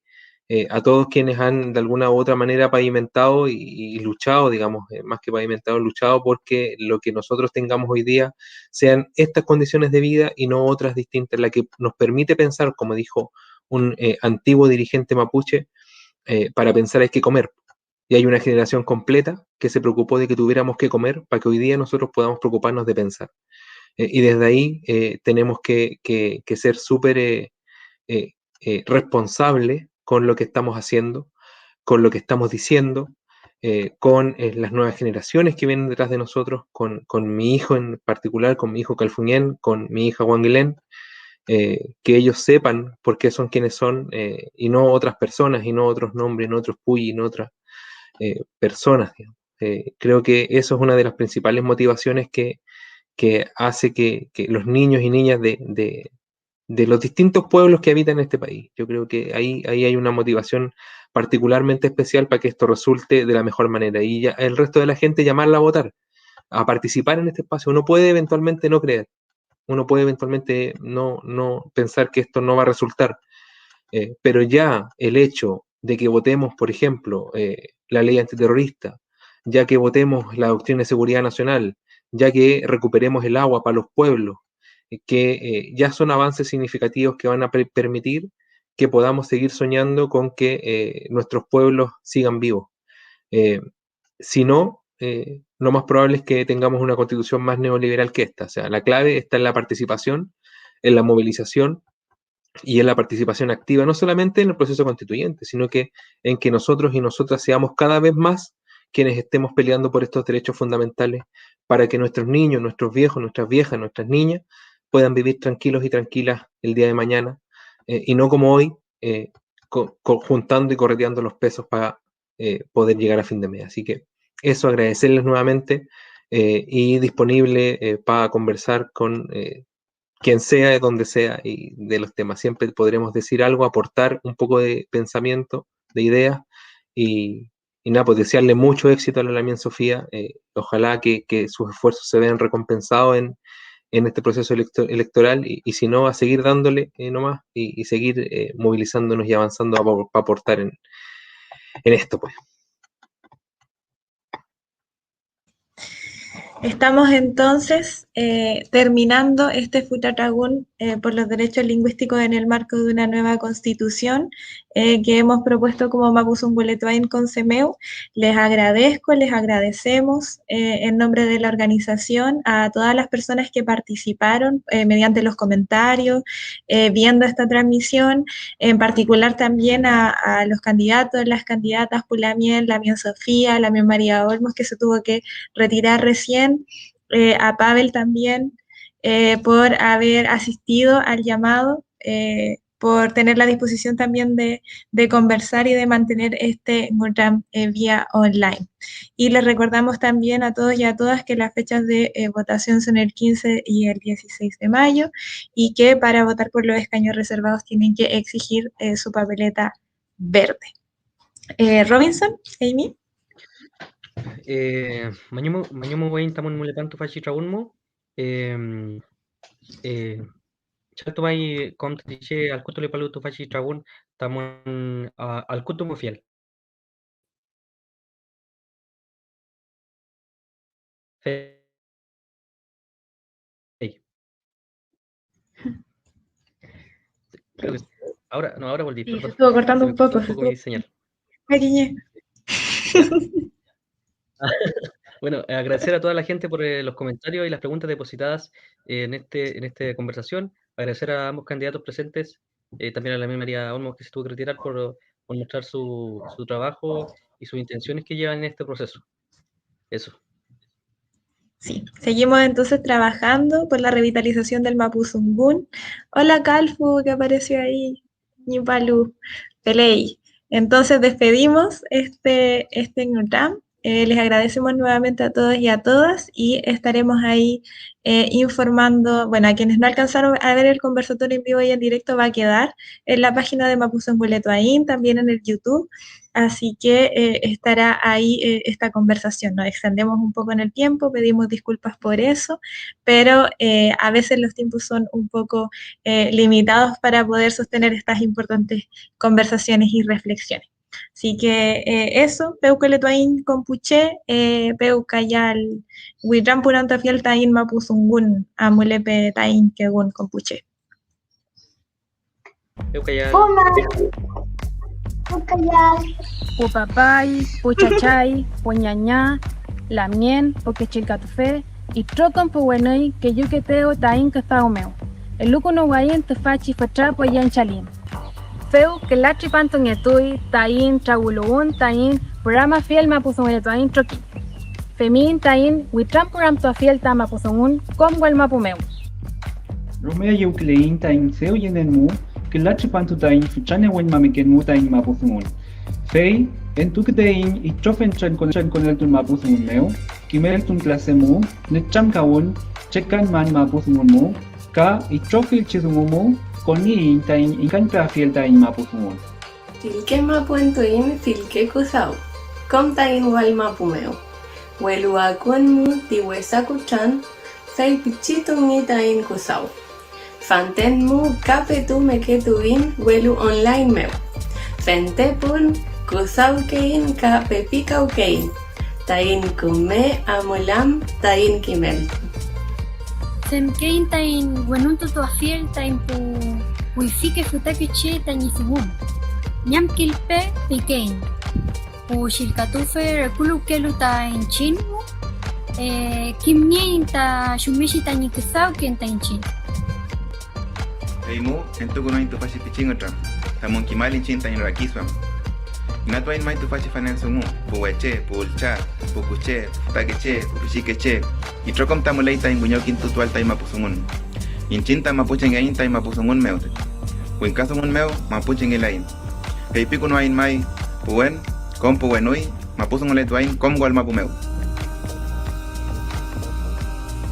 a todos quienes han de alguna u otra manera pavimentado y luchado, digamos, más que pavimentado, luchado porque lo que nosotros tengamos hoy día sean estas condiciones de vida y no otras distintas, la que nos permite pensar, como dijo un antiguo dirigente mapuche, para pensar hay que comer. Y hay una generación completa que se preocupó de que tuviéramos que comer para que hoy día nosotros podamos preocuparnos de pensar. Y desde ahí tenemos que ser súper responsables con lo que estamos haciendo, con lo que estamos diciendo, con las nuevas generaciones que vienen detrás de nosotros, con mi hijo en particular, con mi hijo Calfuñén, con mi hija Wanguilén, que ellos sepan por qué son quienes son, y no otras personas, y no otros nombres, no otros puyi, no otras personas. Creo que eso es una de las principales motivaciones que hace que los niños y niñas de los distintos pueblos que habitan en este país. Yo creo que ahí hay una motivación particularmente especial para que esto resulte de la mejor manera. Y ya el resto de la gente llamarla a votar, a participar en este espacio. Uno puede eventualmente no creer, uno puede eventualmente no pensar que esto no va a resultar, pero ya el hecho de que votemos, por ejemplo, la ley antiterrorista, ya que votemos la doctrina de seguridad nacional, ya que recuperemos el agua para los pueblos, que ya son avances significativos que van a permitir que podamos seguir soñando con que nuestros pueblos sigan vivos. Si no, lo más probable es que tengamos una constitución más neoliberal que esta. O sea, la clave está en la participación, en la movilización y en la participación activa, no solamente en el proceso constituyente, sino que en que nosotros y nosotras seamos cada vez más quienes estemos peleando por estos derechos fundamentales para que nuestros niños, nuestros viejos, nuestras viejas, nuestras niñas puedan vivir tranquilos y tranquilas el día de mañana, y no como hoy, juntando y correteando los pesos para poder llegar a fin de mes. Así que eso, agradecerles nuevamente, y disponible para conversar con quien sea, de donde sea, y de los temas. Siempre podremos decir algo, aportar un poco de pensamiento, de ideas, y nada, pues desearle mucho éxito a la Lamien Sofía. Ojalá que sus esfuerzos se vean recompensados en este proceso electoral, y si no, a seguir dándole nomás, y seguir movilizándonos y avanzando para aportar en esto, pues. Estamos entonces terminando este Futatagún por los derechos lingüísticos en el marco de una nueva constitución que hemos propuesto como Mapuzungún-Letuaín con CEMEU. Les agradezco, les agradecemos en nombre de la organización a todas las personas que participaron mediante los comentarios, viendo esta transmisión, en particular también a los candidatos, las candidatas Pulamien, Lamien Sofía, Lamien María Olmos, que se tuvo que retirar recién, a Pavel también por haber asistido al llamado, por tener la disposición también de conversar y de mantener este Nutram vía online. Y les recordamos también a todos y a todas que las fechas de votación son el 15 y el 16 de mayo, y que para votar por los escaños reservados tienen que exigir su papeleta verde. Robinson, Amy. Mañumo wain tamun mulepan tufashi traunmo. Chato mai kom tiche al kutu le palu tufashi traun tamun al kutu mo fiel. Creo que ahora volví. Sí, se estuvo cortando un poco. Mi señal. Ay, Bueno, agradecer a toda la gente por los comentarios y las preguntas depositadas en esta conversación. Agradecer a ambos candidatos presentes, también a la misma María Olmos que se tuvo que retirar por mostrar su trabajo y sus intenciones que llevan en este proceso. Eso. Sí, seguimos entonces trabajando por la revitalización del Mapuzungún. Hola Calfu, que apareció ahí, Nipalu, Pelei. Entonces despedimos este NUTAM. Les agradecemos nuevamente a todos y a todas y estaremos ahí informando, bueno, a quienes no alcanzaron a ver el conversatorio en vivo y en directo va a quedar en la página de Mapuzungún, también en el YouTube. Así que estará ahí esta conversación. Nos extendemos un poco en el tiempo, pedimos disculpas por eso, pero a veces los tiempos son un poco limitados para poder sostener estas importantes conversaciones y reflexiones. Así que eso, Peucaletuain Compuche, Peucayal, Huitran Purantafiel Tain Mapuzungún, Amulepe Tain Kegun Compuche. Peucayal. Pupapay, puchachay, puñañá, lamien, poquechilcatufe, y trocan puwenay que yuqueteo tain cazaumeo. El luco no guayen te fachi fatrapo yan chalin. Feu que la tripanto ngetui, tain, traguluun, tain, programa fiel mapuzungule tain troki. Femin tain, huitran program to fiel ta mapuzungun, com gual mapumeu. Romea Yeuclein tain seo yenen mu, que la chipantu tain fichane wen mameken mu tain mapuzungun. Fei, en tu ktein y chofen chan con el tun mapuzungun meu, kimel tun clase mu, ne cham kaun, chekan man mapuzungun mu, ka y chofil chizungun mu, con ni tain inkan fiel tain mapuzungun. Filke mapuentuin filke kusau, com tain wal mapumeu. Weluakun mu tiwesakuchan, fei pichitungi tain kusau. Fanten mu kapetu meketuin welu online meu. Fentepun kusaukein ka pepikaukein. Tain kume amulam tain kimel. Semkein tain wenuntu to afiel tain puifike futake che tain isibum. Nyam kilpe pikein. Pu shilkatufe rekulu kelu tain chinmu. Kimnien ta shumishi tain ikisau ken tain chin. Eimu, entuku no intu fashi pichingotra. Tamon kimalin chin tain rakiswam. Natwain mai tu fashi finansungu, puweche, pulcha, pukuche, takeche, pupishikeche. Y trokom tamulei tain bunyokin tutual tain mapusungun. Inchinta mapuchen gain tain mapusungun meute. Winkasungun meu, mapuchen elain. Heipiku no ain mai, puen, kom puenui, mapusungun letuain, kom gual mapumeu.